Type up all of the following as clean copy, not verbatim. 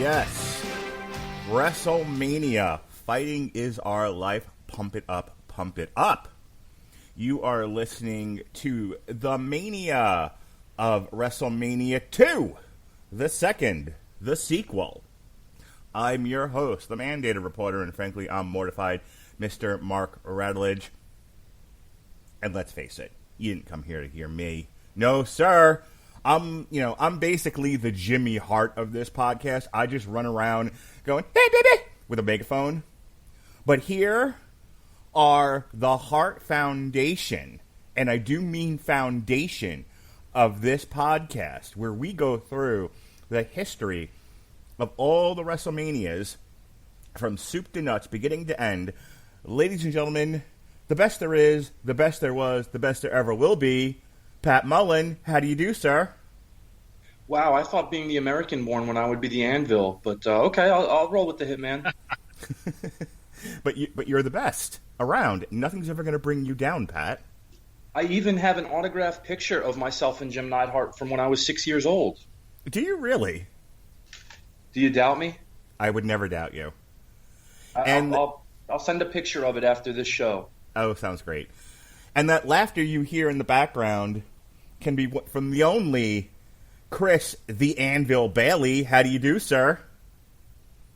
yes. WrestleMania. Fighting is our life. Pump it up, pump it up. You are listening to the Mania of Wrestlemania 2, the second, the sequel. I'm your host, the mandated reporter, and frankly, I'm mortified, Mr. Mark Radulich. And let's face it, you didn't come here to hear me. No, sir. I'm basically the Jimmy Hart of this podcast. I just run around going, hey, baby, with a megaphone. But here are the Hart Foundation, and I do mean foundation, of this podcast, where we go through the history of all the WrestleManias from soup to nuts, beginning to end. Ladies and gentlemen, the best there is, the best there was, the best there ever will be. Pat Mullin, how do you do, sir? Wow, I thought being the American-born when I would be the Anvil, but okay, I'll roll with the Hitman. But you're the best around. Nothing's ever going to bring you down, Pat. I even have an autographed picture of myself and Jim Neidhart from when I was 6 years old. Do you really? Do you doubt me? I would never doubt you. I'll send a picture of it after this show. Oh, sounds great. And that laughter you hear in the background can be from the only Chris the Anvil Bailey. How do you do, sir?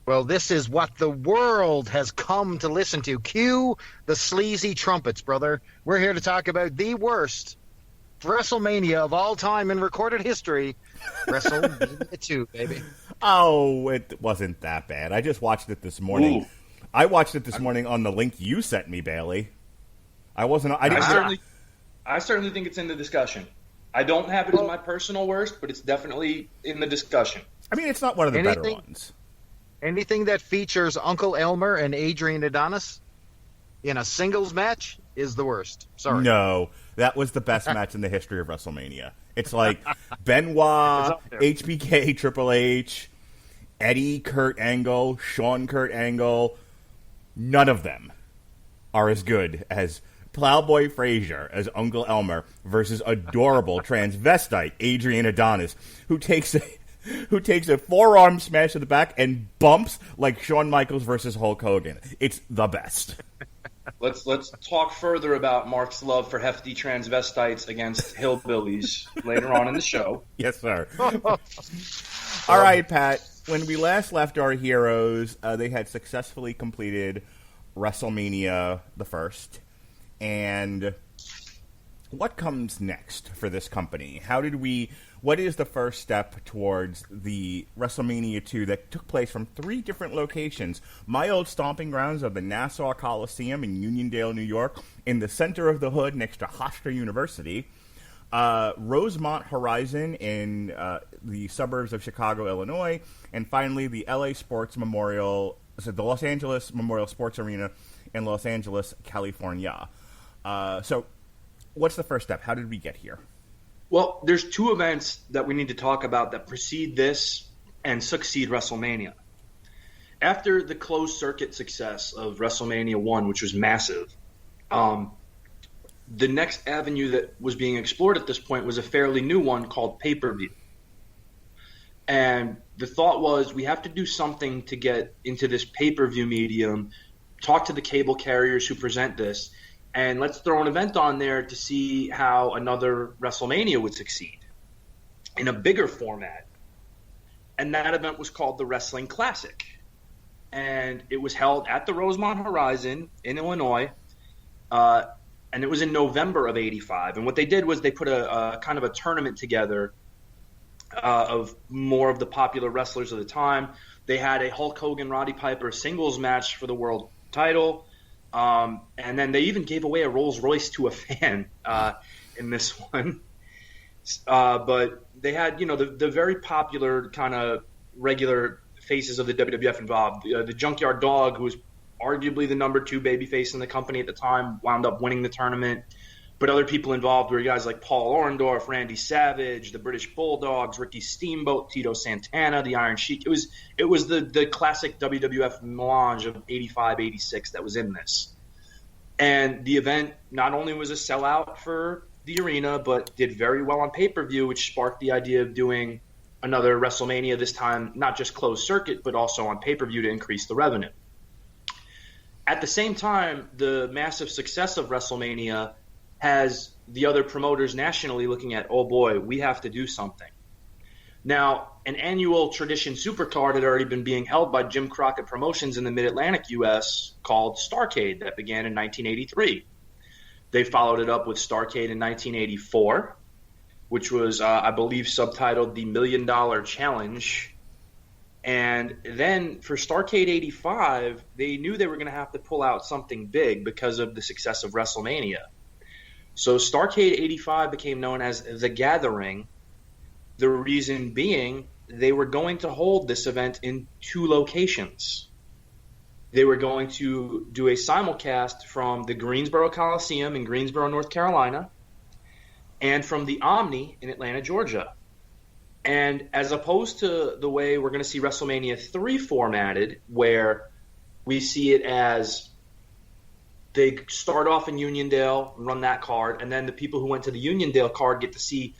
Well, this is what the world has come to listen to. Cue the sleazy trumpets, brother. We're here to talk about the worst WrestleMania of all time in recorded history. WrestleMania 2, baby. Oh, it wasn't that bad. I just watched it this morning. Ooh. I watched it this morning on the link you sent me, Bailey. I certainly think it's in the discussion. I don't have it as my personal worst, but it's definitely in the discussion. I mean, it's not one of the better ones. Anything that features Uncle Elmer and Adrian Adonis in a singles match is the worst. Sorry. No, that was the best match in the history of WrestleMania. It's like Benoit, HBK, Triple H, Eddie, Kurt Angle, Shawn, Kurt Angle. None of them are as good as Plowboy Frasier as Uncle Elmer versus adorable transvestite Adrian Adonis, who takes a forearm smash to the back and bumps like Shawn Michaels versus Hulk Hogan. It's the best. Let's talk further about Mark's love for hefty transvestites against hillbillies later on in the show. Yes, sir. All right, Pat. When we last left our heroes, they had successfully completed WrestleMania the first. And what comes next for this company? What is the first step towards the WrestleMania 2 that took place from 3 different locations? My old stomping grounds of the Nassau Coliseum in Uniondale, New York, in the center of the hood next to Hofstra University, Rosemont Horizon in the suburbs of Chicago, Illinois, and finally the Los Angeles Memorial Sports Arena in Los Angeles, California. So what's the first step? How did we get here? Well, there's 2 events that we need to talk about that precede this and succeed WrestleMania. After the closed circuit success of WrestleMania 1, which was massive, the next avenue that was being explored at this point was a fairly new one called pay-per-view. And the thought was, we have to do something to get into this pay-per-view medium, talk to the cable carriers who present this, and let's throw an event on there to see how another WrestleMania would succeed in a bigger format. And that event was called the Wrestling Classic. And it was held at the Rosemont Horizon in Illinois. And it was in November of '85. And what they did was they put a kind of a tournament together of more of the popular wrestlers of the time. They had a Hulk Hogan, Roddy Piper singles match for the world title. And then they even gave away a Rolls Royce to a fan in this one. But they had, the very popular kind of regular faces of the WWF involved. The Junkyard Dog, who was arguably the number 2 babyface in the company at the time, wound up winning the tournament. But other people involved were guys like Paul Orndorff, Randy Savage, the British Bulldogs, Ricky Steamboat, Tito Santana, the Iron Sheik. It was the classic WWF melange of '85, '86 that was in this. And the event not only was a sellout for the arena, but did very well on pay-per-view, which sparked the idea of doing another WrestleMania, this time not just closed circuit, but also on pay-per-view to increase the revenue. At the same time, the massive success of WrestleMania has the other promoters nationally looking at, oh boy, we have to do something. Now, an annual tradition supercard had already been being held by Jim Crockett Promotions in the Mid-Atlantic U.S. called Starrcade that began in 1983. They followed it up with Starrcade in 1984, which was, I believe, subtitled The $1 Million Challenge. And then for Starrcade 85, they knew they were going to have to pull out something big because of the success of WrestleMania. So Starrcade 85 became known as The Gathering. The reason being, they were going to hold this event in 2 locations. They were going to do a simulcast from the Greensboro Coliseum in Greensboro, North Carolina, and from the Omni in Atlanta, Georgia. And as opposed to the way we're going to see WrestleMania 3 formatted, where we see it as they start off in Uniondale, run that card, and then the people who went to the Uniondale card get to see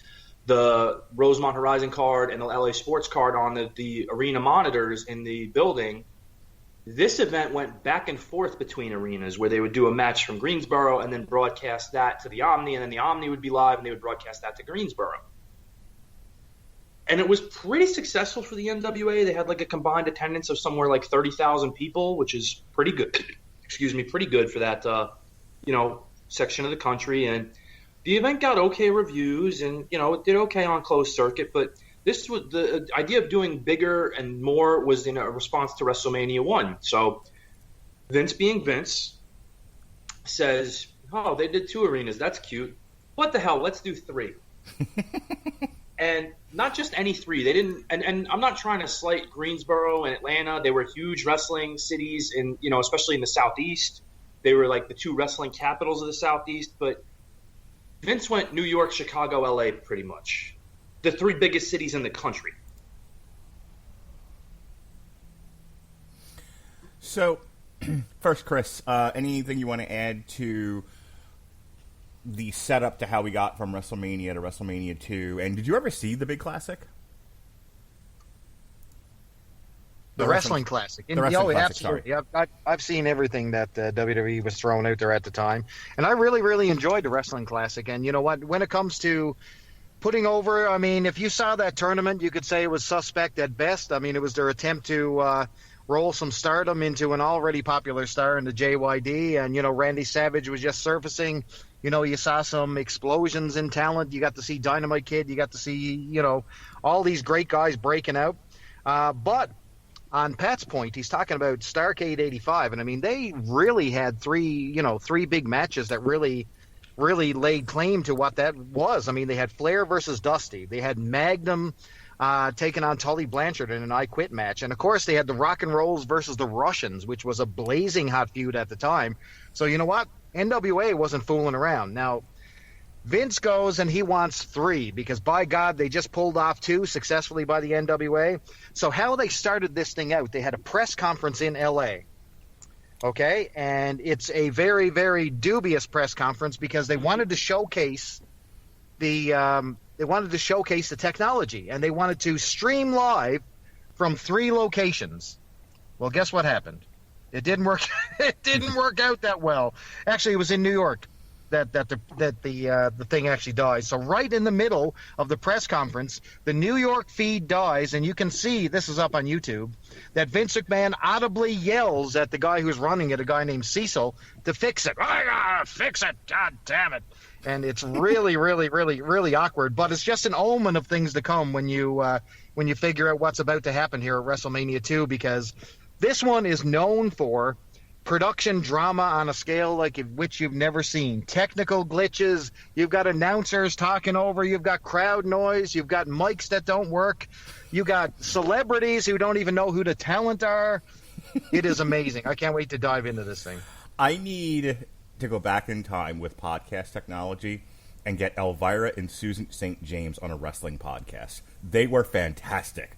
the Rosemont Horizon card and the LA Sports card on the arena monitors in the building. This event went back and forth between arenas where they would do a match from Greensboro and then broadcast that to the Omni, and then the Omni would be live and they would broadcast that to Greensboro. And it was pretty successful for the NWA. They had like a combined attendance of somewhere like 30,000 people, which is pretty good. Pretty good for that, section of the country. And the event got okay reviews, and it did okay on closed circuit. But this was the idea of doing bigger and more was in a response to WrestleMania 1. So Vince, being Vince, says, "Oh, they did 2 arenas. That's cute. What the hell? Let's do 3." And not just any 3. They didn't, and I'm not trying to slight Greensboro and Atlanta. They were huge wrestling cities, in especially in the Southeast. They were like the 2 wrestling capitals of the Southeast. But Vince went New York, Chicago, LA, pretty much. The 3 biggest cities in the country. So, first, Chris, anything you want to add to the setup to how we got from WrestleMania to WrestleMania 2? And did you ever see the big classic? The Wrestling Classic. The Wrestling Classic, absolutely. I've seen everything that WWE was throwing out there at the time. And I really, really enjoyed the Wrestling Classic. And you know what? When it comes to putting over, I mean, if you saw that tournament, you could say it was suspect at best. I mean, it was their attempt to roll some stardom into an already popular star in the JYD. And, Randy Savage was just surfacing. You saw some explosions in talent. You got to see Dynamite Kid. You got to see, all these great guys breaking out. But on Pat's point, he's talking about Starrcade 85. And, I mean, they really had 3 big matches that really laid claim to what that was. I mean, they had Flair versus Dusty. They had Magnum taking on Tully Blanchard in an I Quit match. And, of course, they had the Rock and Rolls versus the Russians, which was a blazing hot feud at the time. So, you know what? NWA wasn't fooling around. Now, Vince goes and he wants 3 because, by God, they just pulled off 2 successfully by the NWA. So how they started this thing out, they had a press conference in L.A., okay? And it's a very, very dubious press conference because they wanted to showcase the technology, and they wanted to stream live from 3 locations. Well, guess what happened? It didn't work. It didn't work out that well. Actually, it was in New York that the thing actually dies. So right in the middle of the press conference, the New York feed dies, and you can see, this is up on YouTube, that Vince McMahon audibly yells at the guy who's running it, a guy named Cecil, to fix it. I gotta fix it. God damn it. And it's really, really, really, really awkward. But it's just an omen of things to come when you figure out what's about to happen here at WrestleMania 2, because this one is known for production drama on a scale which you've never seen. Technical glitches, you've got announcers talking over, you've got crowd noise, you've got mics that don't work, you've got celebrities who don't even know who the talent are. It is amazing. I can't wait to dive into this thing. I need to go back in time with podcast technology and get Elvira and Susan St. James on a wrestling podcast. They were fantastic.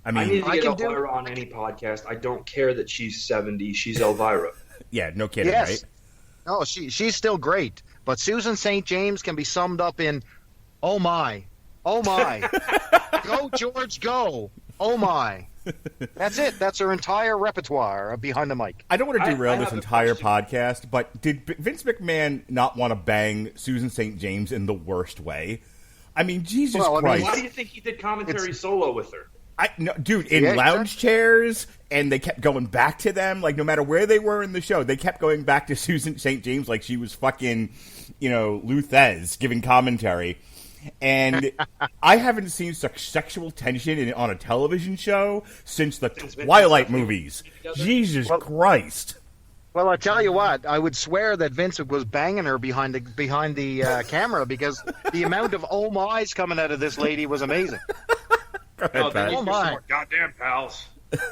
I need to get Elvira on any podcast. I don't care that she's 70. She's Elvira. Yeah, no kidding, yes. Right? No, she's still great. But Susan St. James can be summed up in, oh my. Oh my. Go, George, go. Oh, my. That's it. That's her entire repertoire of behind the mic. I don't want to derail this entire question. podcast, but did Vince McMahon not want to bang Susan St. James in the worst way? I mean, Jesus Christ. Why do you think he did commentary solo with her? In lounge chairs, and they kept going back to them. Like, no matter where they were in the show, they kept going back to Susan St. James like she was fucking, Lou Thez giving commentary. And I haven't seen such sexual tension on a television show since the Twilight movies. Jesus Christ. Well, I tell you what, I would swear that Vince was banging her behind the camera because the amount of oh my's coming out of this lady was amazing. Oh my! Goddamn pals!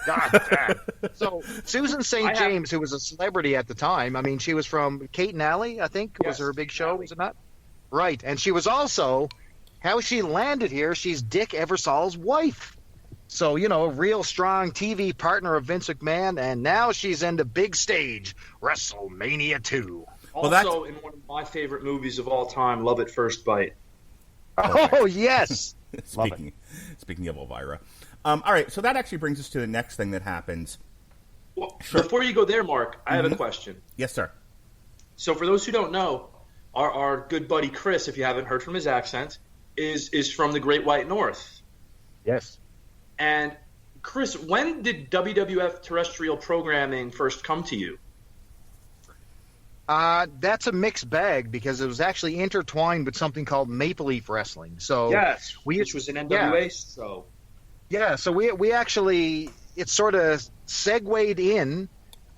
God damn. So Susan St. James, who was a celebrity at the time, I mean, she was from Kate and Alley, I think, was her big show, was it not? Right, and she was also how she landed here. She's Dick Eversall's wife. So, a real strong TV partner of Vince McMahon, and now she's in the big stage, WrestleMania 2. Also in one of my favorite movies of all time, Love at First Bite. Oh, yes. Speaking of Elvira. All right, so that actually brings us to the next thing that happens. Well, before you go there, Mark, I have a question. Yes, sir. So for those who don't know, our good buddy Chris, if you haven't heard from his accent, is from the Great White North. Yes. And Chris, when did WWF terrestrial programming first come to you? That's a mixed bag because it was actually intertwined with something called Maple Leaf Wrestling. So yes, which was an NWA show. Yeah, so we actually, it sort of segued in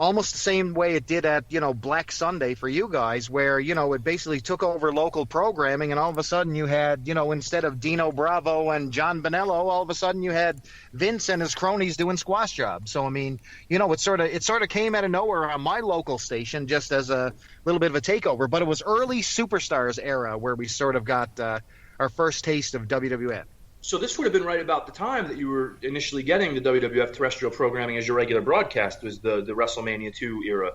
almost the same way it did at, Black Sunday for you guys, where, it basically took over local programming, and all of a sudden you had, instead of Dino Bravo and John Bonello, all of a sudden you had Vince and his cronies doing squash jobs. So, I mean, it sort of came out of nowhere on my local station just as a little bit of a takeover, but it was early Superstars era where we sort of got our first taste of WWF. So this would have been right about the time that you were initially getting the WWF terrestrial programming as your regular broadcast, was the WrestleMania 2 era.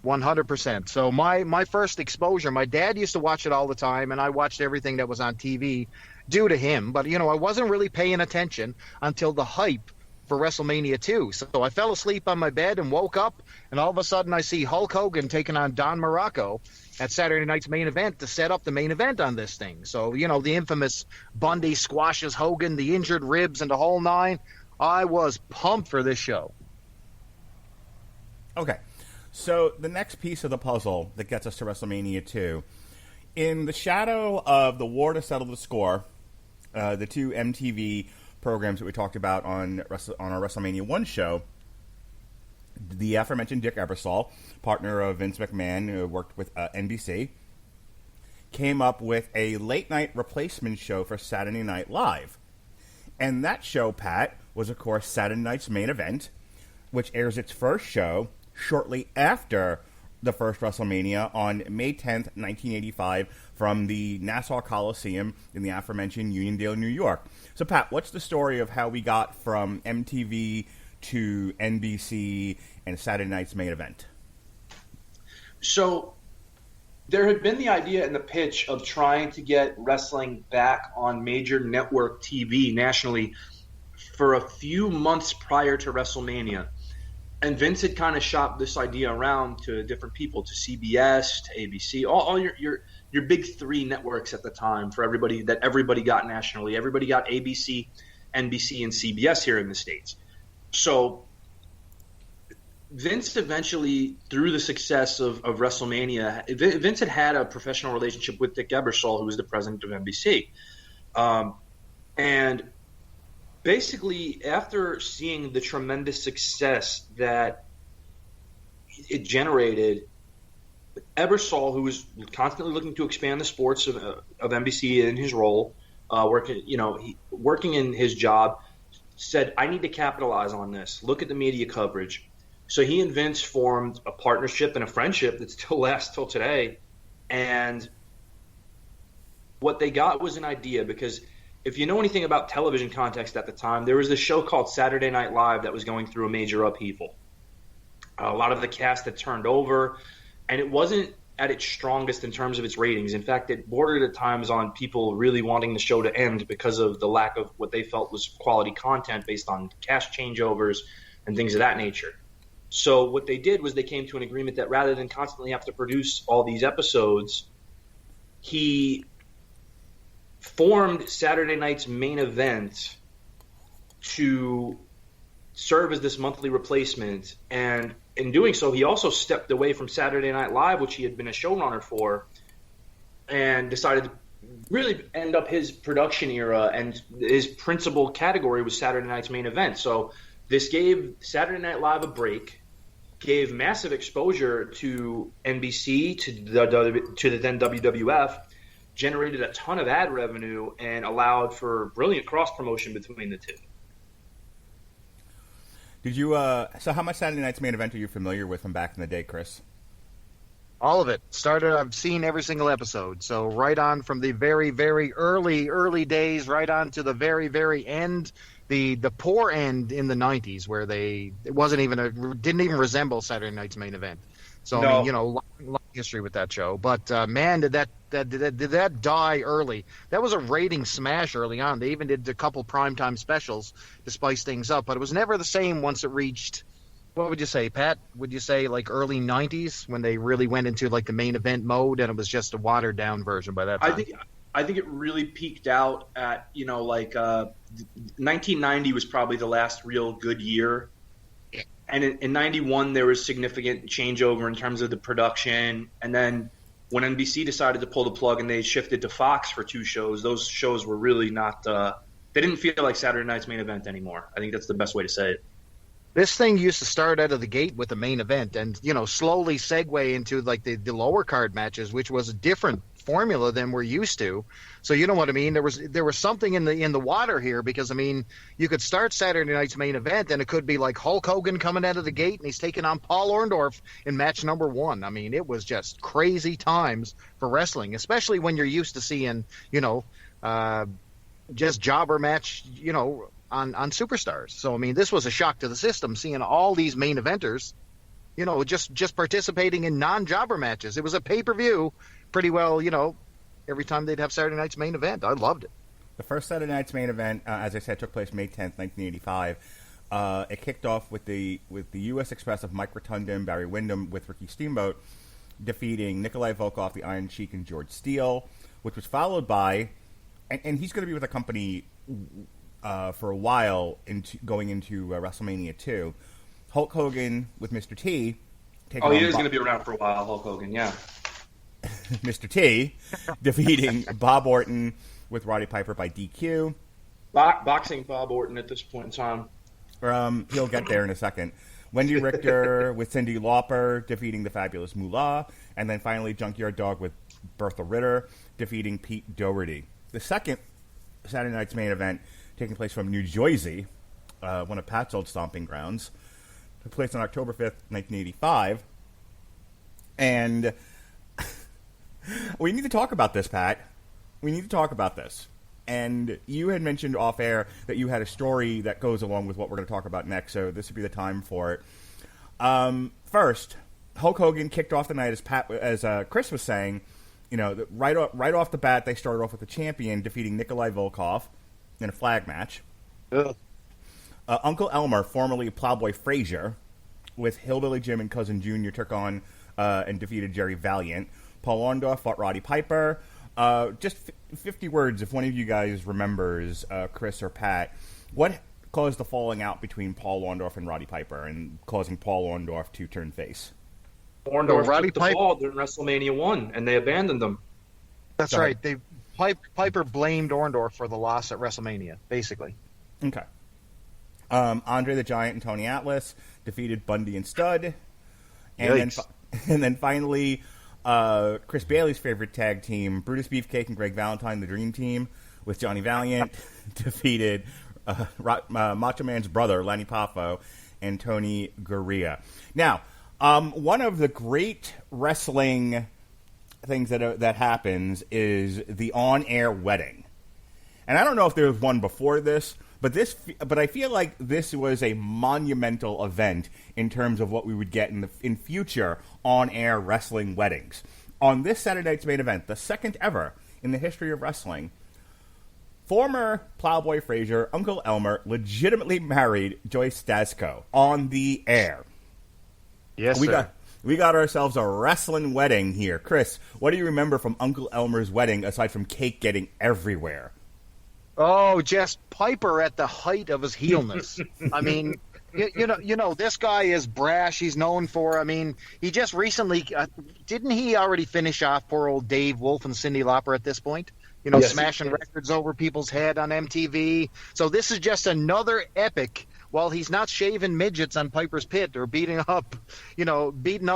100%. So my first exposure, my dad used to watch it all the time, and I watched everything that was on TV due to him. But, I wasn't really paying attention until the hype for WrestleMania 2. So I fell asleep on my bed and woke up, and all of a sudden I see Hulk Hogan taking on Don Morocco at Saturday night's main event to set up the main event on this thing. So, the infamous Bundy squashes Hogan, the injured ribs, and the whole nine. I was pumped for this show. Okay. So the next piece of the puzzle that gets us to WrestleMania 2, in the shadow of the war to settle the score, the two MTV programs that we talked about on our WrestleMania 1 show, the aforementioned Dick Ebersol, partner of Vince McMahon, who worked with NBC, came up with a late-night replacement show for Saturday Night Live. And that show, Pat, was, of course, Saturday Night's Main Event, which airs its first show shortly after the first WrestleMania on May 10th, 1985, from the Nassau Coliseum in the aforementioned Uniondale, New York. So, Pat, what's the story of how we got from MTV to NBC and Saturday Night's Main Event? So there had been the idea and the pitch of trying to get wrestling back on major network TV nationally for a few months prior to WrestleMania. And Vince had kind of shopped this idea around to different people, to CBS, to ABC, all your big three networks at the time for everybody that everybody got nationally. Everybody got ABC, NBC, and CBS here in the States. So Vince eventually, through the success of WrestleMania, Vince had a professional relationship with Dick Ebersol, who was the president of NBC. And basically, after seeing the tremendous success that it generated, Ebersol, who was constantly looking to expand the sports of NBC in his role, working in his job, said, I need to capitalize on this. Look at the media coverage. So he and Vince formed a partnership and a friendship that still lasts till today. And what they got was an idea, because if you know anything about television context at the time, there was this show called Saturday Night Live that was going through a major upheaval. A lot of the cast had turned over, and it wasn't at its strongest in terms of its ratings. In fact, it bordered at times on people really wanting the show to end because of the lack of what they felt was quality content based on cast changeovers and things of that nature. So what they did was they came to an agreement that rather than constantly have to produce all these episodes, he formed Saturday Night's Main Event to serve as this monthly replacement, and in doing so, he also stepped away from Saturday Night Live, which he had been a showrunner for, and decided to really end up his production era, and his principal category was Saturday Night's Main Event. So this gave Saturday Night Live a break, gave massive exposure to NBC, to the then WWF, generated a ton of ad revenue, and allowed for brilliant cross-promotion between the two. Did you? So, how much Saturday Night's Main Event are you familiar with from back in the day, Chris? All of it. I've seen every single episode. So right on from the very, very early days, right on to the very, very end, the poor end in the 90s, where didn't even resemble Saturday Night's Main Event. So, no. I mean, long history with that show. But, man, did that die early. That was a rating smash early on. They even did a couple primetime specials to spice things up. But it was never the same once it reached, what would you say, Pat? Would you say, like, early 90s when they really went into, like, the main event mode and it was just a watered-down version by that time? I think it really peaked out at, 1990 was probably the last real good year. And in 91, there was significant changeover in terms of the production. And then when NBC decided to pull the plug and they shifted to Fox for 2 shows, those shows were really not they didn't feel like Saturday Night's Main Event anymore. I think that's the best way to say it. This thing used to start out of the gate with the main event and, slowly segue into, like, the lower card matches, which was a different formula than we're used to. So you know what I mean? There was something in the water here, because I mean, you could start Saturday Night's Main Event and it could be like Hulk Hogan coming out of the gate and he's taking on Paul Orndorff in match number 1. I mean, it was just crazy times for wrestling, especially when you're used to seeing, just jobber match, on Superstars. So I mean, this was a shock to the system, seeing all these main eventers, just participating in non-jobber matches. It was a pay-per-view pretty well, every time they'd have Saturday Night's Main Event. I loved it. The first Saturday Night's Main Event, as I said, took place May 10th, 1985. It kicked off with the U.S. Express of Mike Rotunda and Barry Windham with Ricky Steamboat defeating Nikolai Volkov, the Iron Sheik, and George Steele, which was followed by, and he's going to be with the company for a while going into WrestleMania 2, Hulk Hogan with Mr. T. He is going to be around for a while, Hulk Hogan, yeah. Mr. T defeating Bob Orton with Roddy Piper by DQ. Boxing Bob Orton at this point in time. He'll get there in a second. Wendy Richter with Cyndi Lauper defeating the Fabulous Moolah. And then finally Junkyard Dog with Bertha Ritter defeating Pete Doherty. The second Saturday Night's Main Event, taking place from New Jersey, one of Pat's old stomping grounds, took place on October 5th, 1985. And we need to talk about this, Pat. We need to talk about this. And you had mentioned off air that you had a story that goes along with what we're going to talk about next, so this would be the time for it. First, Hulk Hogan kicked off the night, as Chris was saying. Right off the bat, they started off with the champion defeating Nikolai Volkov in a flag match. Uncle Elmer, formerly Plowboy Frasier, with Hillbilly Jim and Cousin Junior, took on and defeated Jerry Valiant. Paul Orndorff fought Roddy Piper. Just 50 words, if one of you guys remembers, Chris or Pat, what caused the falling out between Paul Orndorff and Roddy Piper and causing Paul Orndorff to turn face? Orndorff took the fall during WrestleMania 1, and they abandoned them. That's right. Piper blamed Orndorff for the loss at WrestleMania, basically. Okay. Andre the Giant and Tony Atlas defeated Bundy and Studd. And then finally, Chris Bailey's favorite tag team, Brutus Beefcake and Greg Valentine, the Dream Team, with Johnny Valiant, defeated Macho Man's brother, Lanny Poffo, and Tony Gurria. Now, one of the great wrestling things that happens is the on-air wedding. And I don't know if there was one before this, but I feel like this was a monumental event in terms of what we would get in future on-air wrestling weddings. on this Saturday night's main event, the second ever in the history of wrestling, former Plowboy Frasier, Uncle Elmer, legitimately married Joyce Stasko on the air. Yes, sir. We got ourselves a wrestling wedding here. Chris, what do you remember from Uncle Elmer's wedding aside from cake getting everywhere? Oh, just Piper at the height of his heelness. I mean, you know, this guy is brash. He's known for, I mean, he just recently, didn't he already finish off poor old Dave Wolf and Cyndi Lauper at this point? You know, Yes, smashing records over people's head on MTV. So this is just another epic. While he's not shaving midgets on Piper's Pit or beating up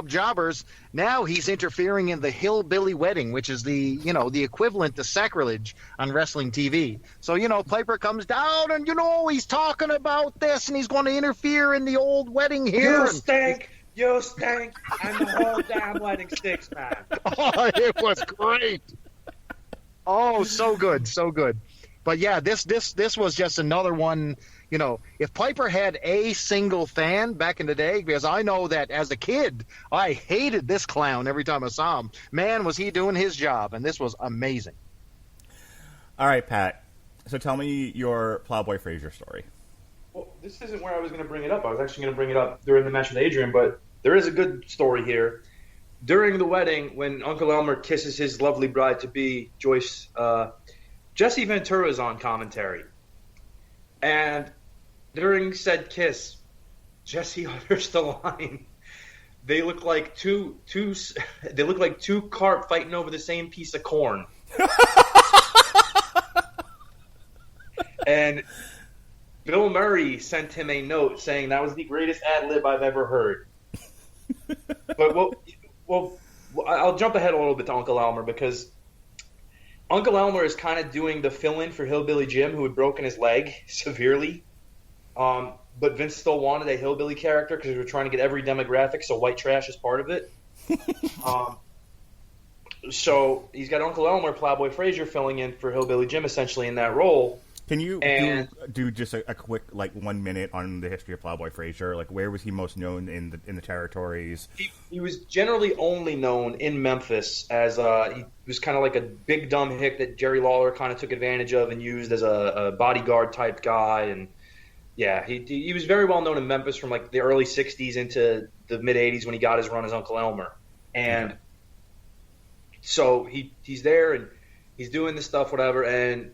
jobbers, now he's interfering in the hillbilly wedding, which is the equivalent to sacrilege on wrestling TV. So, Piper comes down and, he's talking about this and he's going to interfere in the old wedding here. You stink, and the whole damn wedding stinks, man. Oh, it was great. Oh, so good, so good. But yeah, this was just another one. If Piper had a single fan back in the day, because I know that as a kid, I hated this clown every time I saw him. Man, was he doing his job, and this was amazing. All right, Pat. So tell me your Plowboy Frasier story. Well, this isn't where I was going to bring it up. I was actually going to bring it up during the match with Adrian, but there is a good story here. During the wedding, when Uncle Elmer kisses his lovely bride-to-be, Joyce, Jesse Ventura is on commentary. And during said kiss, Jesse utters the line, "They look like two carp fighting over the same piece of corn." And Bill Murray sent him a note saying that was the greatest ad lib I've ever heard. But well, I'll jump ahead a little bit to Uncle Elmer, because Uncle Elmer is kind of doing the fill-in for Hillbilly Jim, who had broken his leg severely. But Vince still wanted a hillbilly character because we were trying to get every demographic, so white trash is part of it. So he's got Uncle Elmer, Plowboy Frasier, filling in for Hillbilly Jim essentially in that role. Can you do just a quick 1 minute on the history of Plowboy Frasier? Like, where was he most known in the territories? He was generally only known in Memphis as he was kind of like a big dumb hick that Jerry Lawler kind of took advantage of and used as a bodyguard type guy. And yeah, he was very well known in Memphis from the early '60s into the mid '80s when he got his run as Uncle Elmer. And so he's there and he's doing this stuff, whatever, and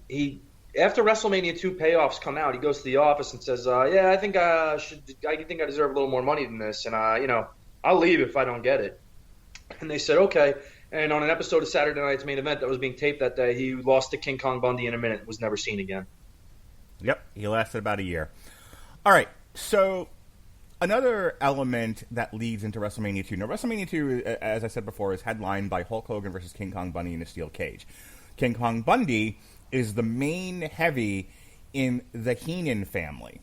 after WrestleMania 2 payoffs come out, he goes to the office and says, I think I deserve a little more money than this, and I'll leave if I don't get it. And they said, okay. And on an episode of Saturday Night's Main Event that was being taped that day, he lost to King Kong Bundy in a minute and was never seen again. Yep, he lasted about a year. All right, so another element that leads into WrestleMania 2. Now, WrestleMania 2, as I said before, is headlined by Hulk Hogan versus King Kong Bundy in a steel cage. King Kong Bundy is the main heavy in the Heenan family,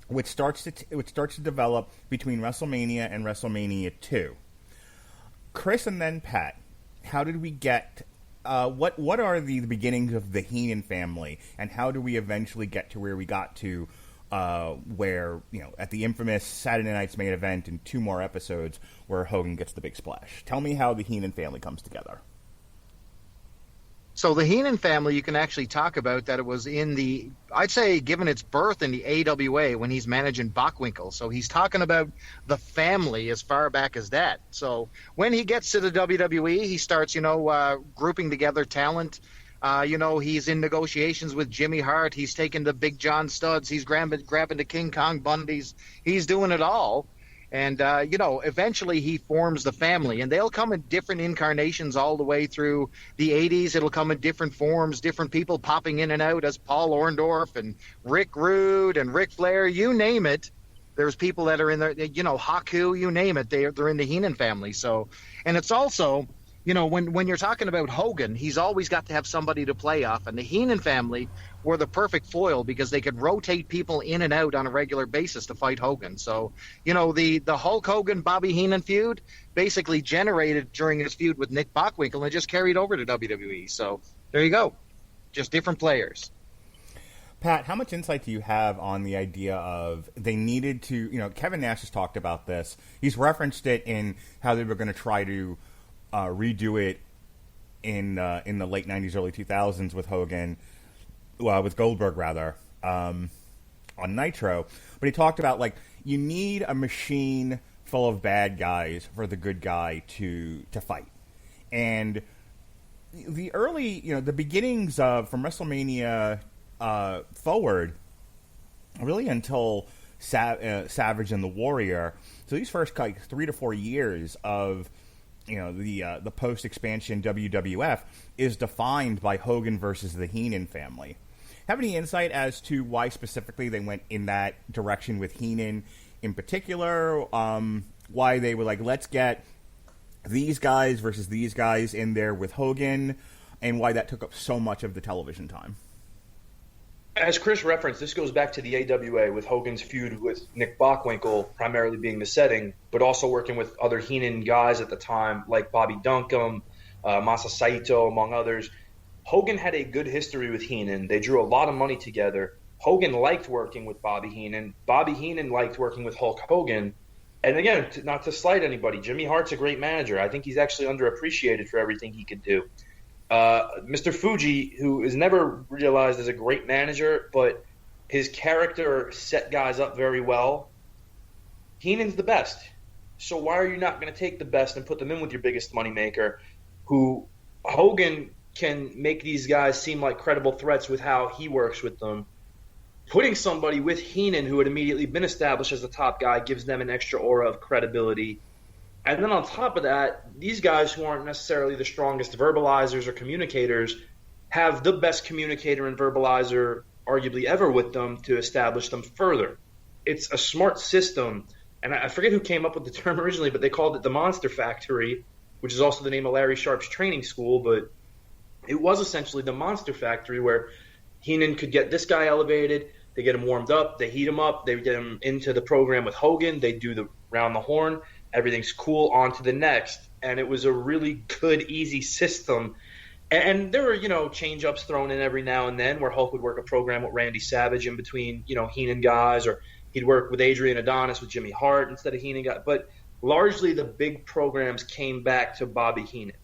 which starts to develop between WrestleMania and WrestleMania 2. Chris and then Pat, how did we get? What are the beginnings of the Heenan family, and how do we eventually get to where we got to? Where at the infamous Saturday Night's Main Event and 2 more episodes where Hogan gets the big splash. Tell me how the Heenan family comes together. So the Heenan family, you can actually talk about that it was I'd say given its birth in the AWA when he's managing Bockwinkel. So he's talking about the family as far back as that. So when he gets to the WWE, he starts, grouping together talent. He's in negotiations with Jimmy Hart. He's taking the Big John Studs. He's grabbing the King Kong Bundys. He's doing it all. And, eventually he forms the family. And they'll come in different incarnations all the way through the 80s. It'll come in different forms, different people popping in and out as Paul Orndorff and Rick Rude and Ric Flair, you name it. There's people that are in there, Haku, you name it. They're in the Heenan family. So, and it's also, when you're talking about Hogan, he's always got to have somebody to play off. And the Heenan family were the perfect foil because they could rotate people in and out on a regular basis to fight Hogan. So, the Hulk Hogan-Bobby Heenan feud basically generated during his feud with Nick Bockwinkel and just carried over to WWE. So there you go. Just different players. Pat, how much insight do you have on the idea of they needed to, Kevin Nash has talked about this. He's referenced it in how they were going to try to redo it in the late 90s, early 2000s with Hogan, with Goldberg rather, on Nitro. But he talked about, like, you need a machine full of bad guys for the good guy to fight. And the early, the beginnings of, from WrestleMania forward, really until Savage and the Warrior, so these first, like, 3 to 4 years of, the post-expansion WWF is defined by Hogan versus the Heenan family. Have any insight as to why specifically they went in that direction with Heenan in particular? Why they were like, let's get these guys versus these guys in there with Hogan, and why that took up so much of the television time? As Chris referenced, this goes back to the AWA with Hogan's feud with Nick Bockwinkel primarily being the setting, but also working with other Heenan guys at the time like Bobby Duncombe, Masa Saito, among others. Hogan had a good history with Heenan. They drew a lot of money together. Hogan liked working with Bobby Heenan. Bobby Heenan liked working with Hulk Hogan. And again, not to slight anybody, Jimmy Hart's a great manager. I think he's actually underappreciated for everything he could do. Mr. Fuji, who is never realized as a great manager, but his character set guys up very well. Heenan's the best. So why are you not going to take the best and put them in with your biggest moneymaker, who Hogan can make these guys seem like credible threats with how he works with them. Putting somebody with Heenan, who had immediately been established as the top guy, gives them an extra aura of credibility. And then on top of that, these guys who aren't necessarily the strongest verbalizers or communicators have the best communicator and verbalizer arguably ever with them to establish them further. It's a smart system. And I forget who came up with the term originally, but they called it the Monster Factory, which is also the name of Larry Sharp's training school. But it was essentially the Monster Factory where Heenan could get this guy elevated, they get him warmed up, they heat him up, they get him into the program with Hogan, they do the round the horn, everything's cool, on to the next. And it was a really good, easy system. And there were, change-ups thrown in every now and then where Hulk would work a program with Randy Savage in between, Heenan guys, or he'd work with Adrian Adonis with Jimmy Hart instead of Heenan guys. But largely the big programs came back to Bobby Heenan.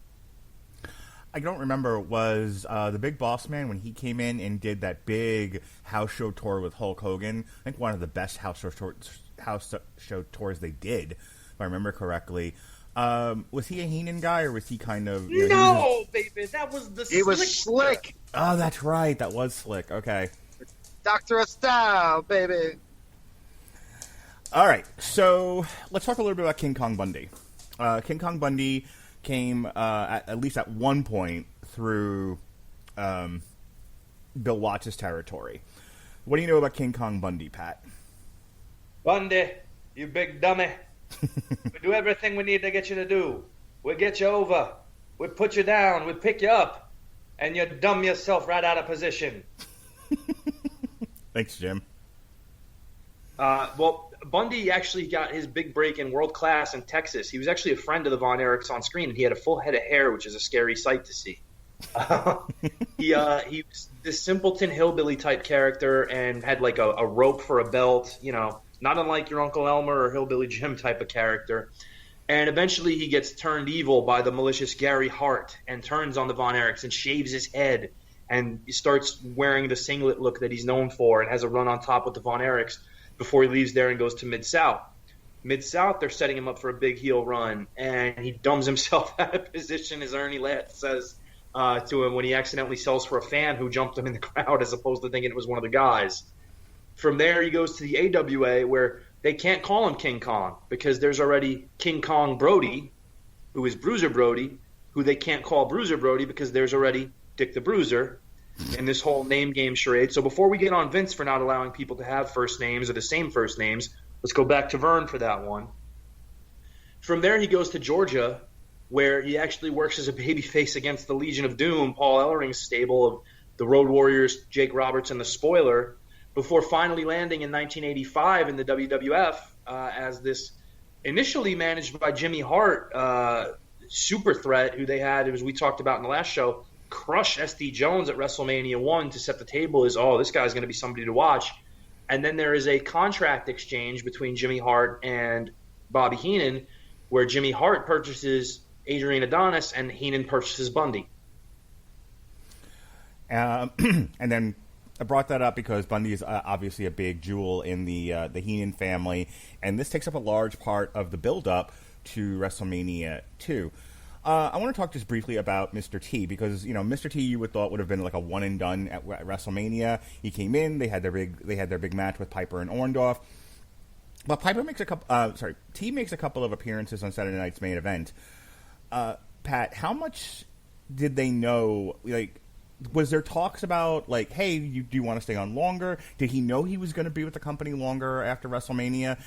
I don't remember, was the Big Boss Man, when he came in and did that big house show tour with Hulk Hogan, I think one of the best house show tours they did, if I remember correctly. Was he a Heenan guy, or was he kind of... baby, that was the He was Slick. Oh, that's right, that was Slick, okay. Doctor of Style, baby. All right, so let's talk a little bit about King Kong Bundy. King Kong Bundy came, at least at one point, through Bill Watts' territory. What do you know about King Kong Bundy, Pat? Bundy, you big dummy. We do everything we need to get you to do. We'll get you over. We'll put you down. We'll pick you up. And you dumb yourself right out of position. Thanks, Jim. Bundy actually got his big break in World Class in Texas. He was actually a friend of the Von Erichs on screen, and he had a full head of hair, which is a scary sight to see. He was this simpleton hillbilly type character and had like a rope for a belt, not unlike your Uncle Elmer or Hillbilly Jim type of character. And eventually he gets turned evil by the malicious Gary Hart and turns on the Von Erichs and shaves his head and he starts wearing the singlet look that he's known for and has a run on top with the Von Erichs before he leaves there and goes to Mid-South. Mid-South, they're setting him up for a big heel run, and he dumbs himself out of position, as Ernie Latt says to him when he accidentally sells for a fan who jumped him in the crowd as opposed to thinking it was one of the guys. From there, he goes to the AWA, where they can't call him King Kong because there's already King Kong Brody, who is Bruiser Brody, who they can't call Bruiser Brody because there's already Dick the Bruiser in this whole name game charade. So before we get on Vince for not allowing people to have first names or the same first names, let's go back to Vern for that one. From there, he goes to Georgia, where he actually works as a babyface against the Legion of Doom, Paul Ellering's stable of the Road Warriors, Jake Roberts, and the Spoiler, before finally landing in 1985 in the WWF as this initially managed by Jimmy Hart super threat, who they had, as we talked about in the last show, crush SD Jones at WrestleMania 1 to set the table as, this guy's going to be somebody to watch. And then there is a contract exchange between Jimmy Hart and Bobby Heenan, where Jimmy Hart purchases Adrian Adonis, and Heenan purchases Bundy. And then I brought that up because Bundy is obviously a big jewel in the Heenan family, and this takes up a large part of the build-up to WrestleMania 2. I want to talk just briefly about Mr. T, because Mr. T you would thought would have been like a one and done at WrestleMania. He came in, they had their big match with Piper and Orndorff, but T makes a couple of appearances on Saturday night's main event. Pat, how much did they know? Like, was there talks about like, hey, do you want to stay on longer? Did he know he was going to be with the company longer after WrestleMania?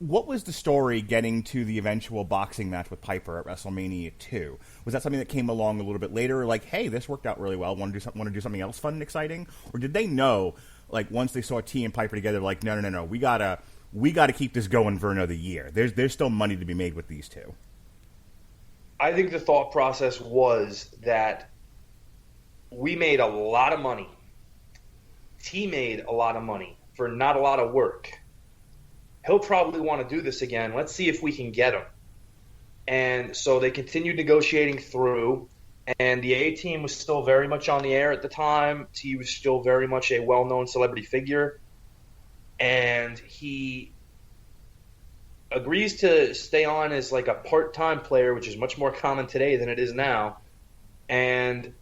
What was the story getting to the eventual boxing match with Piper at WrestleMania 2? Was that something that came along a little bit later, like, hey, this worked out really well, want to do something else fun and exciting? Or did they know, like, once they saw T and Piper together, like, no, we gotta keep this going for another year. There's still money to be made with these two. I think the thought process was that we made a lot of money. T made a lot of money for not a lot of work. He'll probably want to do this again. Let's see if we can get him. And so they continued negotiating through, and the A-Team was still very much on the air at the time. T was still very much a well-known celebrity figure. And he agrees to stay on as like a part-time player, which is much more common today than it is now. Or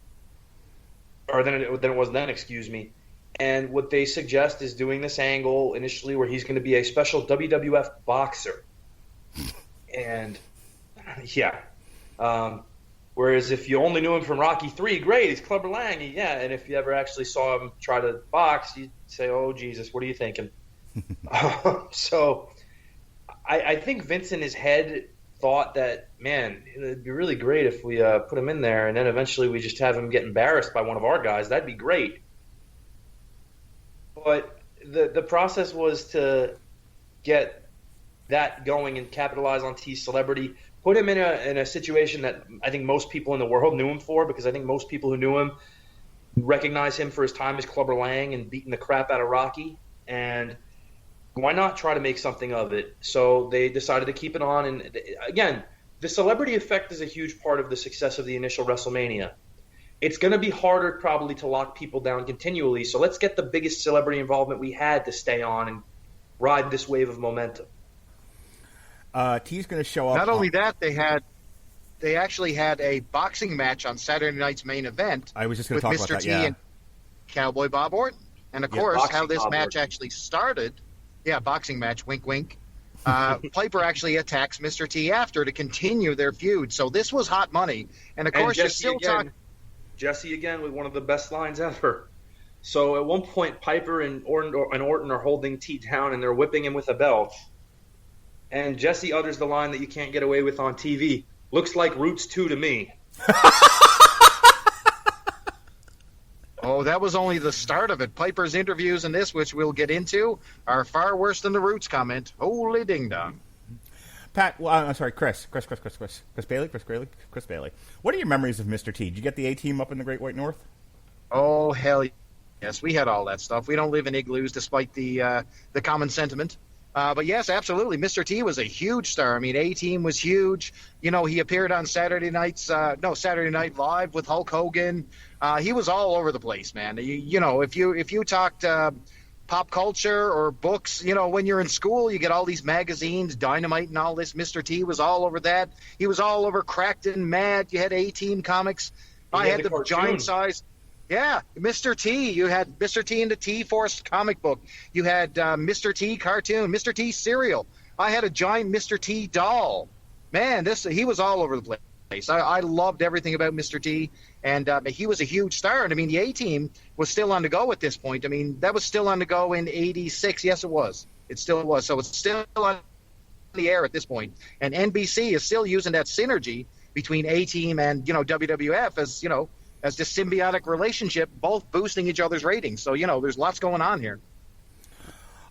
than it was then, excuse me. And what they suggest is doing this angle initially where he's going to be a special WWF boxer. And, yeah. Whereas if you only knew him from Rocky III, great, he's Clubber Lang. Yeah, and if you ever actually saw him try to box, you'd say, oh, Jesus, what are you thinking? So I think Vince in his head thought that, man, it'd be really great if we put him in there, and then eventually we just have him get embarrassed by one of our guys. That'd be great. But the process was to get that going and capitalize on T's celebrity, put him in a situation that I think most people in the world knew him for, because I think most people who knew him recognize him for his time as Clubber Lang and beating the crap out of Rocky. And why not try to make something of it? So they decided to keep it on. And again, the celebrity effect is a huge part of the success of the initial WrestleMania. It's going to be harder probably to lock people down continually. So let's get the biggest celebrity involvement we had to stay on and ride this wave of momentum. T's going to show up. Not only that, they actually had a boxing match on Saturday night's main event. I was just going to with talk Mr. about that. T Yeah. and Cowboy Bob Orton. And of course, how this match actually started. Yeah, boxing match, wink, wink. Piper actually attacks Mr. T after to continue their feud. So this was hot money. And of course, you're still talking. Jesse again with one of the best lines ever. So at one point, Piper and Orton are holding T down and they're whipping him with a belt. And Jesse utters the line that you can't get away with on TV. Looks like Roots 2 to me. Oh, that was only the start of it. Piper's interviews in this, which we'll get into, are far worse than the Roots comment. Holy ding dong. Pat, I'm sorry, Chris Bailey. What are your memories of Mr. T? Did you get the A-Team up in the Great White North? Oh, hell yes. We had all that stuff. We don't live in igloos, despite the common sentiment. But yes, absolutely. Mr. T was a huge star. I mean, A-Team was huge. You know, he appeared on Saturday Night Live with Hulk Hogan. He was all over the place, man. You know, if you talked pop culture or books, you know, when you're in school, you get all these magazines, Dynamite and all this. Mr. T was all over that. He was all over Cracked and Mad. You had A-Team comics. I had the giant size. Yeah, Mr. T. You had Mr. T and the T-Force comic book. You had Mr. T cartoon, Mr. T cereal. I had a giant Mr. T doll. Man, he was all over the place. I loved everything about Mr. T, and he was a huge star. And I mean, the A-Team was still on the go at this point. I mean, that was still on the go in '86. Yes, it was. It still was. So it's still on the air at this point. And NBC is still using that synergy between A-Team and, you know, WWF as, you know, as this symbiotic relationship, both boosting each other's ratings. So, you know, there's lots going on here.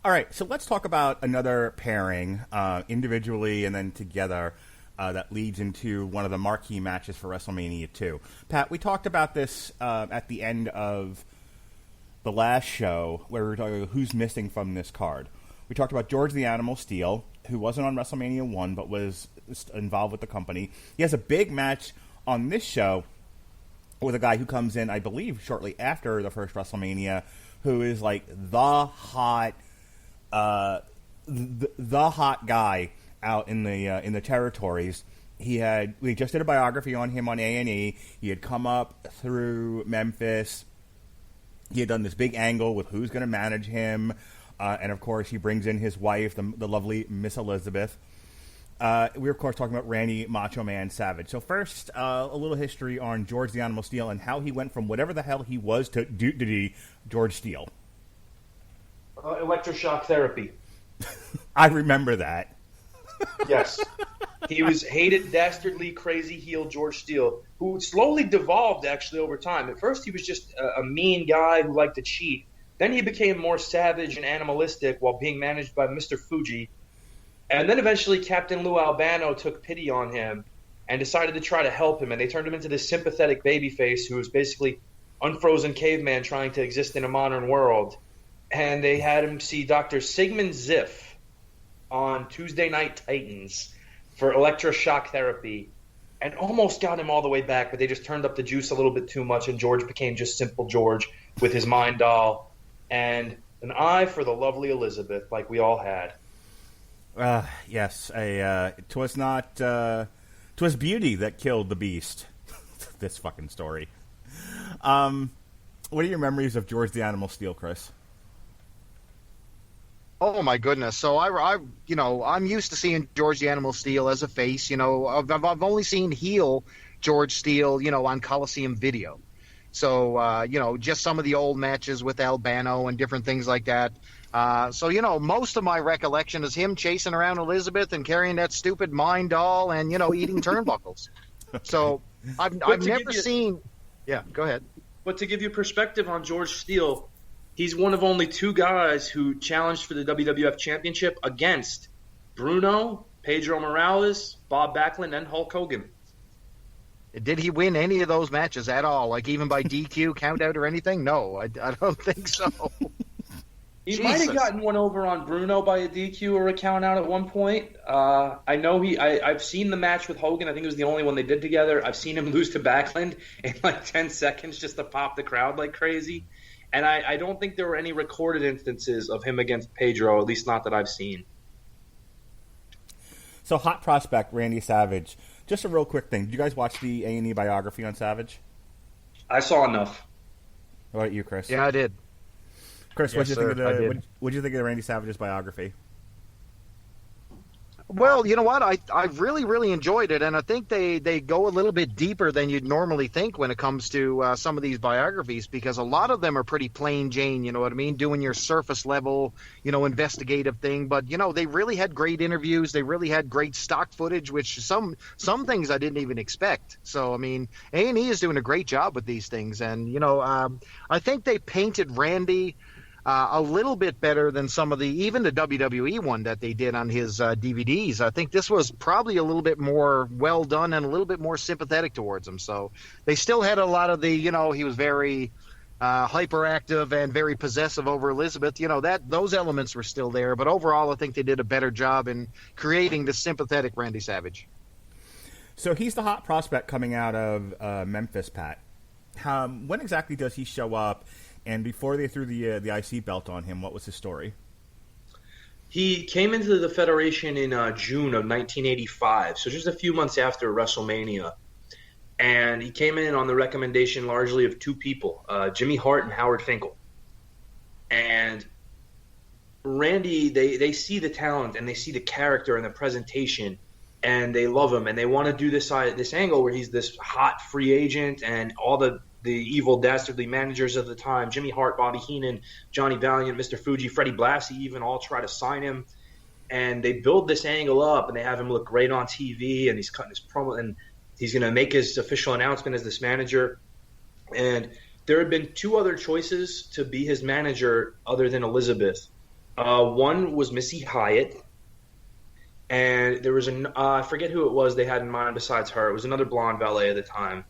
All right, so let's talk about another pairing, individually and then together, that leads into one of the marquee matches for WrestleMania 2. Pat, we talked about this at the end of the last show, where we were talking about who's missing from this card. We talked about George the Animal Steele, who wasn't on WrestleMania 1, but was involved with the company. He has a big match on this show with a guy who comes in, I believe, shortly after the first WrestleMania, who is like the hot guy out in the territories. We just did a biography on him on A&E. He had come up through Memphis. He had done this big angle with who's going to manage him. And, of course, he brings in his wife, the lovely Miss Elizabeth. We're, of course, talking about Randy Macho Man Savage. So first, a little history on George the Animal Steele and how he went from whatever the hell he was to George Steele. Electroshock therapy. I remember that. Yes. He was hated, dastardly, crazy heel George Steele, who slowly devolved, actually, over time. At first, he was just a mean guy who liked to cheat. Then he became more savage and animalistic while being managed by Mr. Fuji. And then eventually Captain Lou Albano took pity on him and decided to try to help him. And they turned him into this sympathetic babyface who was basically unfrozen caveman trying to exist in a modern world. And they had him see Dr. Sigmund Ziff on Tuesday Night Titans for electroshock therapy and almost got him all the way back, but they just turned up the juice a little bit too much, and George became just simple George with his mind doll and an eye for the lovely Elizabeth, like we all had. Yes, twas not, 'twas beauty that killed the beast. This fucking story. What are your memories of George the Animal Steele, Chris? Oh my goodness! So I'm used to seeing George the Animal Steele as a face. I've only seen heel George Steele, on Coliseum video. So just some of the old matches with Albano and different things like that. So most of my recollection is him chasing around Elizabeth and carrying that stupid mind doll and eating turnbuckles. Okay. So I've never seen. Yeah, go ahead. But to give you perspective on George Steele, he's one of only two guys who challenged for the WWF Championship against Bruno, Pedro Morales, Bob Backlund, and Hulk Hogan. Did he win any of those matches at all? Like even by DQ, count out, or anything? No, I don't think so. He might have gotten one over on Bruno by a DQ or a count out at one point. I know I've seen the match with Hogan. I think it was the only one they did together. I've seen him lose to Backlund in like 10 seconds just to pop the crowd like crazy. And I don't think there were any recorded instances of him against Pedro, at least not that I've seen. So, hot prospect, Randy Savage. Just a real quick thing. Did you guys watch the A&E biography on Savage? I saw enough. What about you, Chris? Yeah, I did. Chris, what did you think of Randy Savage's biography? Well, you know what? I really, really enjoyed it, and I think they go a little bit deeper than you'd normally think when it comes to some of these biographies, because a lot of them are pretty plain Jane, you know what I mean? Doing your surface level, investigative thing. But, they really had great interviews. They really had great stock footage, which some things I didn't even expect. So, I mean, A&E is doing a great job with these things. And, I think they painted Randy a little bit better than even the WWE one that they did on his DVDs. I think this was probably a little bit more well done and a little bit more sympathetic towards him. So they still had a lot of the, he was very hyperactive and very possessive over Elizabeth. Those elements were still there. But overall, I think they did a better job in creating the sympathetic Randy Savage. So he's the hot prospect coming out of Memphis, Pat. When exactly does he show up? And before they threw the IC belt on him, what was his story? He came into the Federation in June of 1985, so just a few months after WrestleMania. And he came in on the recommendation largely of two people, Jimmy Hart and Howard Finkel. And Randy, they see the talent and they see the character and the presentation, and they love him. And they want to do this angle where he's this hot free agent, and all the evil, dastardly managers of the time, Jimmy Hart, Bobby Heenan, Johnny Valiant, Mr. Fuji, Freddie Blassie even all try to sign him. And they build this angle up, and they have him look great on TV, and he's cutting his promo, and he's going to make his official announcement as this manager. And there had been two other choices to be his manager other than Elizabeth. One was Missy Hyatt, and there was I forget who it was they had in mind besides her. It was another blonde valet at the time.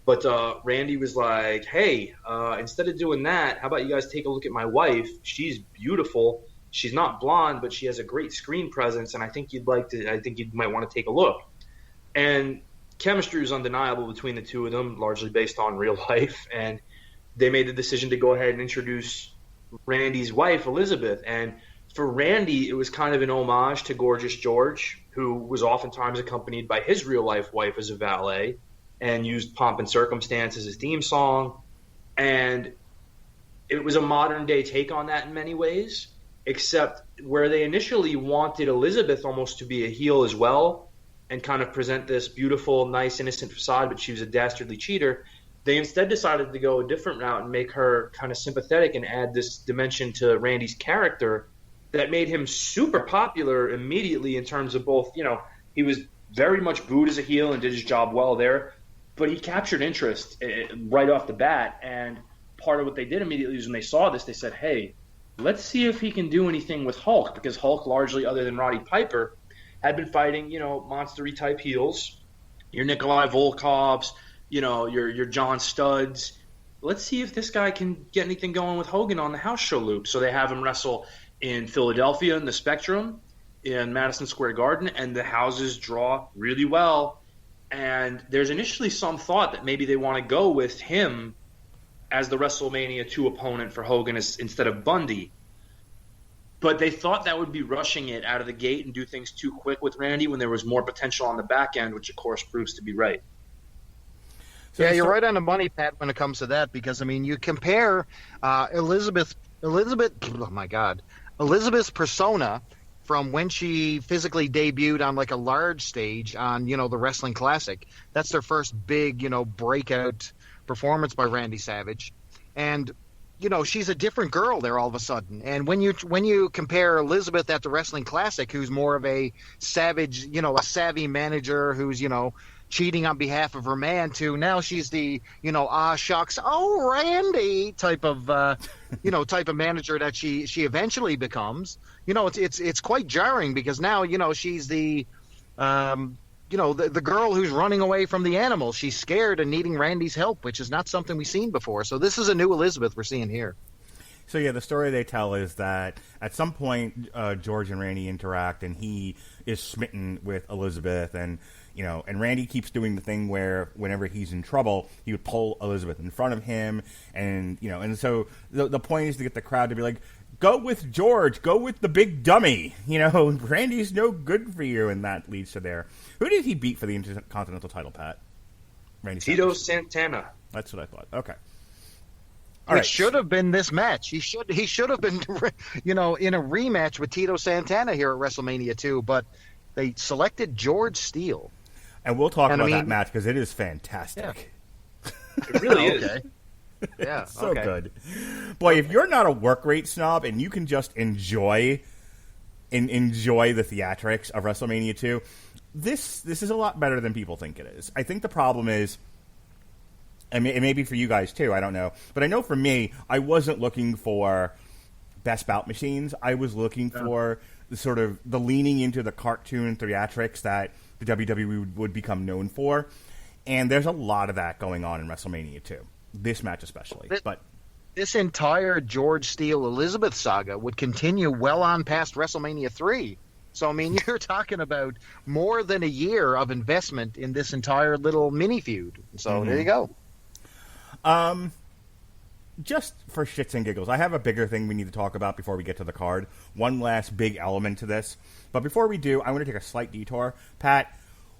But Randy was like, hey, instead of doing that, how about you guys take a look at my wife? She's beautiful, she's not blonde, but she has a great screen presence, and I think you might want to take a look. And chemistry was undeniable between the two of them, largely based on real life, and they made the decision to go ahead and introduce Randy's wife, Elizabeth. And for Randy, it was kind of an homage to Gorgeous George, who was oftentimes accompanied by his real-life wife as a valet and used Pomp and Circumstance as his theme song. And it was a modern-day take on that in many ways, except where they initially wanted Elizabeth almost to be a heel as well and kind of present this beautiful, nice, innocent facade, but she was a dastardly cheater. They instead decided to go a different route and make her kind of sympathetic and add this dimension to Randy's character that made him super popular immediately in terms of both, he was very much booed as a heel and did his job well there, but he captured interest right off the bat. And part of what they did immediately was when they saw this, they said, hey, let's see if he can do anything with Hulk, because Hulk, largely other than Roddy Piper, had been fighting, monster-y type heels, your Nikolai Volkovs, your John Studds. Let's see if this guy can get anything going with Hogan on the house show loop. So they have him wrestle in Philadelphia in the Spectrum, in Madison Square Garden, and the houses draw really well. And there's initially some thought that maybe they want to go with him as the WrestleMania 2 opponent for Hogan instead of Bundy. But they thought that would be rushing it out of the gate and do things too quick with Randy when there was more potential on the back end, which of course proves to be right. Yeah, you're right on the money, Pat, when it comes to that, because, you compare Elizabeth's persona from when she physically debuted on like a large stage on, the Wrestling Classic. That's their first big, breakout performance by Randy Savage. And, she's a different girl there all of a sudden. And when you compare Elizabeth at the Wrestling Classic, who's more of a savage, a savvy manager who's, cheating on behalf of her man, to now she's the, shucks, oh, Randy type of manager that she eventually becomes. It's quite jarring, because now, she's the, the girl who's running away from the animal. She's scared and needing Randy's help, which is not something we've seen before. So this is a new Elizabeth we're seeing here. So, yeah, the story they tell is that at some point George and Randy interact, and he is smitten with Elizabeth, and Randy keeps doing the thing where whenever he's in trouble, he would pull Elizabeth in front of him, and so the point is to get the crowd to be like, go with George, go with the big dummy, Randy's no good for you, and that leads to there. Who did he beat for the Intercontinental title, Pat? Randy Tito Savage. Santana. That's what I thought. Okay. It should have been this match. He should have been, in a rematch with Tito Santana here at WrestleMania 2, but they selected George Steele. And we'll talk about that match, because it is fantastic. Yeah. It really is. Okay. Yeah, so good. Boy, if you're not a work rate snob and you can just enjoy the theatrics of WrestleMania 2, this is a lot better than people think it is. I think the problem is, and it may be for you guys too, I don't know, but I know for me, I wasn't looking for best bout machines. I was looking for the sort of the leaning into the cartoon theatrics that the WWE would become known for. And there's a lot of that going on in WrestleMania 2. This match especially. This entire George Steele Elizabeth saga would continue well on past WrestleMania 3. So, you're talking about more than a year of investment in this entire little mini feud. So, There you go. Just for shits and giggles, I have a bigger thing we need to talk about before we get to the card. One last big element to this. But before we do, I want to take a slight detour. Pat,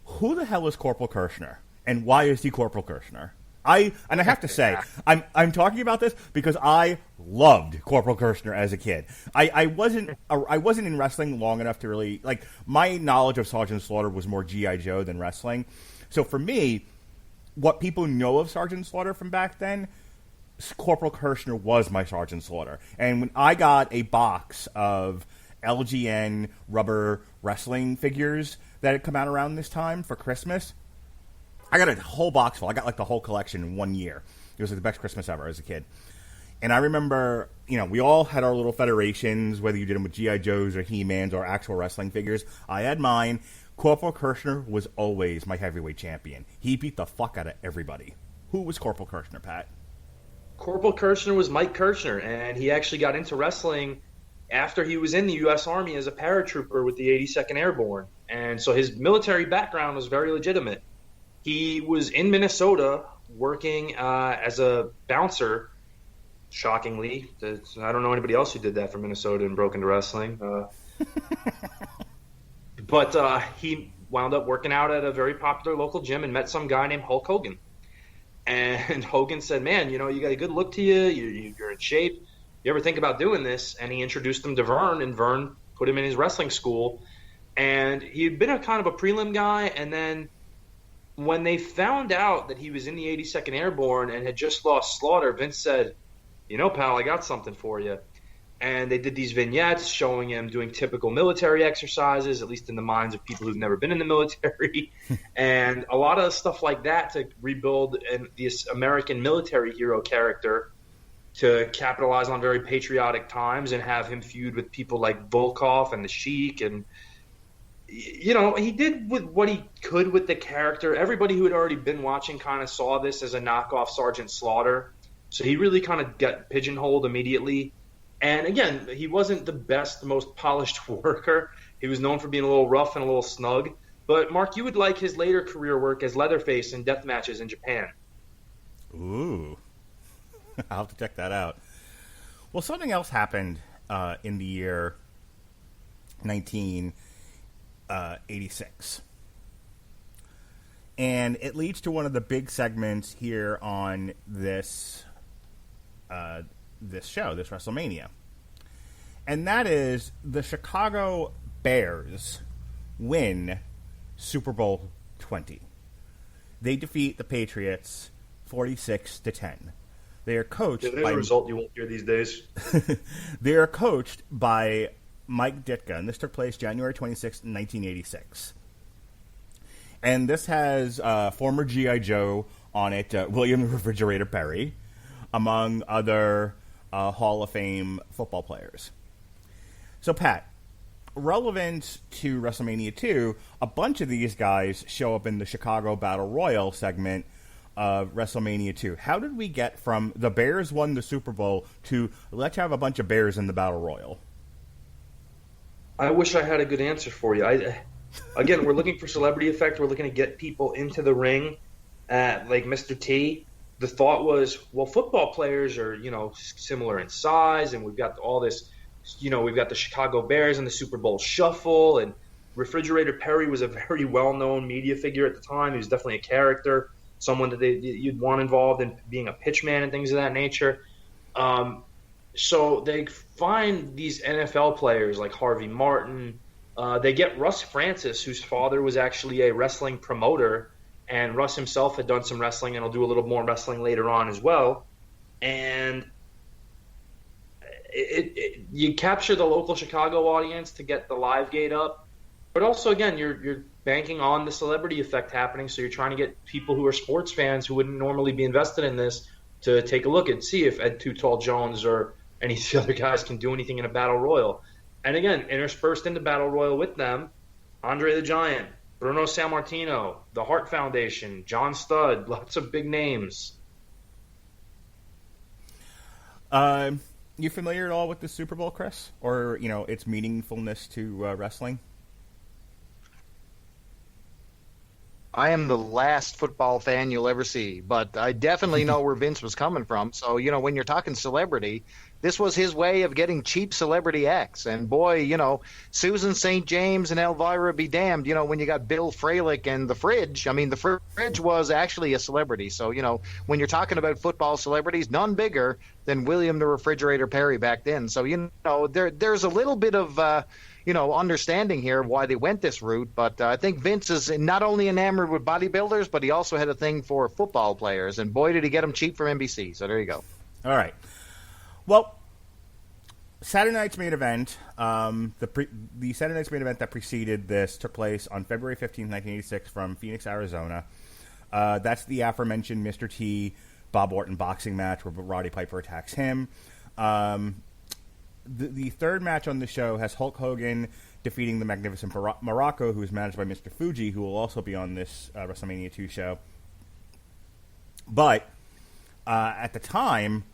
who the hell is Corporal Kirchner? And why is he Corporal Kirchner? I have to say, I'm talking about this because I loved Corporal Kirchner as a kid. I wasn't in wrestling long enough to really, my knowledge of Sergeant Slaughter was more G.I. Joe than wrestling. So for me, what people know of Sergeant Slaughter from back then, Corporal Kirchner was my Sergeant Slaughter. And when I got a box of LGN rubber wrestling figures that had come out around this time for Christmas, I got a whole box full. I got the whole collection in 1 year. It was the best Christmas ever as a kid. And I remember, we all had our little federations, whether you did them with G.I. Joes or He-Mans or actual wrestling figures. I had mine. Corporal Kirchner was always my heavyweight champion. He beat the fuck out of everybody. Who was Corporal Kirchner, Pat? Corporal Kirchner was Mike Kirchner, and he actually got into wrestling after he was in the U.S. Army as a paratrooper with the 82nd Airborne. And so his military background was very legitimate. He was in Minnesota working as a bouncer, shockingly. I don't know anybody else who did that for Minnesota and broke into wrestling. But he wound up working out at a very popular local gym and met some guy named Hulk Hogan. And Hogan said, man, you got a good look to you. You're in shape. You ever think about doing this? And he introduced him to Vern, and Vern put him in his wrestling school. And he'd been a kind of a prelim guy, and then when they found out that he was in the 82nd Airborne and had just lost Slaughter, Vince said, pal, I got something for you. And they did these vignettes showing him doing typical military exercises, at least in the minds of people who've never been in the military, and a lot of stuff like that to rebuild this American military hero character to capitalize on very patriotic times and have him feud with people like Volkov and the Sheik. And, he did with what he could with the character. Everybody who had already been watching kind of saw this as a knockoff Sergeant Slaughter. So he really kind of got pigeonholed immediately. And again, he wasn't the best, the most polished worker. He was known for being a little rough and a little snug. But, Mark, you would like his later career work as Leatherface in death matches in Japan. Ooh. I'll have to check that out. Well, something else happened in the year 1986. And it leads to one of the big segments here on this show, this WrestleMania. And that is the Chicago Bears win Super Bowl 20. They defeat the Patriots 46-10. They are coached by a result you won't hear these days. They are coached by Mike Ditka, and this took place January 26, 1986. And this has former G.I. Joe on it, William the Refrigerator Perry, among other Hall of Fame football players. So, Pat, relevant to WrestleMania 2, a bunch of these guys show up in the Chicago Battle Royal segment of WrestleMania 2. How did we get from the Bears won the Super Bowl to let's have a bunch of Bears in the Battle Royal? I wish I had a good answer for you. Again, we're looking for celebrity effect. We're looking to get people into the ring, like Mr. T. The thought was, well, football players are, similar in size, and we've got all this, we've got the Chicago Bears and the Super Bowl Shuffle, and Refrigerator Perry was a very well-known media figure at the time. He was definitely a character, someone that you'd want involved in being a pitchman and things of that nature. So they find these NFL players like Harvey Martin. They get Russ Francis, whose father was actually a wrestling promoter, and Russ himself had done some wrestling, and he'll do a little more wrestling later on as well. And you capture the local Chicago audience to get the live gate up, but also, again, you're banking on the celebrity effect happening, so you're trying to get people who are sports fans who wouldn't normally be invested in this to take a look and see if Ed Too Tall Jones or any of the other guys can do anything in a battle royal. And again, interspersed into battle royal with them, Andre the Giant, Bruno Sammartino, the Hart Foundation, John Studd, lots of big names. You familiar at all with the Super Bowl, Chris? Or, its meaningfulness to wrestling? I am the last football fan you'll ever see, but I definitely know where Vince was coming from. So, when you're talking celebrity, this was his way of getting cheap celebrity acts. And boy, Susan St. James and Elvira be damned, when you got Bill Fralick and the Fridge. I mean, the Fridge was actually a celebrity. So, when you're talking about football celebrities, none bigger than William the Refrigerator Perry back then. So, there's a little bit of understanding here why they went this route. But I think Vince is not only enamored with bodybuilders, but he also had a thing for football players. And boy, did he get them cheap from NBC. So there you go. All right. Well, Saturday night's main event, the Saturday night's main event that preceded this took place on February 15th, 1986 from Phoenix, Arizona. That's the aforementioned Mr. T, Bob Orton boxing match where Roddy Piper attacks him. The third match on the show has Hulk Hogan defeating the Magnificent Morocco, who is managed by Mr. Fuji, who will also be on this WrestleMania 2 show. But at the time,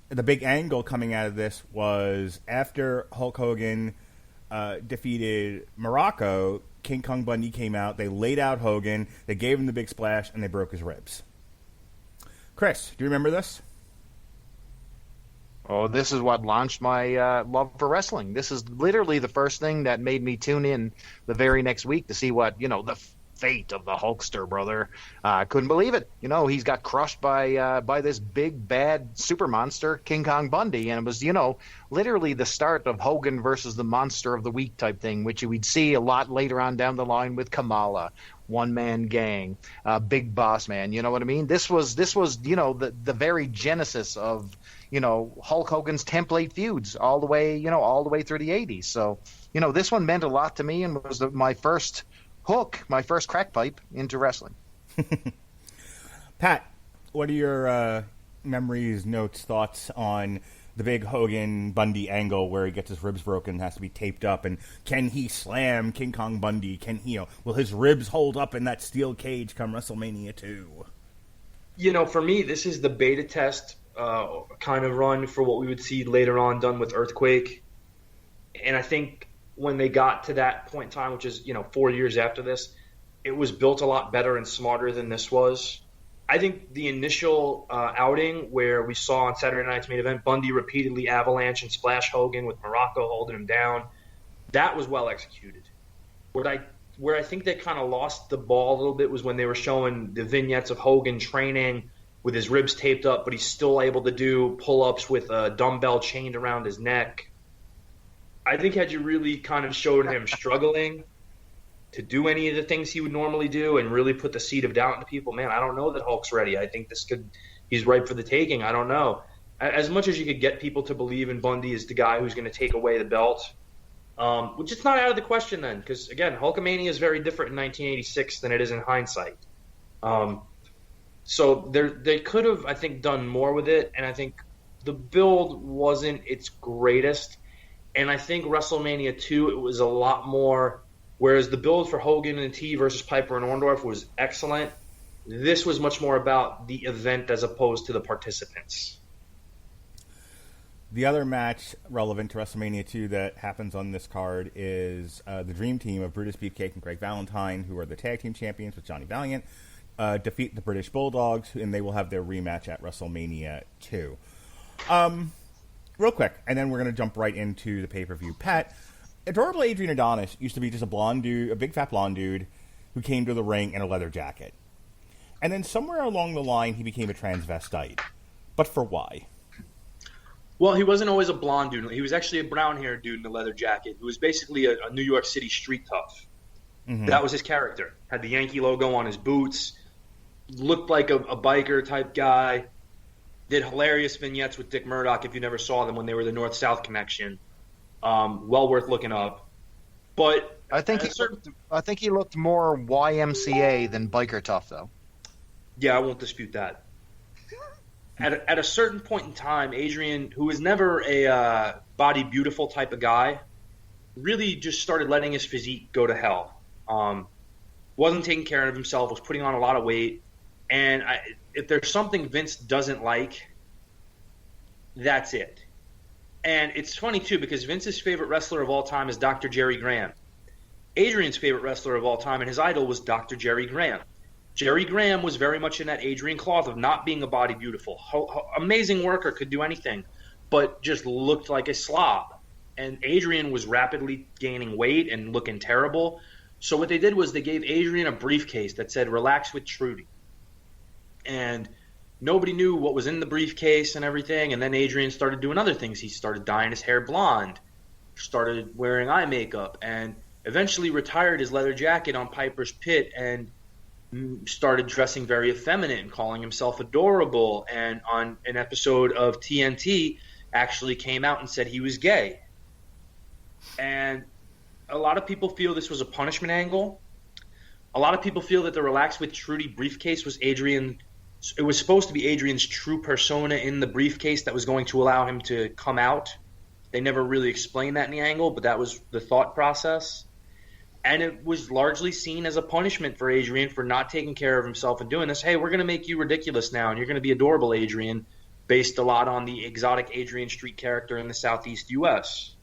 the big angle coming out of this was after Hulk Hogan defeated Morocco, King Kong Bundy came out, they laid out Hogan, they gave him the big splash, and they broke his ribs. Chris, do you remember this? Oh, this is what launched my love for wrestling. This is literally the first thing that made me tune in the very next week to see what, the fate of the Hulkster, brother. I couldn't believe it. He's got crushed by this big, bad super monster, King Kong Bundy. And it was, literally the start of Hogan versus the Monster of the Week type thing, which we'd see a lot later on down the line with Kamala, One Man Gang, Big Boss Man. You know what I mean? This was the very genesis of, Hulk Hogan's template feuds all the way through the 80s. So, this one meant a lot to me and was my first hook, my first crack pipe into wrestling. Pat, what are your memories, notes, thoughts on the big Hogan Bundy angle where he gets his ribs broken and has to be taped up? And can he slam King Kong Bundy? Can he? Will his ribs hold up in that steel cage come WrestleMania 2? For me, this is the beta test kind of run for what we would see later on done with Earthquake. And I think when they got to that point in time, which is, 4 years after this, it was built a lot better and smarter than this was. I think the initial outing where we saw on Saturday night's main event, Bundy repeatedly avalanche and splash Hogan with Morocco holding him down, that was well executed. Where I think they kind of lost the ball a little bit was when they were showing the vignettes of Hogan training with his ribs taped up, but he's still able to do pull-ups with a dumbbell chained around his neck. I think had you really kind of showed him struggling to do any of the things he would normally do and really put the seed of doubt into people, man, I don't know that Hulk's ready. I think he's ripe for the taking. I don't know. As much as you could get people to believe in Bundy as the guy who's going to take away the belt, which is not out of the question then, because, again, Hulkamania is very different in 1986 than it is in hindsight. So they could have, I think, done more with it, and I think the build wasn't its greatest. And I think WrestleMania 2, it was a lot more, whereas the build for Hogan and T versus Piper and Orndorff was excellent, this was much more about the event as opposed to the participants. The other match relevant to WrestleMania 2 that happens on this card is the Dream Team of Brutus Beefcake and Greg Valentine, who are the tag team champions with Johnny Valiant, defeat the British Bulldogs, and they will have their rematch at WrestleMania 2. Real quick, and then we're going to jump right into the pay-per-view. Pat, adorable Adrian Adonis used to be just a blonde dude, a big fat blonde dude, who came to the ring in a leather jacket. And then somewhere along the line, he became a transvestite. But for why? Well, he wasn't always a blonde dude. He was actually a brown-haired dude in a leather jacket who was basically a New York City street tough. Mm-hmm. That was his character. Had the Yankee logo on his boots, looked like a biker-type guy, did hilarious vignettes with Dick Murdoch if you never saw them when they were the North-South connection. Well worth looking up. But I think he looked more YMCA than biker tough, though. Yeah, I won't dispute that. At a certain point in time, Adrian, who was never a body beautiful type of guy, really just started letting his physique go to hell. Wasn't taking care of himself, was putting on a lot of weight. And if there's something Vince doesn't like, that's it. And it's funny, too, because Vince's favorite wrestler of all time is Dr. Jerry Graham. Adrian's favorite wrestler of all time and his idol was Dr. Jerry Graham. Jerry Graham was very much in that Adrian cloth of not being a body beautiful. Amazing worker, could do anything, but just looked like a slob. And Adrian was rapidly gaining weight and looking terrible. So what they did was they gave Adrian a briefcase that said, "Relax with Trudy." And nobody knew what was in the briefcase and everything. And then Adrian started doing other things. He started dyeing his hair blonde, started wearing eye makeup, and eventually retired his leather jacket on Piper's Pit and started dressing very effeminate and calling himself adorable. And on an episode of TNT actually came out and said he was gay. And a lot of people feel this was a punishment angle. A lot of people feel that the Relax with Trudy briefcase was Adrian. It was supposed to be Adrian's true persona in the briefcase that was going to allow him to come out. They never really explained that in the angle, but that was the thought process. And it was largely seen as a punishment for Adrian for not taking care of himself and doing this. Hey, we're going to make you ridiculous now, and you're going to be adorable, Adrian. based a lot on the exotic Adrian Street character in the Southeast U.S.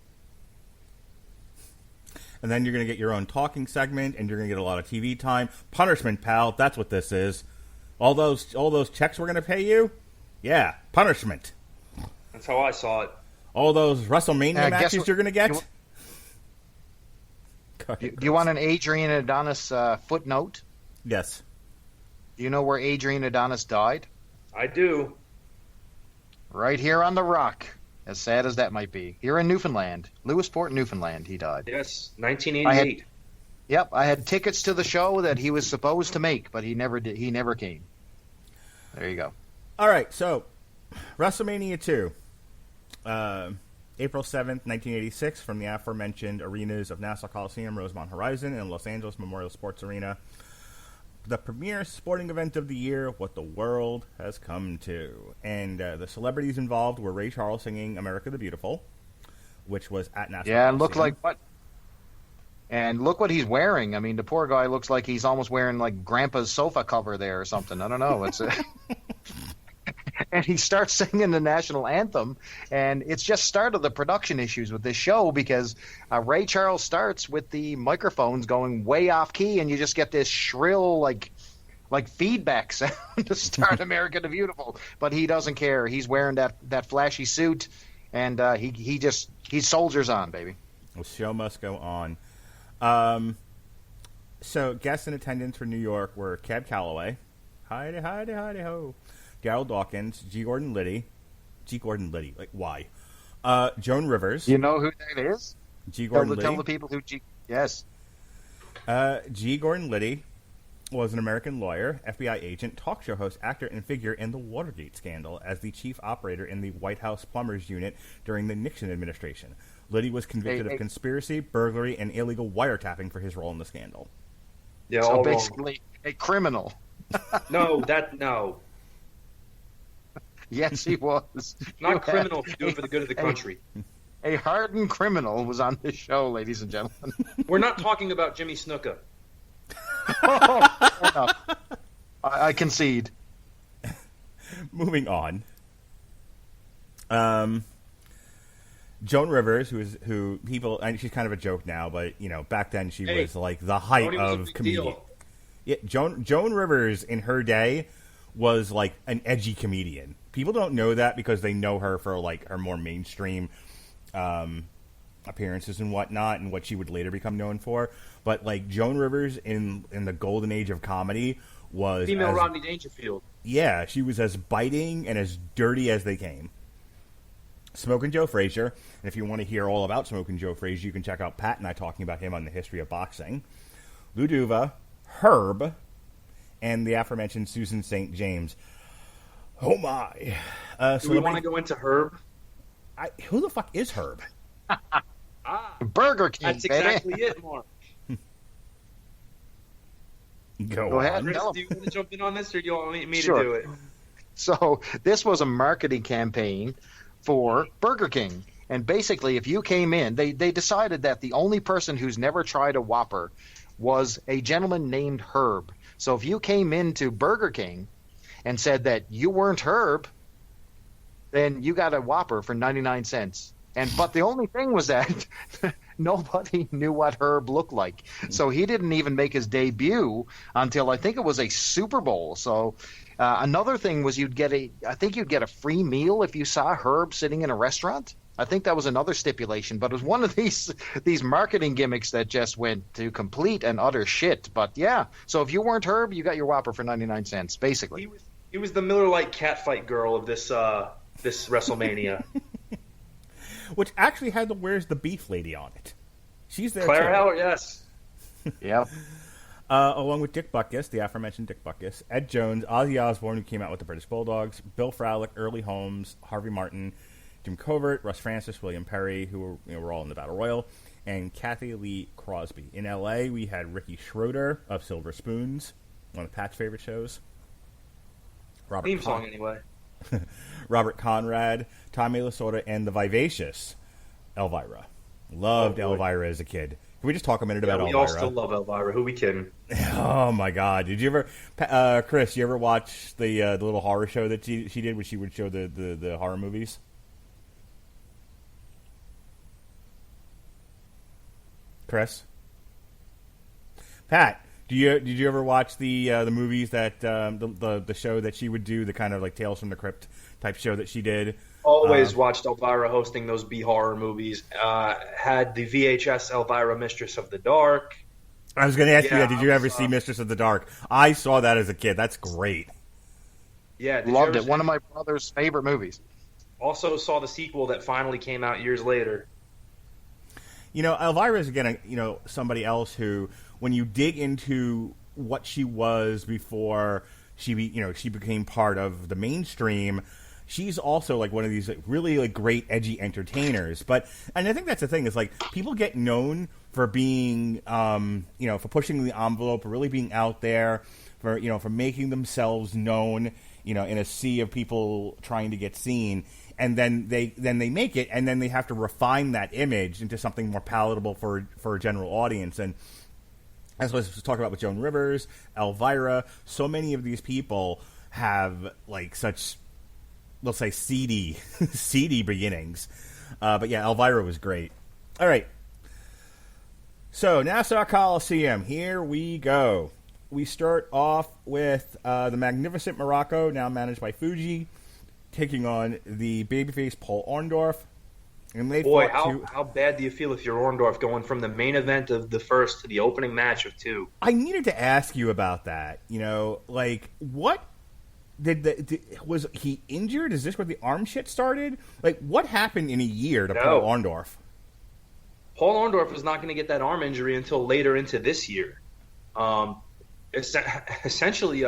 And then you're going to get your own talking segment, and you're going to get a lot of TV time. Punishment, pal. That's what this is. All those checks we're going to pay you? Yeah, punishment. That's how I saw it. All those WrestleMania matches you're going to get? Do you want an Adrian Adonis footnote? Yes. Do you know where Adrian Adonis died? I do. Right here on the Rock. As sad as that might be. Here in Newfoundland. Lewisport, Newfoundland, he died. Yes, 1988. I had tickets to the show that he was supposed to make, but he never did. He never came. There you go. All right, so WrestleMania 2. April 7th, 1986, from the aforementioned arenas of Nassau Coliseum, Rosemont Horizon, and Los Angeles Memorial Sports Arena. The premier sporting event of the year, what the world has come to. And the celebrities involved were Ray Charles singing America the Beautiful, which was at Nassau Coliseum. And look like what? And look what he's wearing. I mean, the poor guy looks like he's almost wearing like Grandpa's sofa cover there or something. I don't know. It's and he starts singing the national anthem, and it's just started the production issues with this show because Ray Charles starts with the microphones going way off key, and you just get this shrill like feedback sound to start America the Beautiful. But he doesn't care. He's wearing that flashy suit, and he soldiers on, baby. The show must go on. So guests in attendance for New York were Cab Calloway, Heidi ho, Daryl Dawkins, G. Gordon Liddy, like why? Joan Rivers. You know who that is? G. Gordon Liddy. Tell the people who yes. G. Gordon Liddy was an American lawyer, FBI agent, talk show host, actor, and figure in the Watergate scandal as the chief operator in the White House Plumbers Unit during the Nixon administration. Liddy was convicted of conspiracy, burglary, and illegal wiretapping for his role in the scandal. Yeah, so basically a criminal. No. Yes, he was. Not criminal if you do it for the good of the country. A hardened criminal was on this show, ladies and gentlemen. We're not talking about Jimmy Snuka. I concede. Moving on. Joan Rivers, who people, and she's kind of a joke now, but back then she was like the height of comedian. Yeah, Joan Rivers in her day was like an edgy comedian. People don't know that because they know her for like her more mainstream appearances and whatnot, and what she would later become known for. But like Joan Rivers in the golden age of comedy was female Rodney Dangerfield. Yeah, she was as biting and as dirty as they came. Smokin' Joe Frazier, and if you want to hear all about Smokin' Joe Frazier, you can check out Pat and I talking about him on the history of boxing. Lou Duva, Herb, and the aforementioned Susan St. James. Oh my! Do we want to go into Herb? Who the fuck is Herb? Burger King. That's exactly it, Mark. Go ahead. Chris, do you want to jump in on this, or do you want me Sure. to do it? So this was a marketing campaign for Burger King. And basically, if you came in, they decided that the only person who's never tried a Whopper was a gentleman named Herb. So if you came into Burger King and said that you weren't Herb, then you got a Whopper for 99 cents. But the only thing was that nobody knew what Herb looked like. So he didn't even make his debut until I think it was a Super Bowl. So another thing was you'd get a free meal if you saw Herb sitting in a restaurant. I think that was another stipulation, but it was one of these marketing gimmicks that just went to complete and utter shit. But yeah, so if you weren't Herb, you got your Whopper for 99 cents, basically. He was the Miller Lite catfight girl of this WrestleMania. Which actually had the "Where's the Beef" lady on it. She's there Claire too. Howard, yes. Yeah. Along with Dick Butkus, the aforementioned Dick Butkus, Ed Jones, Ozzy Osbourne, who came out with the British Bulldogs, Bill Fralick, Early Holmes, Harvey Martin, Jim Covert, Russ Francis, William Perry, who were all in the Battle Royal, and Kathy Lee Crosby. In L.A., we had Ricky Schroeder of Silver Spoons, one of Pat's favorite shows. Theme song, anyway. Robert Conrad, Tommy Lasorda, and the vivacious Elvira. Loved Elvira as a kid. Can we just talk a minute about we Elvira? all still love Elvira. Who we kidding? Oh my God! Did you ever, Chris? You ever watch the little horror show that she did, where she would show the horror movies? Chris, Pat, did you ever watch the movies that the show that she would do, the kind of like Tales from the Crypt type show that she did? Always watched Elvira hosting those B horror movies. Had the VHS Elvira Mistress of the Dark. I was going to ask you, did you ever see Mistress of the Dark? I saw that as a kid. That's great. Yeah, loved it. One of my brother's favorite movies. Also saw the sequel that finally came out years later. You know, Elvira is, again, somebody else who, when you dig into what she was before she became part of the mainstream, she's also like one of these really like great edgy entertainers. And I think that's the thing, is like people get known for being, for pushing the envelope, for really being out there, for making themselves known, in a sea of people trying to get seen. And then they make it, and then they have to refine that image into something more palatable for a general audience. And as I was talking about with Joan Rivers, Elvira, so many of these people have like such, let's say, seedy beginnings. But yeah, Elvira was great. All right. So, Nassau Coliseum, here we go. We start off with the Magnificent Morocco, now managed by Fuji, taking on the babyface Paul Orndorff. And they how bad do you feel if you're Orndorff going from the main event of the first to the opening match of two? I needed to ask you about that. What was he injured? Is this where the arm shit started? Like, what happened in a year to Paul Orndorff? Paul Orndorff is not going to get that arm injury until later into this year. Essentially,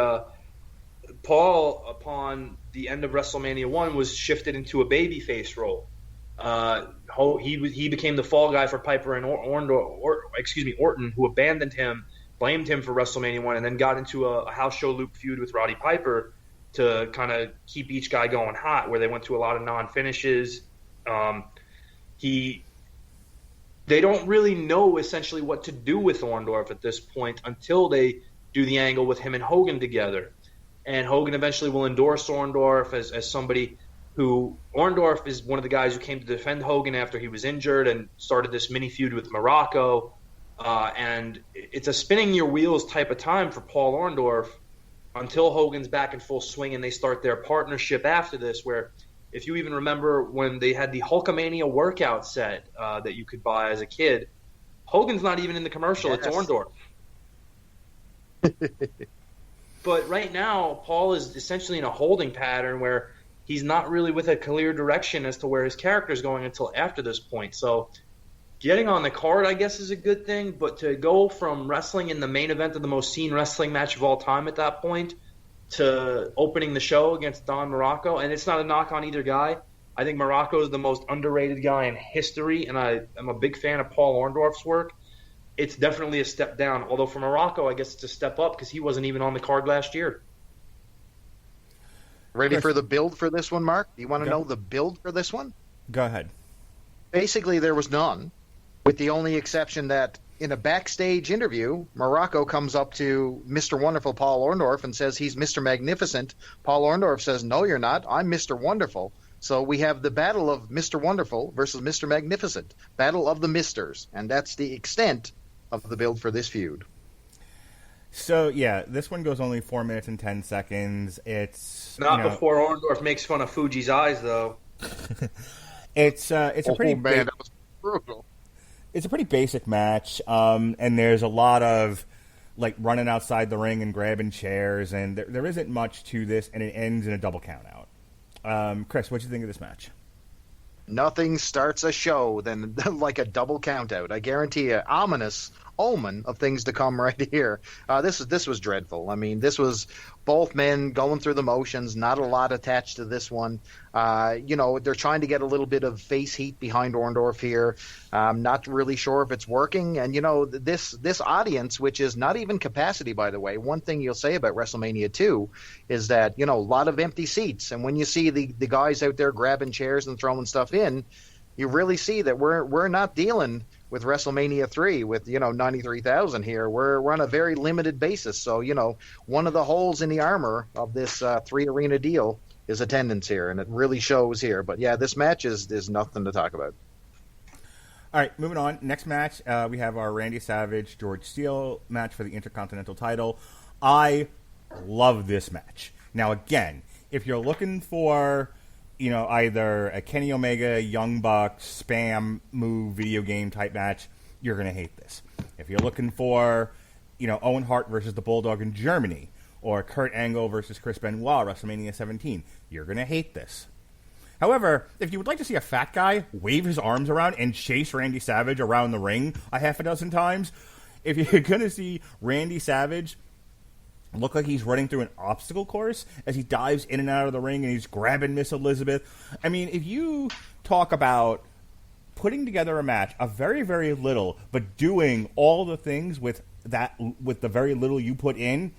Paul, upon the end of WrestleMania 1, was shifted into a babyface role. He became the fall guy for Piper and Orton, who abandoned him, blamed him for WrestleMania 1, and then got into a house show loop feud with Roddy Piper to kind of keep each guy going hot, where they went to a lot of non-finishes. They don't really know essentially what to do with Orndorff at this point until they do the angle with him and Hogan together. And Hogan eventually will endorse Orndorff as somebody who – Orndorff is one of the guys who came to defend Hogan after he was injured and started this mini feud with Morocco. And it's a spinning your wheels type of time for Paul Orndorff until Hogan's back in full swing and they start their partnership after this, where if you even remember when they had the Hulkamania workout set that you could buy as a kid, Hogan's not even in the commercial. Yes. It's Orndorff. But right now, Paul is essentially in a holding pattern where he's not really with a clear direction as to where his character is going until after this point. So getting on the card, I guess, is a good thing, but to go from wrestling in the main event of the most seen wrestling match of all time at that point to opening the show against Don Morocco, and it's not a knock on either guy. I think Morocco is the most underrated guy in history, and I'm a big fan of Paul Orndorff's work. It's definitely a step down, although for Morocco, I guess it's a step up because he wasn't even on the card last year. Ready for the build for this one, Mark? Do you want to know the build for this one? Go ahead. Basically, there was none, with the only exception that in a backstage interview, Morocco comes up to Mr. Wonderful Paul Orndorff and says he's Mr. Magnificent. Paul Orndorff says, no, you're not. I'm Mr. Wonderful. So we have the battle of Mr. Wonderful versus Mr. Magnificent. Battle of the Misters. And that's the extent of the build for this feud. So, yeah, this one goes only 4 minutes and 10 seconds. It's not before Orndorff makes fun of Fuji's eyes, though. It's a pretty man, that was brutal. It's a pretty basic match, and there's a lot of like running outside the ring and grabbing chairs, and there isn't much to this, and it ends in a double count out. Chris, what do you think of this match? Nothing starts a show than like a double count out. I guarantee you, ominous omen of things to come right here. This was dreadful. I mean, this was both men going through the motions, not a lot attached to this one. They're trying to get a little bit of face heat behind Orndorff here. I'm not really sure if it's working. And, this audience, which is not even capacity, by the way, one thing you'll say about WrestleMania 2 is that, a lot of empty seats. And when you see the guys out there grabbing chairs and throwing stuff in, you really see that we're not dealing with WrestleMania 3 with, 93,000 here. We're on a very limited basis. So, one of the holes in the armor of this 3-arena deal is attendance here, and it really shows here. But, yeah, this match is nothing to talk about. All right, moving on. Next match, we have our Randy Savage, George Steele match for the Intercontinental title. I love this match. Now, again, if you're looking for, either a Kenny Omega, Young Bucks, spam move, video game type match, you're going to hate this. If you're looking for, Owen Hart versus the Bulldog in Germany, or Kurt Angle versus Chris Benoit, WrestleMania 17, you're going to hate this. However, if you would like to see a fat guy wave his arms around and chase Randy Savage around the ring a half a dozen times, if you're going to see Randy Savage look like he's running through an obstacle course as he dives in and out of the ring and he's grabbing Miss Elizabeth, I mean, if you talk about putting together a match of very, very little, but doing all the things with the very little you put in,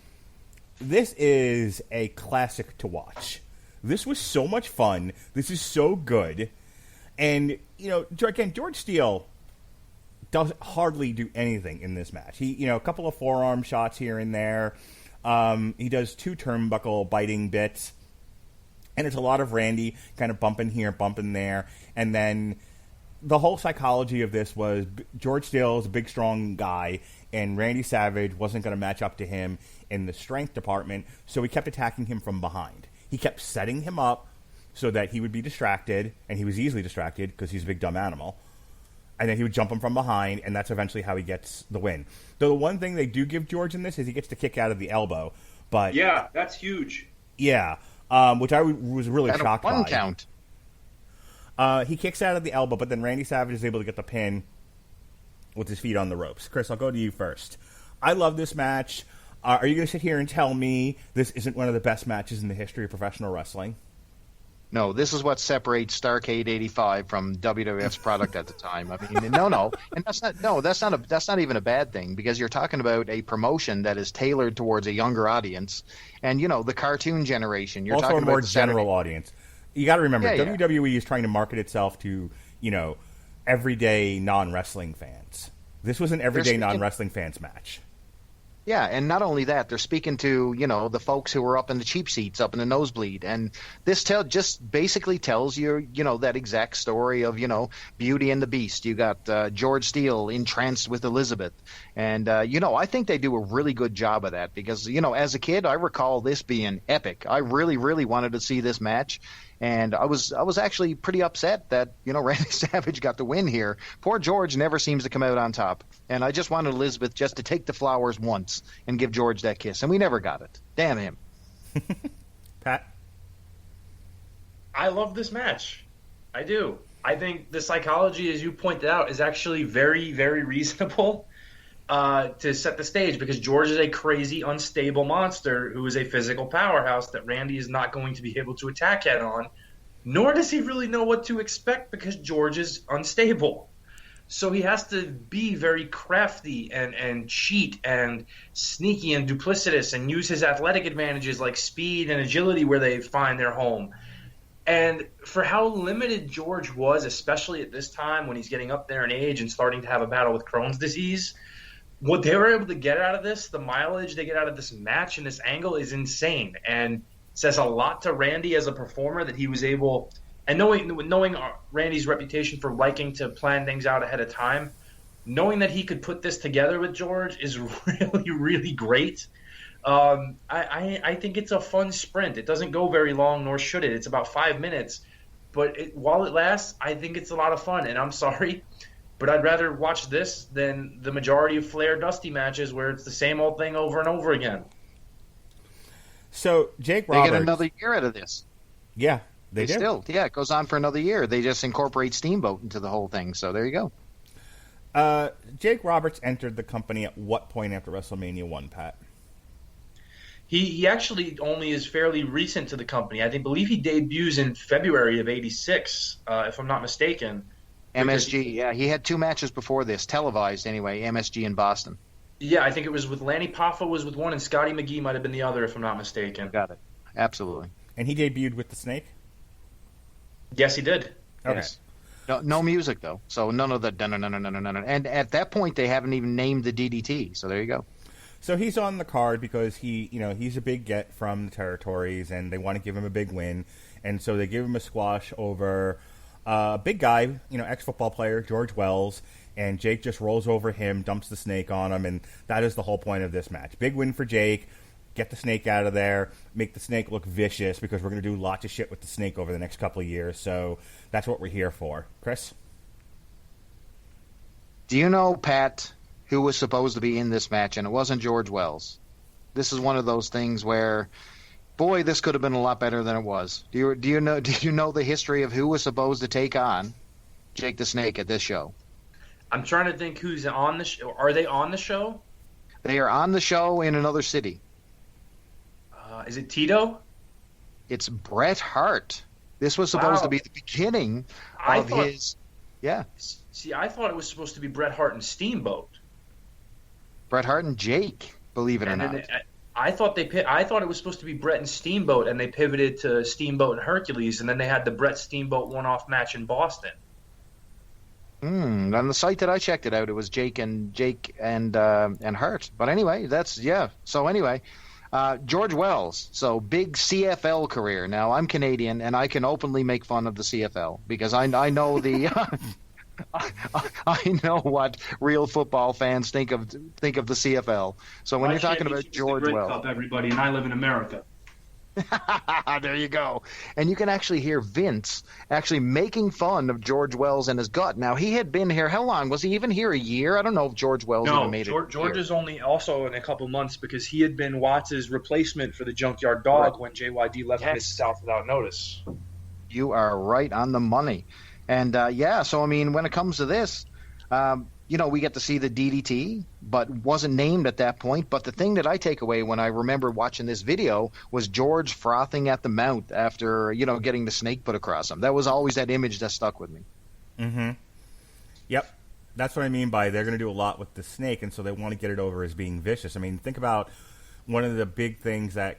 this is a classic to watch. This was so much fun. This is so good. And, again, George Steele doesn't hardly do anything in this match. He, a couple of forearm shots here and there. He does 2 turnbuckle biting bits. And it's a lot of Randy kind of bumping here, bumping there. And then the whole psychology of this was George Steele is a big, strong guy, and Randy Savage wasn't going to match up to him in the strength department, so he kept attacking him from behind. He kept setting him up so that he would be distracted, and he was easily distracted because he's a big, dumb animal. And then he would jump him from behind, and that's eventually how he gets the win. Though the one thing they do give George in this is he gets to kick out of the elbow. But yeah, that's huge. Yeah, which I was really shocked by. 1 count. He kicks out of the elbow, but then Randy Savage is able to get the pin with his feet on the ropes. Chris, I'll go to you first. I love this match. Are you going to sit here and tell me this isn't one of the best matches in the history of professional wrestling? No, this is what separates Starrcade '85 from WWF's product at the time. I mean, no, and that's not even a bad thing, because you're talking about a promotion that is tailored towards a younger audience, and the cartoon generation. You're also talking a more about general audience. You got to remember, WWE is trying to market itself to everyday non-wrestling fans. This was an everyday non-wrestling fans match. Yeah, and not only that, they're speaking to, the folks who were up in the cheap seats, up in the nosebleed. And this just basically tells you, that exact story of, Beauty and the Beast. You got George Steele entranced with Elizabeth. And, I think they do a really good job of that because, as a kid, I recall this being epic. I really, really wanted to see this match. And I was actually pretty upset that, Randy Savage got the win here. Poor George never seems to come out on top. And I just wanted Elizabeth just to take the flowers once and give George that kiss. And we never got it. Damn him. Pat? I love this match. I do. I think the psychology, as you pointed out, is actually very, very reasonable to set the stage, because George is a crazy, unstable monster who is a physical powerhouse that Randy is not going to be able to attack head on, nor does he really know what to expect because George is unstable. So he has to be very crafty and cheat and sneaky and duplicitous and use his athletic advantages like speed and agility where they find their home. And for how limited George was, especially at this time when he's getting up there in age and starting to have a battle with Crohn's disease, what they were able to get out of this, the mileage they get out of this match and this angle is insane, and says a lot to Randy as a performer that he was able, and knowing Randy's reputation for liking to plan things out ahead of time, knowing that he could put this together with George is really, really great. I think it's a fun sprint. It doesn't go very long, nor should it. It's about 5 minutes, but while it lasts, I think it's a lot of fun, and I'm sorry, but I'd rather watch this than the majority of Flair Dusty matches where it's the same old thing over and over again. So, Jake Roberts... They get another year out of this. Yeah, they do. Still, yeah, it goes on for another year. They just incorporate Steamboat into the whole thing, so there you go. Jake Roberts entered the company at what point after WrestleMania 1, Pat? He actually only is fairly recent to the company. I believe he debuts in February of '86, if I'm not mistaken. MSG, yeah. He had 2 matches before this, televised anyway, MSG in Boston. Yeah, I think it was with Lanny Poffo was with one, and Scotty McGee might have been the other, if I'm not mistaken. Got it. Absolutely. And he debuted with the Snake? Yes, he did. Okay. Yes. No music though, so none of the no. And at that point, they haven't even named the DDT. So there you go. So he's on the card because he's a big get from the territories, and they want to give him a big win, and so they give him a squash over a big guy, ex-football player George Wells, and Jake just rolls over him, dumps the snake on him, and that is the whole point of this match. Big win for Jake. Get the snake out of there, make the snake look vicious, because we're going to do lots of shit with the snake over the next couple of years, so that's what we're here for. Chris? Do you know, Pat, who was supposed to be in this match, and it wasn't George Wells? This is one of those things where, boy, this could have been a lot better than it was. Do you know the history of who was supposed to take on Jake the Snake at this show? I'm trying to think who's on the show. Are they on the show? They are on the show in another city. Is it Tito? It's Bret Hart. This was supposed to be the beginning of his... Yeah. See, I thought it was supposed to be Bret Hart and Steamboat. Bret Hart and Jake, believe it or not. I thought it was supposed to be Bret and Steamboat, and they pivoted to Steamboat and Hercules, and then they had the Bret Steamboat one-off match in Boston. On the site that I checked it out, it was Jake and Hart. But anyway, So anyway, George Wells. So big CFL career. Now I'm Canadian, and I can openly make fun of the CFL because I know the. I know what real football fans think of the CFL. So when you're talking about George Wells, Cup, everybody, and I live in America. There you go. And you can actually hear Vince actually making fun of George Wells and his gut. Now, he had been here. How long? Was he even here? A year? I don't know if George Wells even made it. George is only also in a couple months because he had been Watts' replacement for the Junkyard Dog when JYD left Mid-South without notice. You are right on the money. And, so, I mean, when it comes to this, we get to see the DDT, but wasn't named at that point. But the thing that I take away when I remember watching this video was George frothing at the mouth after, getting the snake put across him. That was always that image that stuck with me. Mm-hmm. Yep. That's what I mean by they're going to do a lot with the snake, and so they want to get it over as being vicious. I mean, think about one of the big things that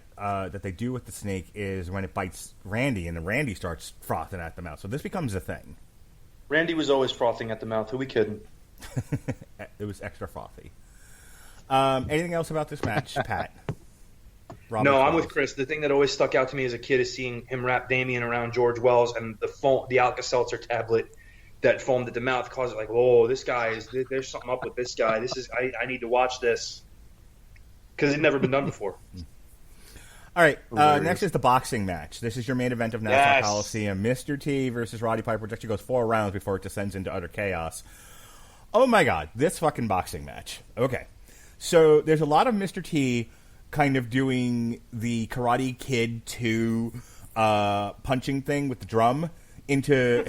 they do with the snake is when it bites Randy, and then Randy starts frothing at the mouth. So this becomes a thing. Randy was always frothing at the mouth. Who we kidding? It was extra frothy. Anything else about this match, Pat? No, I'm with Chris. The thing that always stuck out to me as a kid is seeing him wrap Damien around George Wells and the Alka-Seltzer tablet that foamed at the mouth caused it like, oh, this guy there's something up with this guy. I need to watch this because it's never been done before. All right, next is the boxing match. This is your main event of Nassau Coliseum. Mr. T versus Roddy Piper, which actually goes 4 rounds before it descends into utter chaos. Oh my god, this fucking boxing match. Okay, so there's a lot of Mr. T kind of doing the Karate Kid 2 punching thing with the drum into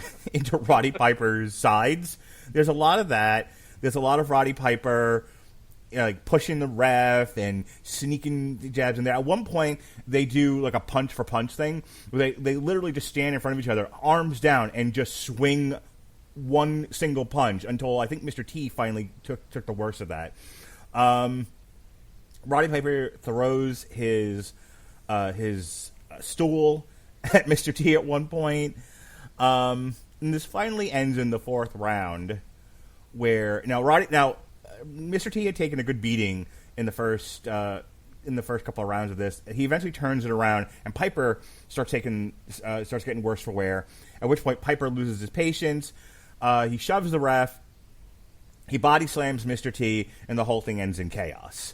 Roddy Piper's sides. There's a lot of that. There's a lot of Roddy Piper like pushing the ref and sneaking the jabs in there. At one point, they do like a punch for punch thing where they literally just stand in front of each other, arms down, and just swing one single punch until I think Mr. T finally took the worst of that. Roddy Piper throws his stool at Mr. T at one point. And this finally ends in the 4th round, where Mr. T had taken a good beating in the first couple of rounds of this. He eventually turns it around, and Piper starts getting worse for wear. At which point, Piper loses his patience. He shoves the ref. He body slams Mr. T, and the whole thing ends in chaos.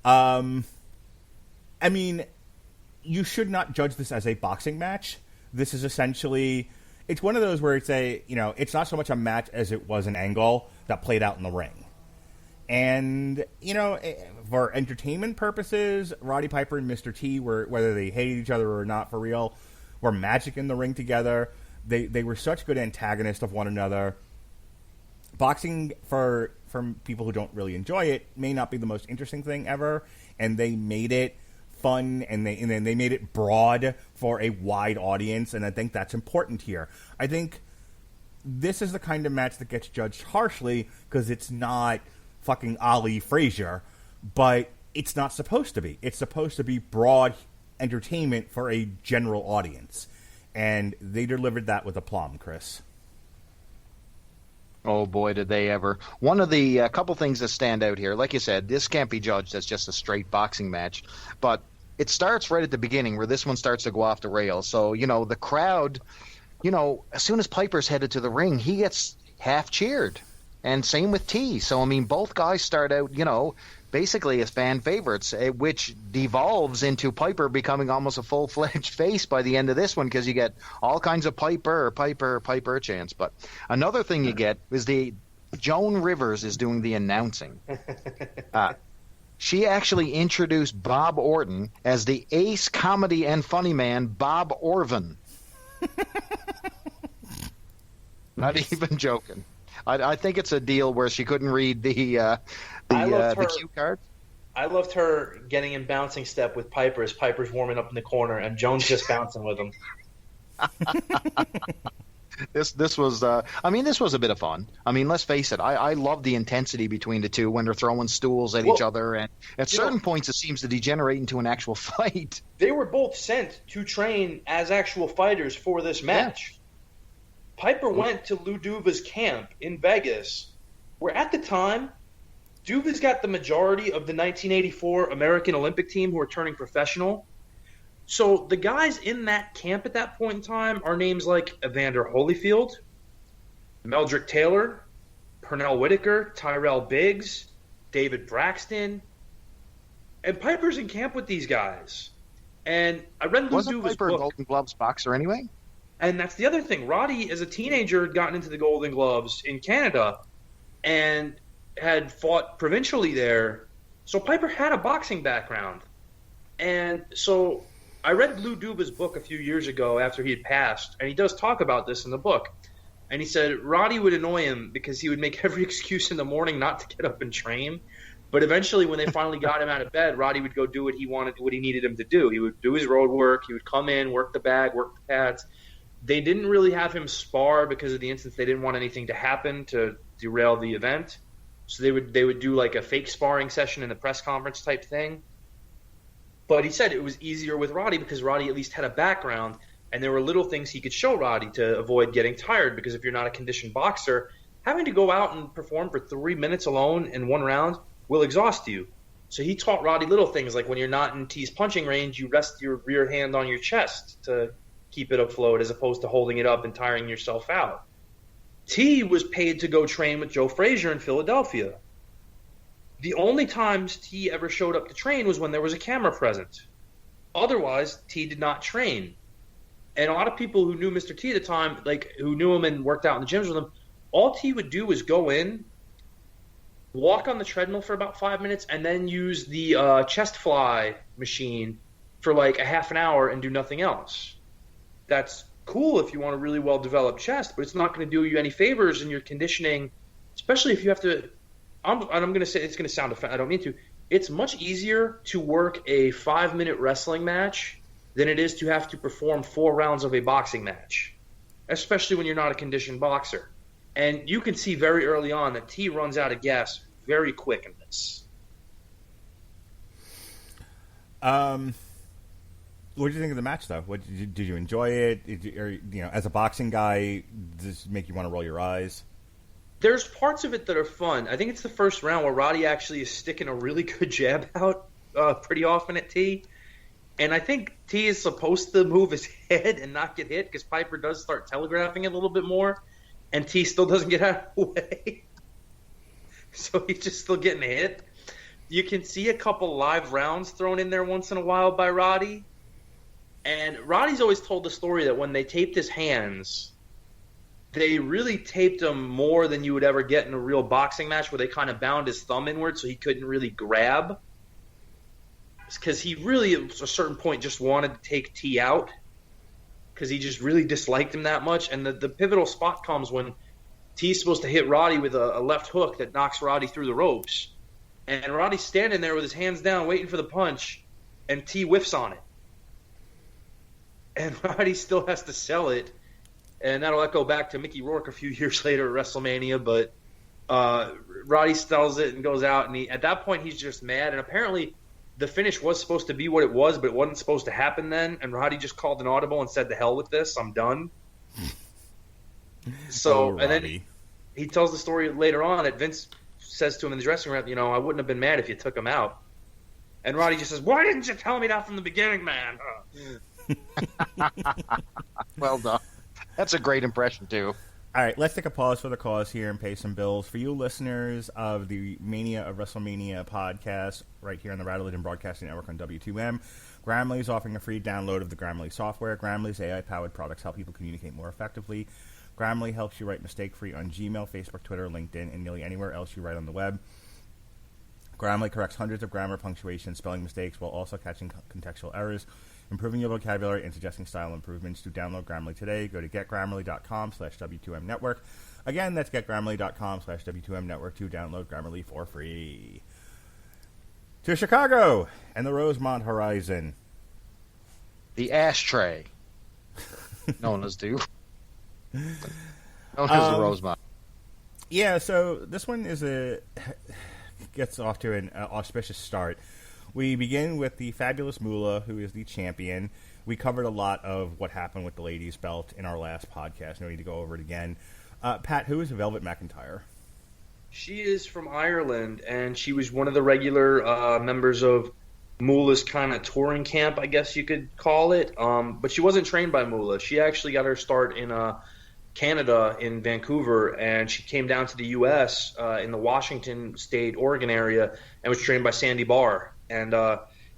I mean, you should not judge this as a boxing match. This is essentially, it's one of those where it's not so much a match as it was an angle that played out in the ring. And, for entertainment purposes, Roddy Piper and Mr. T were, whether they hated each other or not for real, were magic in the ring together. They were such good antagonists of one another. Boxing, for people who don't really enjoy it, may not be the most interesting thing ever, and they made it fun, and they made it broad for a wide audience, and I think that's important here. I think this is the kind of match that gets judged harshly because it's not fucking Ali Frasier, but it's not supposed to be. It's supposed to be broad entertainment for a general audience, and they delivered that with aplomb, Chris. Oh boy, did they ever. One of the couple things that stand out here, like you said, this can't be judged as just a straight boxing match, but it starts right at the beginning where this one starts to go off the rails. So, the crowd, as soon as Piper's headed to the ring, he gets half cheered. And same with T. So, I mean, both guys start out, basically as fan favorites, which devolves into Piper becoming almost a full-fledged face by the end of this one, because you get all kinds of Piper chants. But another thing you get is Joan Rivers is doing the announcing. She actually introduced Bob Orton as the ace comedy and funny man, Bob Orvin. Not even joking. I think it's a deal where she couldn't read the cue card. I loved her getting in bouncing step with Piper as Piper's warming up in the corner and Joan's just bouncing with him. This was a bit of fun. I mean, let's face it. I love the intensity between the two when they're throwing stools at each other, and at certain points it seems to degenerate into an actual fight. They were both sent to train as actual fighters for this match. Yeah. Piper went to Lou Duva's camp in Vegas, where at the time, Duva's got the majority of the 1984 American Olympic team who are turning professional. So the guys in that camp at that point in time are names like Evander Holyfield, Meldrick Taylor, Pernell Whitaker, Tyrell Biggs, David Braxton. And Piper's in camp with these guys. And I read Lou Duva's Piper book. A Golden Gloves boxer anyway? And that's the other thing. Roddy, as a teenager, had gotten into the Golden Gloves in Canada and had fought provincially there. So Piper had a boxing background. And so I read Lou Duva's book a few years ago after he had passed, and he does talk about this in the book. And he said Roddy would annoy him because he would make every excuse in the morning not to get up and train. But eventually, when they finally got him out of bed, Roddy would go do what he needed him to do. He would do his road work. He would come in, work the bag, work the pads. They didn't really have him spar because of the instance. They didn't want anything to happen to derail the event. So they would do like a fake sparring session in the press conference type thing. But he said it was easier with Roddy because Roddy at least had a background, and there were little things he could show Roddy to avoid getting tired, because if you're not a conditioned boxer, having to go out and perform for 3 minutes alone in one round will exhaust you. So he taught Roddy little things like when you're not in T's punching range, you rest your rear hand on your chest to keep it afloat as opposed to holding it up and tiring yourself out. T was paid to go train with Joe Frazier in Philadelphia. The only times T ever showed up to train was when there was a camera present. Otherwise, T did not train. And a lot of people who knew Mr. T at the time, like who knew him and worked out in the gyms with him, all T would do was go in, walk on the treadmill for about 5 minutes, and then use the chest fly machine for like a half an hour and do nothing else. That's cool if you want a really well-developed chest, but it's not going to do you any favors in your conditioning, especially if you have to – I'm going to say it's going to sound – I don't mean to. It's much easier to work a 5-minute wrestling match than it is to have to perform 4 rounds of a boxing match, especially when you're not a conditioned boxer. And you can see very early on that T runs out of gas very quick in this. What did you think of the match, though? Did you enjoy it? As a boxing guy, does this make you want to roll your eyes? There's parts of it that are fun. I think it's the first round where Roddy actually is sticking a really good jab out pretty often at T. And I think T is supposed to move his head and not get hit because Piper does start telegraphing it a little bit more, and T still doesn't get out of the way. So he's just still getting hit. You can see a couple live rounds thrown in there once in a while by Roddy. And Roddy's always told the story that when they taped his hands, they really taped them more than you would ever get in a real boxing match, where they kind of bound his thumb inward so he couldn't really grab. Because he really, at a certain point, just wanted to take T out because he just really disliked him that much. And the pivotal spot comes when T's supposed to hit Roddy with a left hook that knocks Roddy through the ropes. And Roddy's standing there with his hands down waiting for the punch, and T whiffs on it. And Roddy still has to sell it, and that'll echo back to Mickey Rourke a few years later at WrestleMania. But Roddy sells it and goes out, and at that point he's just mad. And apparently the finish was supposed to be what it was, but it wasn't supposed to happen then. And Roddy just called an audible and said, "To hell with this, I'm done." So, oh, and then he tells the story later on that Vince says to him in the dressing room, I wouldn't have been mad if you took him out. And Roddy just says, why didn't you tell me that from the beginning, man? Well done. That's a great impression, too. All right, let's take a pause for the cause here and pay some bills. For you listeners of the Mania of Wrestlemania podcast right here on the Radulich Broadcasting Network on W2M, Grammarly is offering a free download of the Grammarly software. Grammarly's AI-powered products help people communicate more effectively. Grammarly helps you write mistake-free on Gmail, Facebook, Twitter, LinkedIn, and nearly anywhere else you write on the web. Grammarly corrects hundreds of grammar, punctuation, and spelling mistakes while also catching contextual errors, improving your vocabulary, and suggesting style improvements. To download Grammarly today, go to getgrammarly.com/W2M-network. Again, that's getgrammarly.com/W2M-network to download Grammarly for free. To Chicago and the Rosemont Horizon. The ashtray. Known as the Rosemont. Yeah, so this one gets off to an auspicious start. We begin with the fabulous Moolah, who is the champion. We covered a lot of what happened with the ladies' belt in our last podcast. No need to go over it again. Pat, who is Velvet McIntyre? She is from Ireland, and she was one of the regular members of Moolah's kind of touring camp, I guess you could call it. But she wasn't trained by Moolah. She actually got her start in Canada, in Vancouver, and she came down to the U.S. In the Washington State, Oregon area, and was trained by Sandy Barr. And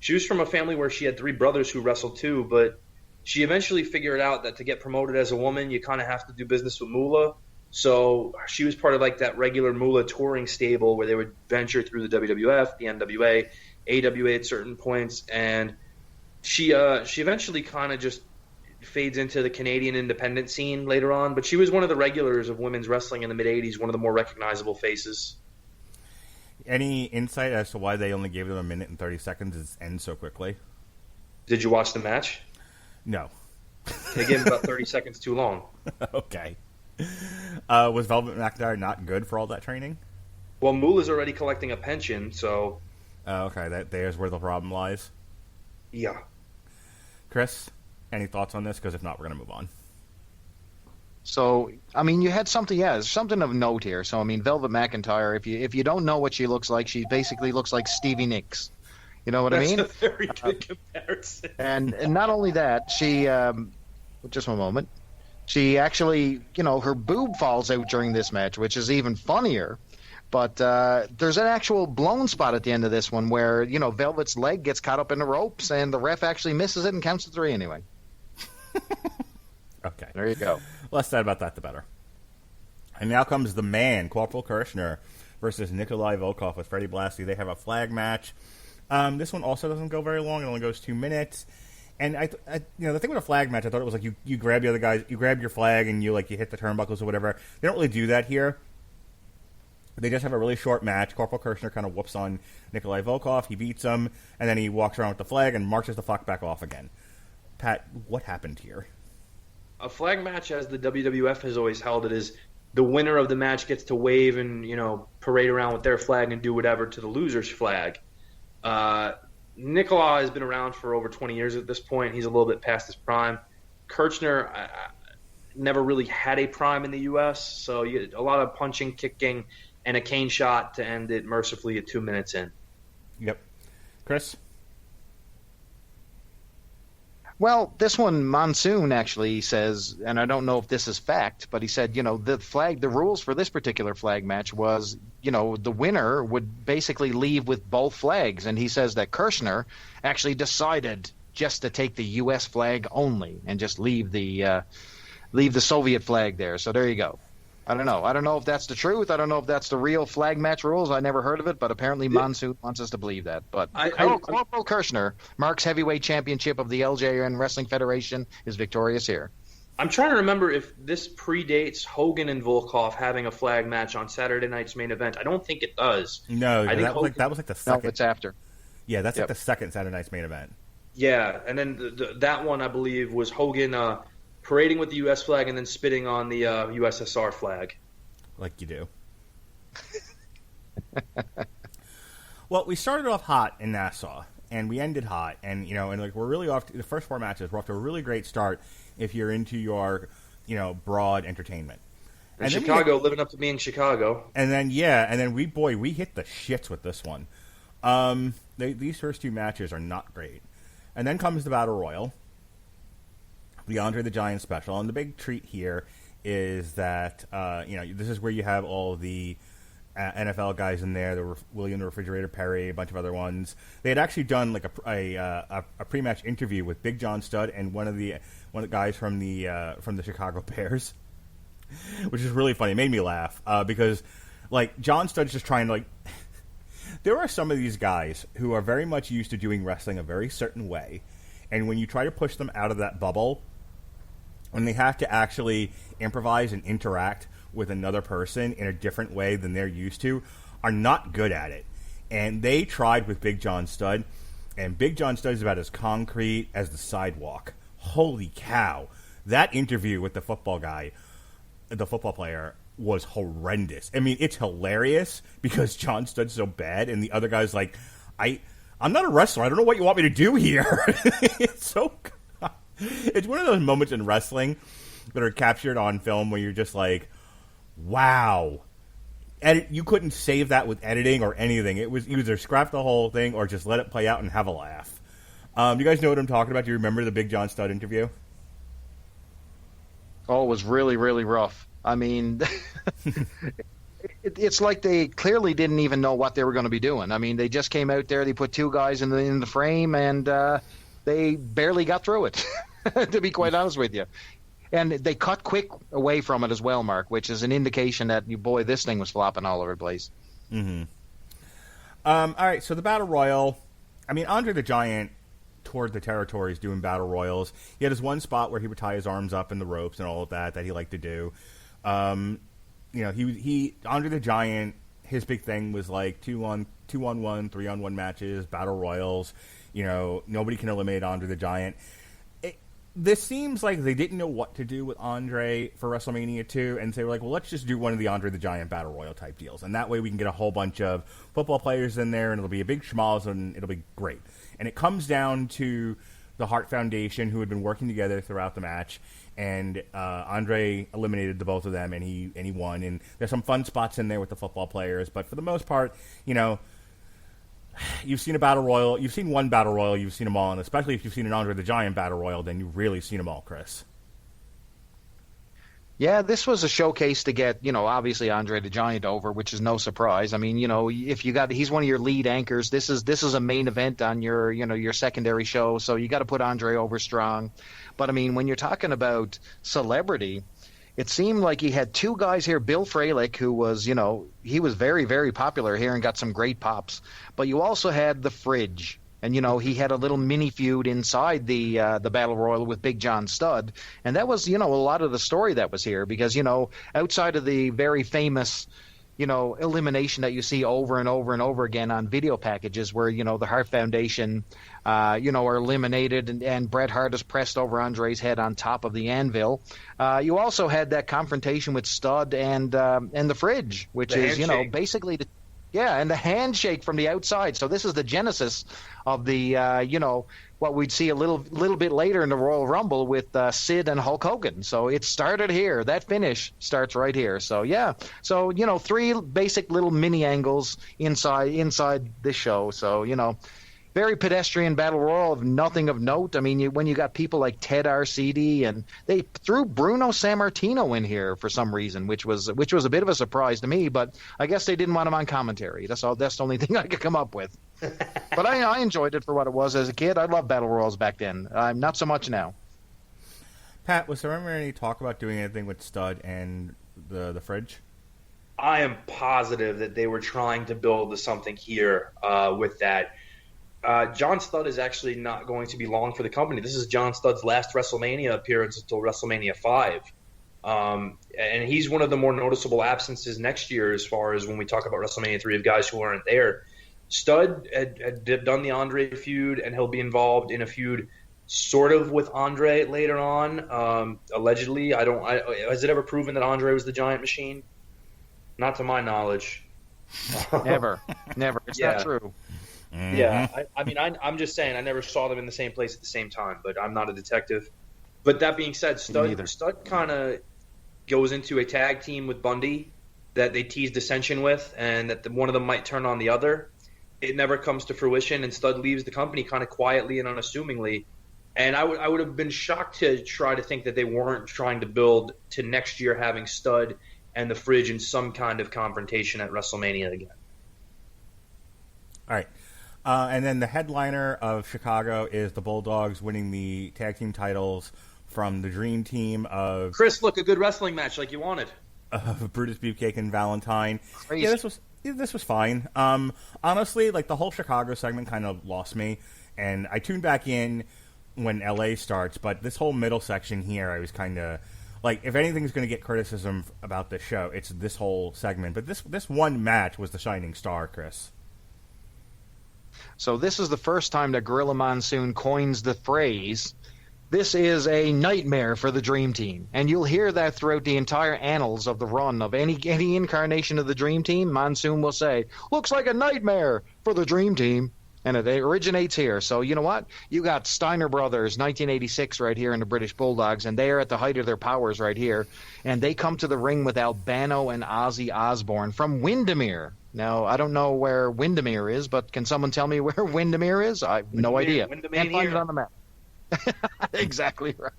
she was from a family where she had 3 brothers who wrestled too, but she eventually figured out that to get promoted as a woman, you kind of have to do business with Moolah. So she was part of like that regular Moolah touring stable where they would venture through the WWF, the NWA, AWA at certain points, and she eventually kind of just fades into the Canadian independent scene later on. But she was one of the regulars of women's wrestling in the mid-'80s, one of the more recognizable faces. Any insight as to why they only gave them 1 minute and 30 seconds and end so quickly? Did you watch the match? No. They gave them about 30 seconds too long. Okay. Was Velvet McIntyre not good for all that training? Well, Moolah's already collecting a pension, so... Okay, there's where the problem lies. Yeah. Chris, any thoughts on this? Because if not, we're going to move on. So, I mean, you had something, there's something of note here. So, I mean, Velvet McIntyre, if you don't know what she looks like, she basically looks like Stevie Nicks. You know what I mean? That's a very good comparison. And not only that, she, just one moment, she actually, her boob falls out during this match, which is even funnier. But there's an actual blown spot at the end of this one where, Velvet's leg gets caught up in the ropes, and the ref actually misses it and counts to 3 anyway. Okay. There you go. Less said about that, the better. And now comes the man, Corporal Kirchner, versus Nikolai Volkov with Freddie Blassie. They have a flag match. This one also doesn't go very long. It only goes 2 minutes. And I the thing with a flag match, I thought it was like you grab the other guys, you grab your flag, and you hit the turnbuckles or whatever. They don't really do that here. They just have a really short match. Corporal Kirchner kind of whoops on Nikolai Volkov. He beats him, and then he walks around with the flag and marches the fuck back off again. Pat, what happened here? A flag match, as the WWF has always held it, is the winner of the match gets to wave and, parade around with their flag and do whatever to the loser's flag. Nikolai has been around for over 20 years at this point. He's a little bit past his prime. Kirchner never really had a prime in the U.S., so you get a lot of punching, kicking, and a cane shot to end it mercifully at 2 minutes in. Yep. Chris? Well, this one, Monsoon actually says, and I don't know if this is fact, but he said, the rules for this particular flag match was, the winner would basically leave with both flags. And he says that Kirchner actually decided just to take the U.S. flag only and just leave the Soviet flag there. So there you go. I don't know. I don't know if that's the truth. I don't know if that's the real flag match rules. I never heard of it, but apparently Monsoon wants us to believe that. But Corporal Kirchner, Mark's heavyweight championship of the LJN Wrestling Federation, is victorious here. I'm trying to remember if this predates Hogan and Volkov having a flag match on Saturday night's main event. I don't think it does. No, that was like the second. No, it's after. Yeah, that's like the second Saturday night's main event. Yeah, and then that one, I believe, was Hogan parading with the U.S. flag and then spitting on the USSR flag. Like you do. Well, we started off hot in Nassau, and we ended hot, and we're really off. The first 4 matches, we're off to a really great start if you're into your, broad entertainment. In Chicago, living up to being Chicago. And then we hit the shits with this one. These first two matches are not great. And then comes the Battle Royal, the Andre the Giant special, and the big treat here is that this is where you have all the NFL guys in there. There were William the Refrigerator Perry, a bunch of other ones. They had actually done like a pre-match interview with Big John Studd and one of the guys from the Chicago Bears, which is really funny. It made me laugh because like John Studd's just trying to like. There are some of these guys who are very much used to doing wrestling a very certain way, and when you try to push them out of that bubble, when they have to actually improvise and interact with another person in a different way than they're used to, are not good at it. And they tried with Big John Studd, and Big John Studd is about as concrete as the sidewalk. Holy cow. That interview with the football player, was horrendous. I mean, it's hilarious because John Studd's so bad, and the other guy's like, I'm not a wrestler. I don't know what you want me to do here. It's one of those moments in wrestling that are captured on film where you're just like, wow. You couldn't save that with editing or anything. It was either scrap the whole thing or just let it play out and have a laugh. You guys know what I'm talking about? Do you remember the Big John Studd interview? Oh, it was really, really rough. I mean, it's like they clearly didn't even know what they were going to be doing. I mean, they just came out there, they put two guys in the frame, and they barely got through it, to be quite honest with you. And they cut quick away from it as well, Mark, which is an indication that, boy, this thing was flopping all over the place. Mm-hmm. All right, so the Battle Royal, I mean, Andre the Giant toured the territories doing Battle Royals. He had his one spot where he would tie his arms up in the ropes and all of that he liked to do. He Andre the Giant, his big thing was like 2-on-1, 3-on-1 matches, Battle Royals. Nobody can eliminate Andre the Giant. This seems like they didn't know what to do with Andre for WrestleMania 2, and they were like, well, let's just do one of the Andre the Giant Battle Royal type deals, and that way we can get a whole bunch of football players in there, and it'll be a big schmoz, and it'll be great. And it comes down to the Hart Foundation, who had been working together throughout the match, and Andre eliminated the both of them, and he won. And there's some fun spots in there with the football players, but for the most part, you've seen a Battle Royal, you've seen one Battle Royal, you've seen them all, and especially if you've seen an Andre the Giant Battle Royal, then you've really seen them all, Chris. Yeah, this was a showcase to get, obviously Andre the Giant over, which is no surprise. I mean, if he's one of your lead anchors, this is a main event on your secondary show, so you got to put Andre over strong. But I mean, when you're talking about celebrity, it seemed like he had two guys here, Bill Fralick, who was, he was very, very popular here and got some great pops. But you also had the Fridge. And, he had a little mini feud inside the Battle Royal with Big John Studd. And that was, a lot of the story that was here because, outside of the very famous, elimination that you see over and over and over again on video packages where, the Hart Foundation, are eliminated and Bret Hart is pressed over Andre's head on top of the anvil. You also had that confrontation with Studd and the Fridge, which is, basically and the handshake from the outside. So this is the genesis of the, what we'd see a little bit later in the Royal Rumble with Sid and Hulk Hogan. So it started here. That finish starts right here. So, yeah. So, three basic little mini angles inside this show. So, very pedestrian Battle Royal of nothing of note. I mean, when you got people like Ted Arcidi, and they threw Bruno Sammartino in here for some reason, which was a bit of a surprise to me. But I guess they didn't want him on commentary. That's the only thing I could come up with. But I enjoyed it for what it was as a kid. I loved Battle Royals back then. Not so much now. Pat, was there ever any talk about doing anything with Studd and the Fridge? I am positive that they were trying to build something here with that. John Studd is actually not going to be long for the company. This is John Studd's last WrestleMania appearance until WrestleMania 5. And he's one of the more noticeable absences next year as far as when we talk about WrestleMania 3 of guys who aren't there. Studd had done the Andre feud, and he'll be involved in a feud sort of with Andre later on. Allegedly, has it ever proven that Andre was the Giant Machine? Not to my knowledge. Never. It's not true. Mm-hmm. Yeah, I mean, I'm just saying I never saw them in the same place at the same time, but I'm not a detective. But that being said, Studd kind of goes into a tag team with Bundy that they tease dissension with, and that one of them might turn on the other. It never comes to fruition, and Stud leaves the company kind of quietly and unassumingly. And I would have been shocked to try to think that they weren't trying to build to next year having Stud and the Fridge in some kind of confrontation at WrestleMania again. All right. And then the headliner of Chicago is the Bulldogs winning the tag team titles from the Dream Team of... Chris, look, a good wrestling match like you wanted. Brutus Beefcake and Valentine. Crazy. Yeah, this was fine. Honestly, like, the whole Chicago segment kind of lost me, and I tuned back in when LA starts, but this whole middle section here, I was kind of... Like, if anything's going to get criticism about this show, it's this whole segment. But this one match was the shining star, Chris. So this is the first time that Gorilla Monsoon coins the phrase, this is a nightmare for the Dream Team. And you'll hear that throughout the entire annals of the run of any incarnation of the Dream Team. Monsoon will say, looks like a nightmare for the Dream Team. And it originates here. So you know what? You got Steiner Brothers, 1986, right here in the British Bulldogs, and they are at the height of their powers right here. And they come to the ring with Albano and Ozzy Osbourne from Windermere. Now, I don't know where Windermere is, but can someone tell me where Windermere is? I have no idea. Can't find it on the map. Exactly right.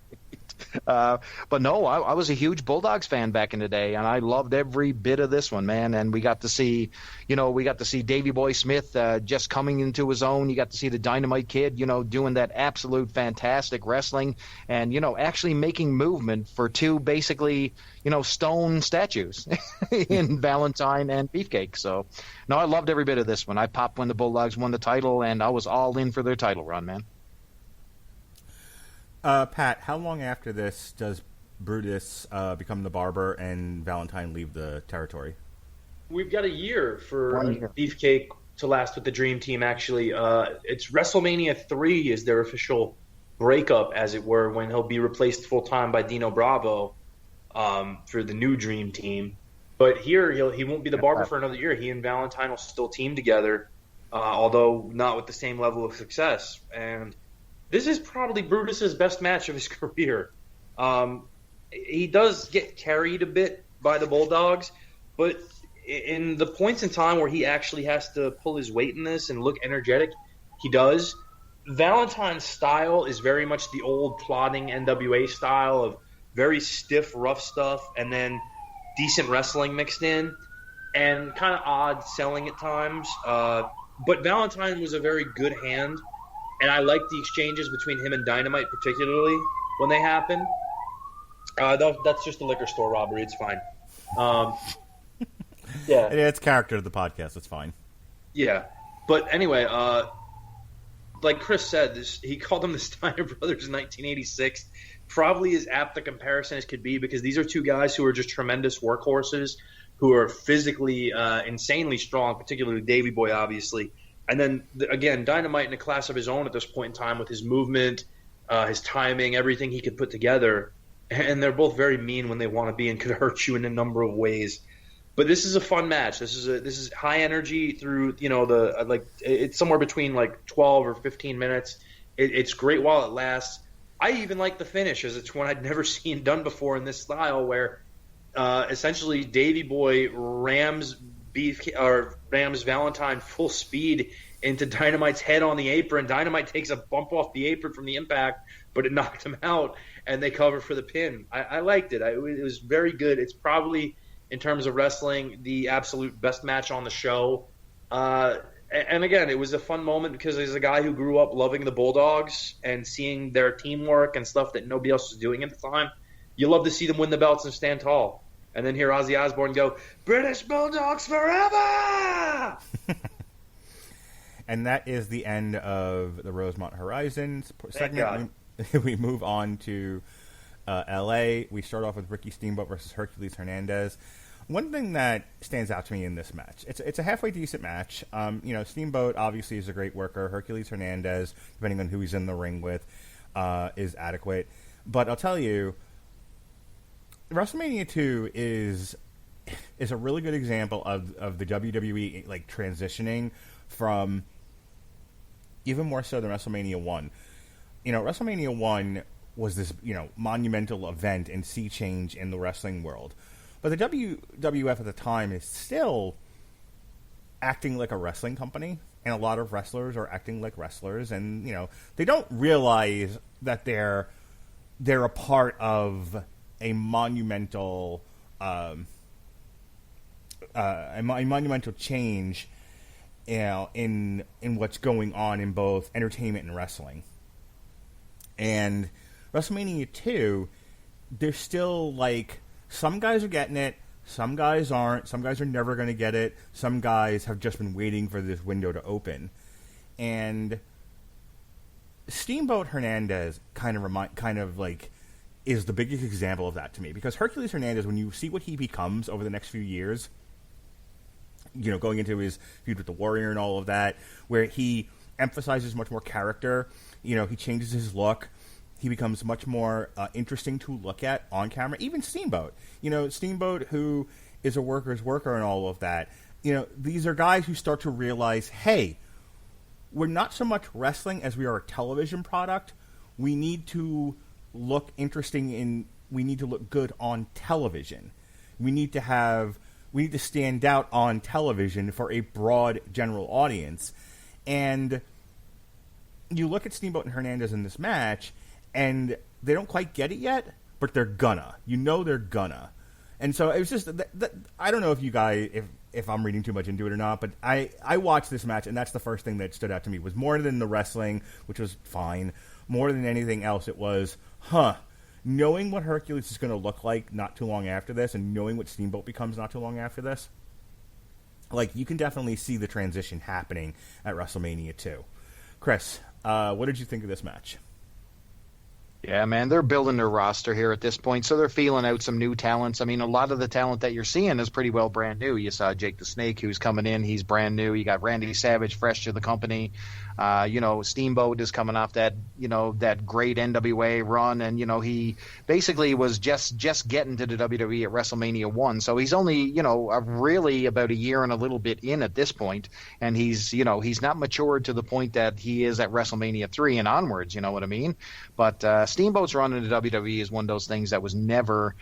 But no, I was a huge Bulldogs fan back in the day, and I loved every bit of this one, man. And we got to see, Davey Boy Smith just coming into his own. You got to see the Dynamite Kid, doing that absolute fantastic wrestling, and actually making movement for two basically, stone statues in Valentine and Beefcake. So, no, I loved every bit of this one. I popped when the Bulldogs won the title, and I was all in for their title run, man. Pat, how long after this does Brutus become the barber and Valentine leave the territory? We've got a year for Beefcake to last with the Dream Team, actually. It's WrestleMania 3 is their official breakup, as it were, when he'll be replaced full-time by Dino Bravo for the new Dream Team. But here, he won't be the barber for another year. He and Valentine will still team together, although not with the same level of success. And this is probably Brutus's best match of his career. He does get carried a bit by the Bulldogs, but in the points in time where he actually has to pull his weight in this and look energetic, he does. Valentine's style is very much the old plodding NWA style of very stiff, rough stuff, and then decent wrestling mixed in, and kind of odd selling at times. But Valentine was a very good hand. And I like the exchanges between him and Dynamite, particularly when they happen. That's just a liquor store robbery. It's fine. Yeah, it's character of the podcast. It's fine. Yeah, but anyway, like Chris said, he called them the Steiner Brothers in 1986. Probably as apt a comparison as could be, because these are two guys who are just tremendous workhorses, who are physically insanely strong, particularly Davey Boy, obviously. And then, again, Dynamite in a class of his own at this point in time with his movement, his timing, everything he could put together. And they're both very mean when they want to be and could hurt you in a number of ways. But this is a fun match. This is high energy through, it's somewhere between 12 or 15 minutes. It's great while it lasts. I even like the finish, as it's one I'd never seen done before in this style, where essentially Davey Boy rams Valentine full speed into Dynamite's head on the apron. Dynamite takes a bump off the apron from the impact, but it knocked him out, and they cover for the pin. I liked it. It was very good. It's probably, in terms of wrestling, the absolute best match on the show. And again, it was a fun moment because as a guy who grew up loving the Bulldogs and seeing their teamwork and stuff that nobody else was doing at the time, you love to see them win the belts and stand tall. And then hear Ozzy Osbourne go, British Bulldogs forever! And that is the end of the Rosemont Horizons segment. We move on to L.A. We start off with Ricky Steamboat versus Hercules Hernandez. One thing that stands out to me in this match, it's a halfway decent match. Steamboat obviously is a great worker. Hercules Hernandez, depending on who he's in the ring with, is adequate. But I'll tell you, WrestleMania 2 is a really good example of the WWE transitioning from, even more so than WrestleMania 1. WrestleMania 1 was this, monumental event and sea change in the wrestling world. But the WWF at the time is still acting like a wrestling company, and a lot of wrestlers are acting like wrestlers, and, they don't realize that they're a part of a monumental change, in what's going on in both entertainment and wrestling. And WrestleMania 2, there's still, some guys are getting it, some guys aren't, some guys are never going to get it, some guys have just been waiting for this window to open. And Steamboat Hernandez is the biggest example of that to me, because Hercules Hernandez, when you see what he becomes over the next few years, going into his feud with the Warrior and all of that, where he emphasizes much more character, he changes his look, he becomes much more interesting to look at on camera. Even Steamboat, Steamboat, who is a worker's worker and all of that, these are guys who start to realize, hey, we're not so much wrestling as we are a television product. We need to look interesting we need to look good on television. We need to stand out on television for a broad general audience. And you look at Steamboat and Hernandez in this match, and they don't quite get it yet, but they're gonna. They're gonna. And so it was just, I don't know if you guys, if I'm reading too much into it or not, but I watched this match, and that's the first thing that stood out to me, was more than the wrestling, which was fine, more than anything else, it was, knowing what Hercules is going to look like not too long after this, and knowing what Steamboat becomes not too long after this, you can definitely see the transition happening at WrestleMania 2. Chris, what did you think of this match? Yeah, man, they're building their roster here at this point, so they're feeling out some new talents. I mean, a lot of the talent that you're seeing is pretty well brand new. You saw Jake the Snake, who's coming in. He's brand new. You got Randy Savage, fresh to the company. Steamboat is coming off that great NWA run, and, he basically was just getting to the WWE at WrestleMania 1. So he's only, really about a year and a little bit in at this point, and he's not matured to the point that he is at WrestleMania 3 and onwards, you know what I mean? But Steamboat's run in the WWE is one of those things that was never,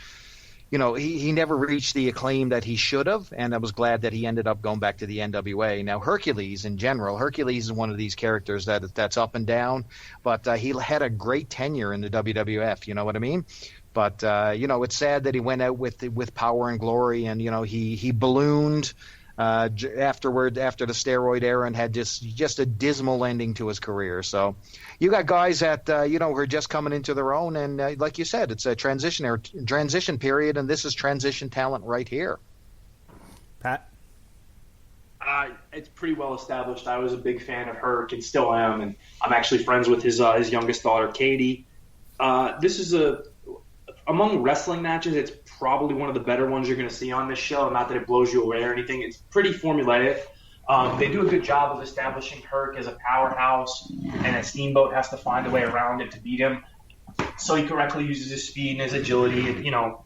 he never reached the acclaim that he should have, and I was glad that he ended up going back to the NWA. Now, Hercules in general, Hercules is one of these characters that's up and down, but he had a great tenure in the WWF, you know what I mean? But, it's sad that he went out with Power and Glory, and, he ballooned afterward, after the steroid era, and had just a dismal ending to his career. So you got guys that who are just coming into their own, and like you said, it's a transition period, and this is transition talent right here. Pat? It's pretty well established. I was a big fan of Herc and still am, and I'm actually friends with his youngest daughter, Katie. This is among wrestling matches, it's probably one of the better ones you're going to see on this show. Not that it blows you away or anything. It's pretty formulaic. They do a good job of establishing Herc as a powerhouse, and that Steamboat has to find a way around it to beat him. So he correctly uses his speed and his agility,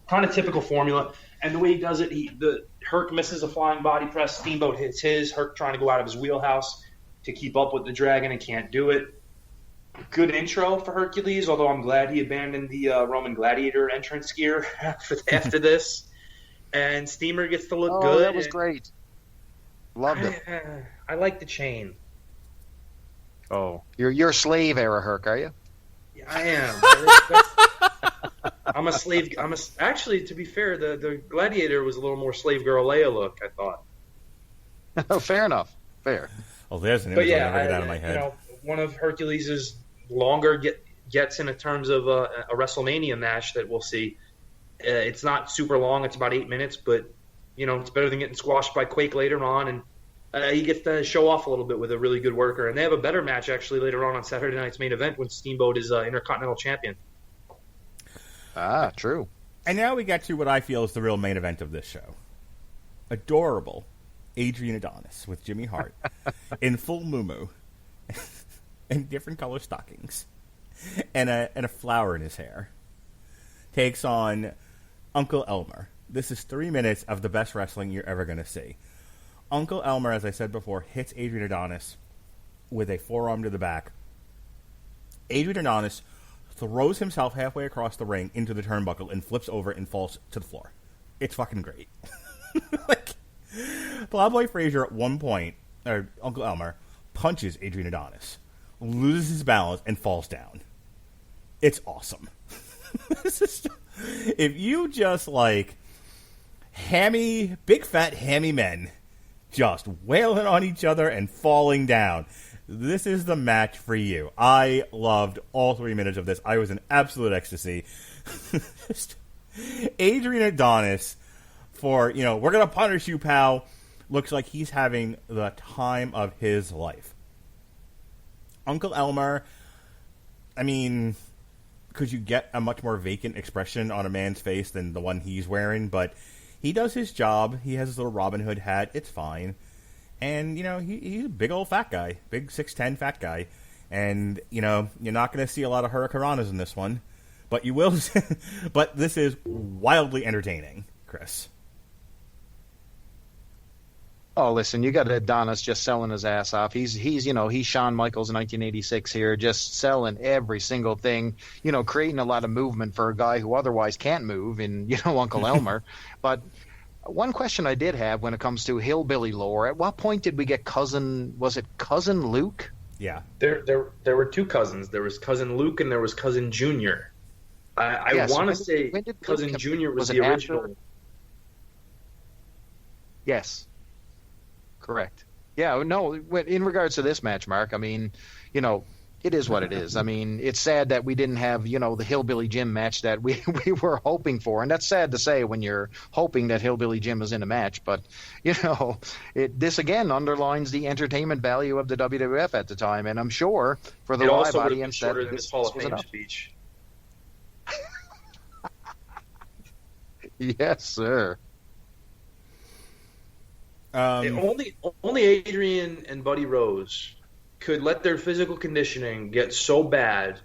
kind of typical formula. And the way he does it, Herc misses a flying body press, Steamboat hits his, Herc trying to go out of his wheelhouse to keep up with the Dragon and can't do it. Good intro for Hercules, although I'm glad he abandoned the Roman Gladiator entrance gear after this. And Steamer gets to look good. That was great. Loved it. I like the chain. Oh, you're a slave era Herc, are you? Yeah, I am. I'm a slave. Actually, to be fair, the Gladiator was a little more slave girl Leia look, I thought. Oh, fair enough. Fair. Oh, there's an image I get out of my head. One of Hercules' longer gets in terms of a WrestleMania match that we'll see. It's not super long. It's about 8 minutes, but, it's better than getting squashed by Quake later on. And he gets to show off a little bit with a really good worker. And they have a better match, actually, later on Saturday night's main event when Steamboat is Intercontinental Champion. Ah, true. And now we get to what I feel is the real main event of this show. Adorable Adrian Adonis with Jimmy Hart in full muumuu and different color stockings and a flower in his hair takes on Uncle Elmer. This is 3 minutes of the best wrestling you're ever going to see. Uncle Elmer, as I said before, hits Adrian Adonis with a forearm to the back. Adrian Adonis throws himself halfway across the ring into the turnbuckle and flips over and falls to the floor. It's fucking great. Like, Plowboy Frasier at one point, or Uncle Elmer, punches Adrian Adonis, loses his balance, and falls down. It's awesome. If you just like big fat hammy men just wailing on each other and falling down, this is the match for you. I loved all 3 minutes of this. I was in absolute ecstasy. Adrian Adonis for, we're going to punish you, pal, looks like he's having the time of his life. Uncle Elmer, I mean, could you get a much more vacant expression on a man's face than the one he's wearing? But he does his job. He has his little Robin Hood hat. It's fine. And, he's a big old fat guy. Big 6'10" fat guy. And, you're not going to see a lot of hurricanranas in this one. But you will. But this is wildly entertaining, Chris. Oh, listen, you got Adonis just selling his ass off. He's Shawn Michaels in 1986 here, just selling every single thing, creating a lot of movement for a guy who otherwise can't move in, Uncle Elmer. But one question I did have when it comes to hillbilly lore, at what point did we get Cousin Luke? Yeah. There were 2 cousins. There was Cousin Luke and there was Cousin Junior. I want to say Cousin Junior was the original. After? Yes. Correct. Yeah, no, in regards to this match, Mark, I mean, it is what it is. I mean, it's sad that we didn't have, the Hillbilly Jim match that we were hoping for. And that's sad to say when you're hoping that Hillbilly Jim is in a match. But, this again underlines the entertainment value of the WWF at the time. And I'm sure for the live audience that this Hall of Fame speech. Yes, sir. Only Adrian and Buddy Rose could let their physical conditioning get so bad,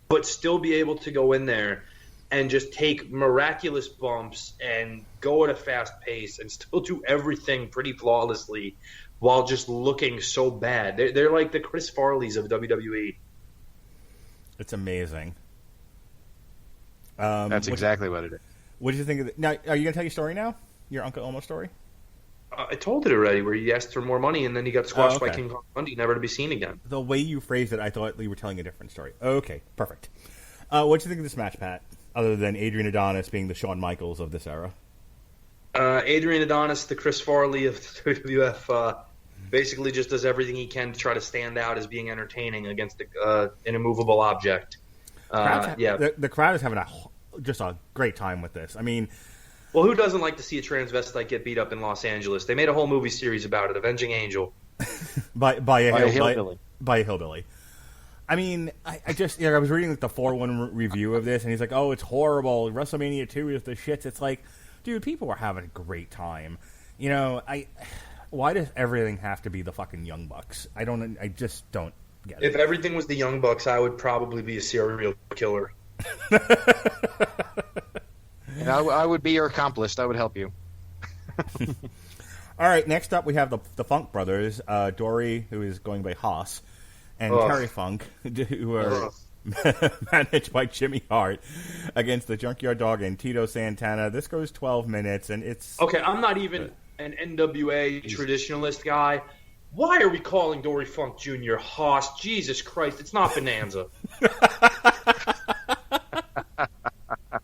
but still be able to go in there and just take miraculous bumps and go at a fast pace and still do everything pretty flawlessly while just looking so bad. They're like the Chris Farleys of WWE. It's amazing. That's exactly what it is. What did you think of it? Now, are you going to tell your story now? Your Uncle Elmo story? I told it already, where he asked for more money and then he got squashed by King Kong Bundy, never to be seen again. The way you phrased it, I thought you were telling a different story. Okay, perfect. What do you think of this match, Pat, other than Adrian Adonis being the Shawn Michaels of this era? Adrian Adonis, the Chris Farley of the WWF, basically just does everything he can to try to stand out as being entertaining against an immovable object. The crowd is having just a great time with this. I mean... Well, who doesn't like to see a transvestite get beat up in Los Angeles? They made a whole movie series about it, Avenging Angel. by a hillbilly. I mean, I was reading the 4-1 review of this, and he's like, "Oh, it's horrible. WrestleMania 2 is the shits." It's like, dude, people were having a great time. Why does everything have to be the fucking Young Bucks? I just don't get it. If everything was the Young Bucks, I would probably be a serial killer. And I would be your accomplice. I would help you. All right, next up we have the Funk Brothers, Dory, who is going by Haas, and Terry Funk, who are managed by Jimmy Hart, against the Junkyard Dog and Tito Santana. This goes 12 minutes, and it's... Okay, I'm not even an NWA traditionalist guy. Why are we calling Dory Funk Jr. Haas? Jesus Christ, it's not Bonanza.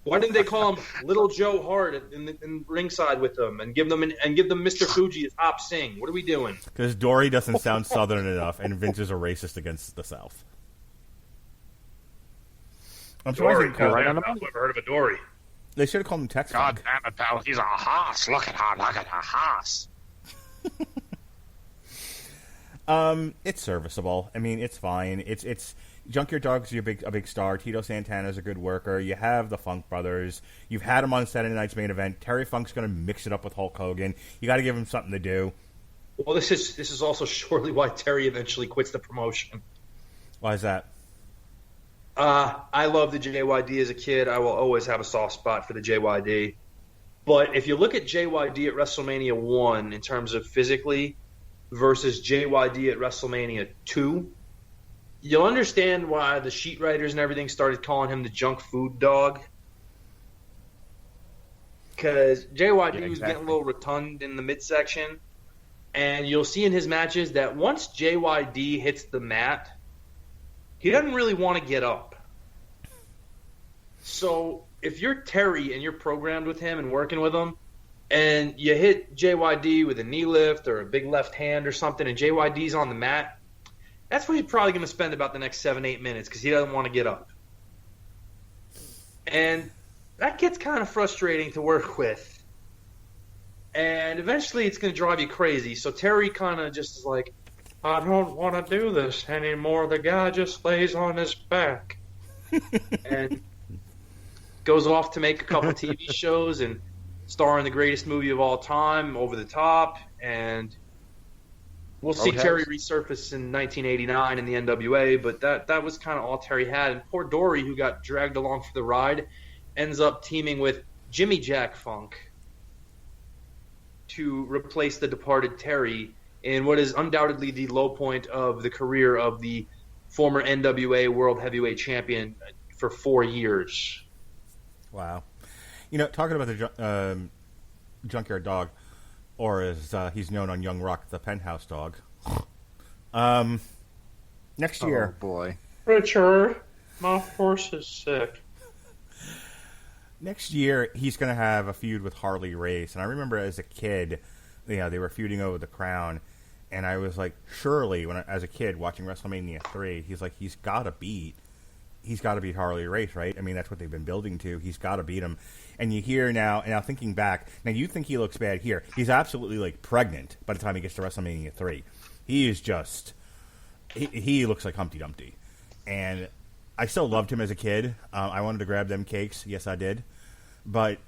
Why didn't they call him Little Joe Hart in ringside with them and give them Mr. Fuji as Hop Sing? What are we doing? Because Dory doesn't sound Southern enough, and Vince is a racist against the South. I'm Dory, I've never heard of a Dory. They should have called him Tex Funk. God damn it, pal! He's a Haas. Look at a Haas. It's serviceable. I mean, it's fine. It's Junkyard Dog's a big star. Tito Santana's a good worker. You have the Funk Brothers. You've had him on Saturday Night's Main Event. Terry Funk's going to mix it up with Hulk Hogan. You got to give him something to do. Well, this is also surely why Terry eventually quits the promotion. Why is that? I love the JYD as a kid. I will always have a soft spot for the JYD. But if you look at JYD at WrestleMania 1 in terms of physically versus JYD at WrestleMania 2, You'll understand why the sheet writers and everything started calling him the junk food dog. Because JYD was getting a little rotund in the midsection. And you'll see in his matches that once JYD hits the mat, he doesn't really want to get up. So if you're Terry and you're programmed with him and working with him, and you hit JYD with a knee lift or a big left hand or something, and JYD's on the mat, that's where he's probably going to spend about the next 7-8 minutes because he doesn't want to get up. And that gets kind of frustrating to work with. And eventually it's going to drive you crazy. So Terry kind of just is like, I don't want to do this anymore. The guy just lays on his back. And goes off to make a couple TV shows and star in the greatest movie of all time, Over the Top. And we'll see Terry resurface in 1989 in the NWA. But that was kind of all Terry had. And poor Dory, who got dragged along for the ride, ends up teaming with Jimmy Jack Funk to replace the departed Terry in what is undoubtedly the low point of the career of the former NWA World Heavyweight Champion for 4 years. Wow. You know, talking about the Junkyard Dog, or as he's known on Young Rock, the Penthouse Dog. Next year. Oh, boy. Richard, my horse is sick. Next year, he's going to have a feud with Harley Race. And I remember as a kid, you know, they were feuding over the crown. And I was like, surely, as a kid watching WrestleMania 3, he's like, he's got to beat Harley Race, right? I mean, that's what they've been building to. He's got to beat him. And you hear now thinking back, now you think he looks bad here. He's absolutely, like, pregnant by the time he gets to WrestleMania 3. He is just, he looks like Humpty Dumpty. And I still loved him as a kid. I wanted to grab them cakes. Yes, I did. But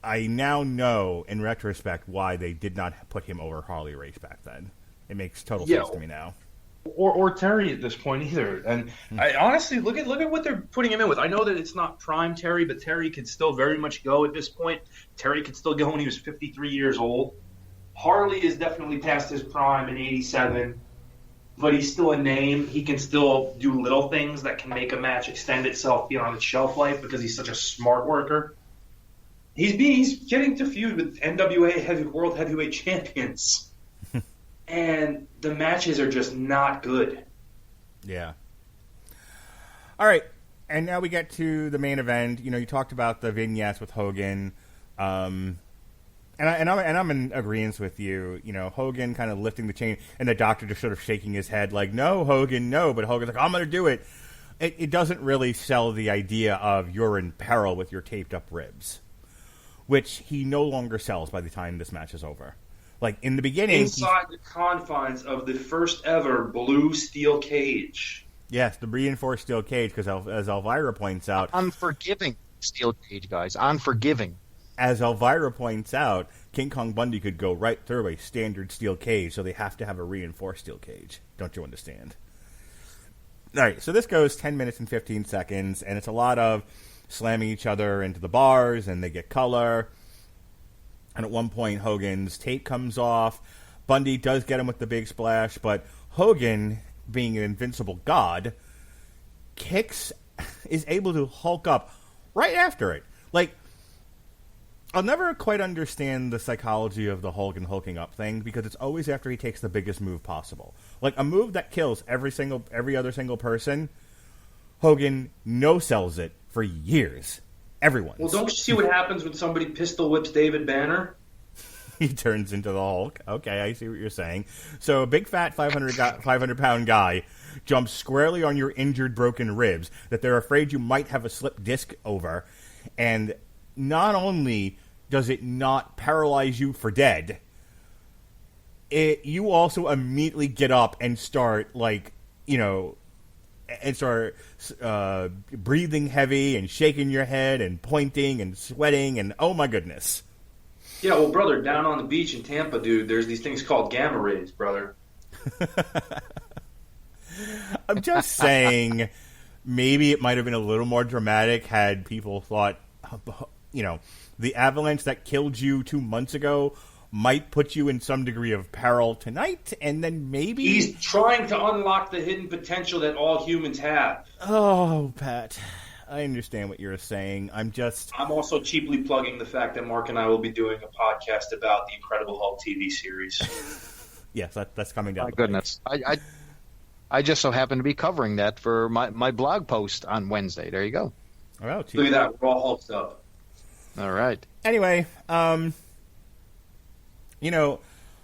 I now know, in retrospect, why they did not put him over Harley Race back then. It makes total sense to me now. Or Terry at this point either. And I honestly look at what they're putting him in with. I know that it's not prime Terry, but Terry could still very much go at this point. Terry could still go when he was 53 years old. Harley is definitely past his prime in 87, but he's still a name. He can still do little things that can make a match extend itself beyond its shelf life because he's such a smart worker. He's getting to feud with NWA World Heavyweight Champions. And the matches are just not good. Yeah. All right. And now we get to the main event. You know, you talked about the vignettes with Hogan. And I'm in agreement with you. You know, Hogan kind of lifting the chain and the doctor just sort of shaking his head like, no, Hogan, no. But Hogan's like, I'm going to do it. It doesn't really sell the idea of you're in peril with your taped up ribs, which he no longer sells by the time this match is over. Like, in the beginning... Inside the confines of the first ever blue steel cage. Yes, the reinforced steel cage, because as Elvira points out... Unforgiving steel cage, guys. Unforgiving. As Elvira points out, King Kong Bundy could go right through a standard steel cage, so they have to have a reinforced steel cage. Don't you understand? All right, so this goes 10 minutes and 15 seconds, and it's a lot of slamming each other into the bars, and they get color... And at one point, Hogan's tape comes off. Bundy does get him with the big splash, but Hogan, being an invincible god, is able to Hulk up right after it. Like, I'll never quite understand the psychology of the Hogan hulking up thing, because it's always after he takes the biggest move possible. Like, a move that kills every other single person, Hogan no-sells it for years. Everyone. Well, don't you see what happens when somebody pistol whips David Banner? He turns into the Hulk. Okay, I see what you're saying. So a big fat 500-pound guy jumps squarely on your injured, broken ribs that they're afraid you might have a slip disc over. And not only does it not paralyze you for dead, you also immediately get up and start, like, you know... and start breathing heavy and shaking your head and pointing and sweating and oh my goodness. Yeah, well, brother, down on the beach in Tampa, dude, there's these things called gamma rays, brother. I'm just saying maybe it might have been a little more dramatic had people thought, you know, the avalanche that killed you 2 months ago might put you in some degree of peril tonight, and then maybe... He's trying to unlock the hidden potential that all humans have. Oh, Pat, I understand what you're saying. I'm also cheaply plugging the fact that Mark and I will be doing a podcast about the Incredible Hulk TV series. Yes, that's coming down. My goodness. I just so happen to be covering that for my blog post on Wednesday. There you go. Oh, look at that. We're all hulked up. All right. Anyway, Hulk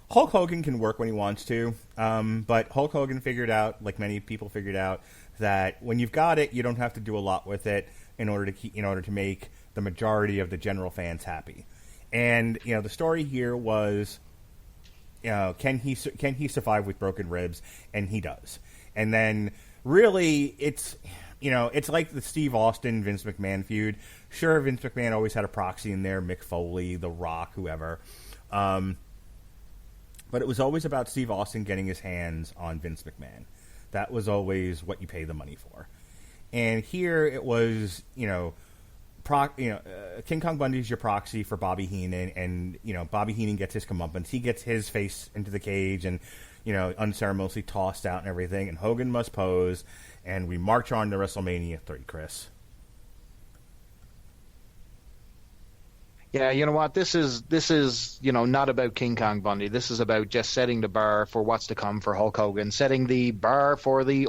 Hogan can work when he wants to, but Hulk Hogan figured out, like many people figured out, that when you've got it, you don't have to do a lot with it in order to make the majority of the general fans happy. And the story here was, can he survive with broken ribs? And he does. And then really, it's like the Steve Austin Vince McMahon feud. Sure, Vince McMahon always had a proxy in there, Mick Foley, The Rock, whoever. But it was always about Steve Austin getting his hands on Vince McMahon. That was always what you pay the money for. And here it was, King Kong Bundy's your proxy for Bobby Heenan, and Bobby Heenan gets his comeuppance. He gets his face into the cage and unceremoniously tossed out and everything. And Hogan must pose, and we march on to WrestleMania 3, Chris. Yeah, you know what? This is not about King Kong Bundy. This is about just setting the bar for what's to come for Hulk Hogan, setting the bar for the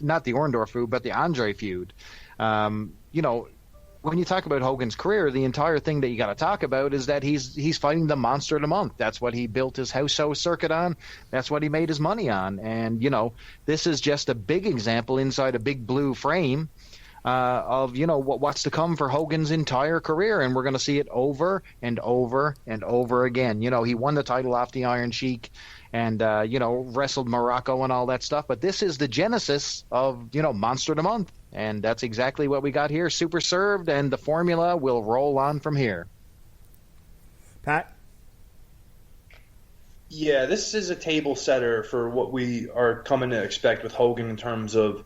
not the Orndorff feud, but the Andre feud. When you talk about Hogan's career, the entire thing that you got to talk about is that he's fighting the Monster of the Month. That's what he built his house show circuit on. That's what he made his money on. And this is just a big example inside a big blue frame of what's to come for Hogan's entire career, and we're going to see it over and over and over again. He won the title off the Iron Sheik, and wrestled Morocco and all that stuff. But this is the genesis of Monster of the Month, and that's exactly what we got here. Super served, and the formula will roll on from here. Pat. Yeah, this is a table setter for what we are coming to expect with Hogan in terms of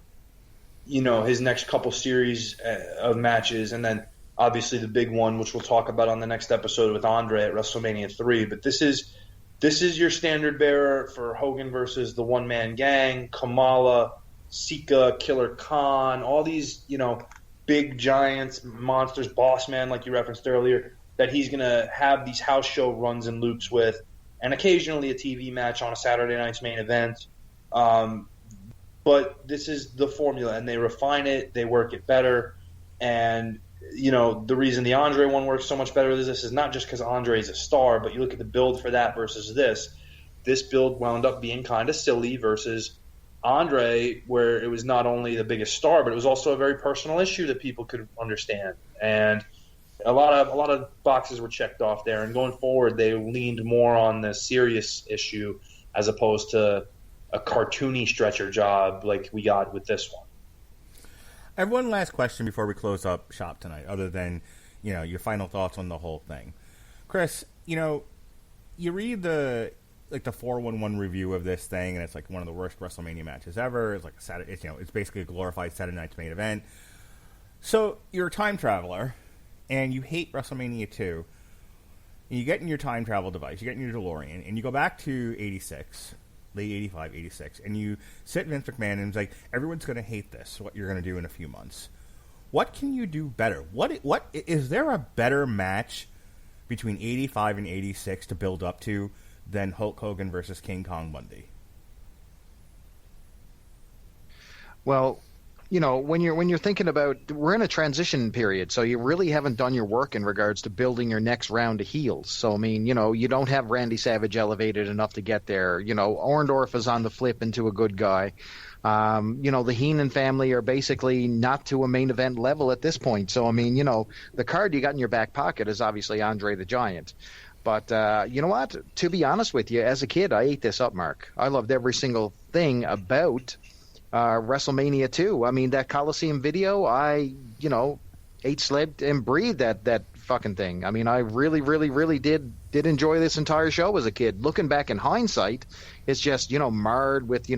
his next couple series of matches, and then obviously the big one, which we'll talk about on the next episode with Andre at WrestleMania 3. But this is your standard bearer for Hogan versus the one-man gang, Kamala, Sika, Killer Khan, all these, big giants, monsters, Boss Man, like you referenced earlier, that he's going to have these house show runs and loops with, and occasionally a TV match on a Saturday night's main event. But this is the formula, and they refine it, they work it better, and the reason the Andre one works so much better than this is not just because Andre is a star, but you look at the build for that versus this. This build wound up being kind of silly versus Andre, where it was not only the biggest star, but it was also a very personal issue that people could understand, and a lot of boxes were checked off there. And going forward, they leaned more on the serious issue as opposed to a cartoony stretcher job like we got with this one. I have one last question before we close up shop tonight, other than, your final thoughts on the whole thing. Chris, you read the 411 review of this thing, and it's like one of the worst WrestleMania matches ever. It's like it's basically a glorified Saturday night's main event. So you're a time traveler, and you hate WrestleMania 2, and you get in your time travel device, you get in your DeLorean, and you go back to 86, late 85, 86, and you sit Vince McMahon, and it's like, everyone's going to hate this, what you're going to do in a few months. What can you do better? What is there a better match between 85 and 86 to build up to than Hulk Hogan versus King Kong Bundy? Well, when you're thinking about, we're in a transition period, so you really haven't done your work in regards to building your next round of heels. So, you don't have Randy Savage elevated enough to get there. Orndorff is on the flip into a good guy. The Heenan family are basically not to a main event level at this point. So, the card you got in your back pocket is obviously Andre the Giant. But you know what? To be honest with you, as a kid, I ate this up, Mark. I loved every single thing about WrestleMania 2. That Coliseum video, I ate, slept, and breathed that fucking thing. I really, really, really did enjoy this entire show as a kid. Looking back in hindsight, it's just, marred with,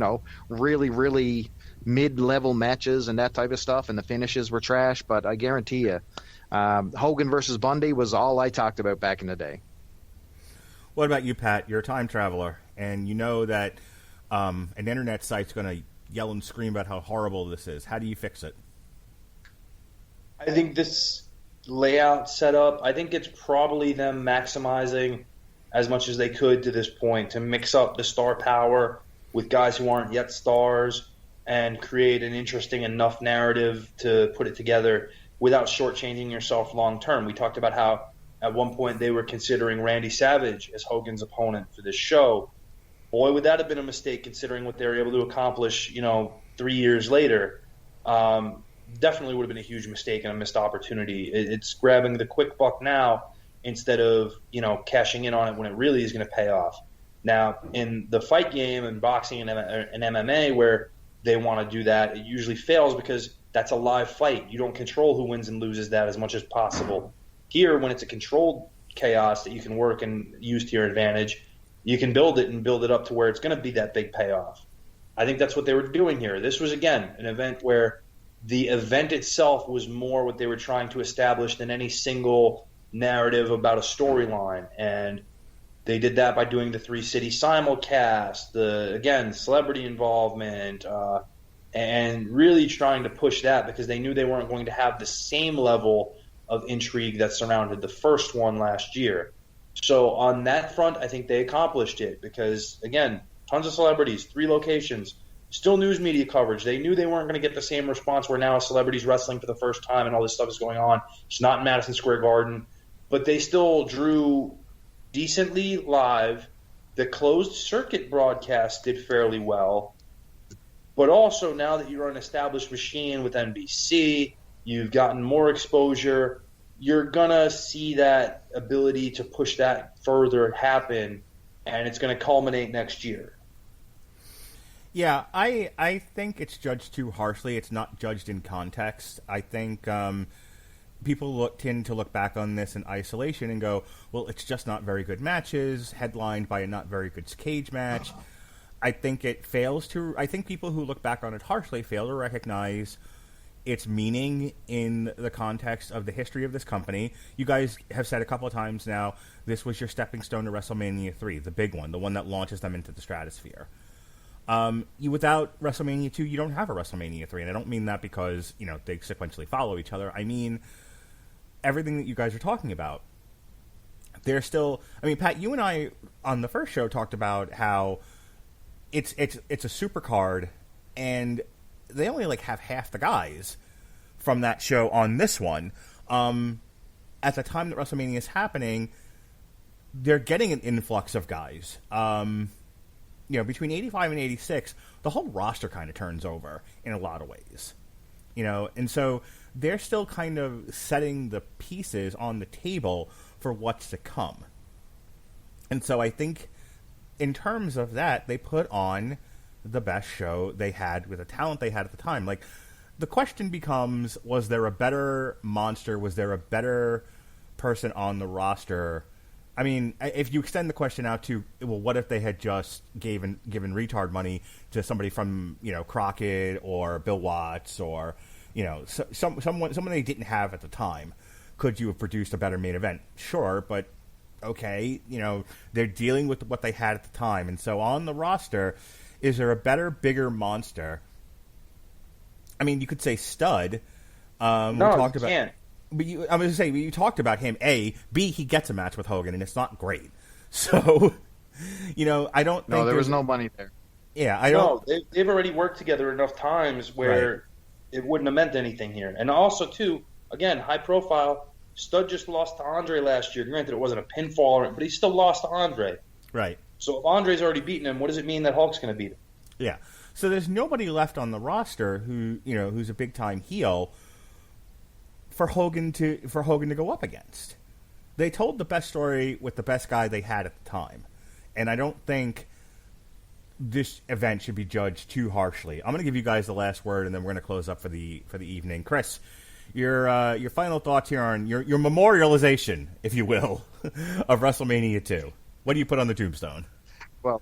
really, really mid-level matches and that type of stuff, and the finishes were trash. But I guarantee you, Hogan versus Bundy was all I talked about back in the day. What about you, Pat? You're a time traveler, and you know that an internet site's going to yell and scream about how horrible this is. How do you fix it? I think this layout setup, I think it's probably them maximizing as much as they could to this point to mix up the star power with guys who aren't yet stars and create an interesting enough narrative to put it together without shortchanging yourself long term. We talked about how at one point they were considering Randy Savage as Hogan's opponent for this show. Boy, would that have been a mistake considering what they were able to accomplish, 3 years later. Definitely would have been a huge mistake and a missed opportunity. It's grabbing the quick buck now instead of, cashing in on it when it really is going to pay off. Now, in the fight game and boxing and MMA where they want to do that, it usually fails because that's a live fight. You don't control who wins and loses that as much as possible. Here, when it's a controlled chaos that you can work and use to your advantage, you can build it and build it up to where it's going to be that big payoff. I think that's what they were doing here. This was, again, an event where the event itself was more what they were trying to establish than any single narrative about a storyline. And they did that by doing the 3-city simulcast, again, celebrity involvement, and really trying to push that because they knew they weren't going to have the same level of intrigue that surrounded the first one last year. So on that front, I think they accomplished it because, again, tons of celebrities, 3 locations, still news media coverage. They knew they weren't going to get the same response where now a celebrity's wrestling for the first time and all this stuff is going on. It's not in Madison Square Garden. But they still drew decently live. The closed circuit broadcast did fairly well. But also now that you're an established machine with NBC, you've gotten more exposure, you're going to see that ability to push that further happen, and it's going to culminate next year. Yeah, I think it's judged too harshly. It's not judged in context. I think people tend to look back on this in isolation and go, well, it's just not very good matches, headlined by a not very good cage match. I think I think people who look back on it harshly fail to recognize its meaning in the context of the history of this company. You guys have said a couple of times now, this was your stepping stone to WrestleMania 3, the big one, the one that launches them into the stratosphere. Without WrestleMania 2, you don't have a WrestleMania 3, and I don't mean that because, they sequentially follow each other. I mean everything that you guys are talking about. They're still... Pat, you and I, on the first show, talked about how it's a super card, and they only have half the guys from that show on this one. At the time that WrestleMania is happening, they're getting an influx of guys. Between 85 and 86, the whole roster kind of turns over in a lot of ways. And so they're still kind of setting the pieces on the table for what's to come. And so I think in terms of that, they put on the best show they had with the talent they had at the time. The question becomes, was there a better monster? Was there a better person on the roster? If you extend the question out to, well, what if they had just given retard money to somebody from, Crockett or Bill Watts or, someone they didn't have at the time? Could you have produced a better main event? Sure, but okay, they're dealing with what they had at the time. And so on the roster, is there a better, bigger monster? You could say Stud. No, we talked you about, can't. But you talked about him. A, B, he gets a match with Hogan, and it's not great. So, I don't think there was no money there. Yeah, I don't. No, they've already worked together enough times where it wouldn't have meant anything here. And also, too, again, high profile. Stud just lost to Andre last year. Granted, it wasn't a pinfall, but he still lost to Andre. Right. So if Andre's already beaten him, what does it mean that Hulk's going to beat him? Yeah. So there's nobody left on the roster who's a big time heel for Hogan to go up against. They told the best story with the best guy they had at the time, and I don't think this event should be judged too harshly. I'm going to give you guys the last word, and then we're going to close up for the evening. Chris, your final thoughts here on your memorialization, if you will, of WrestleMania 2. What do you put on the tombstone? Well,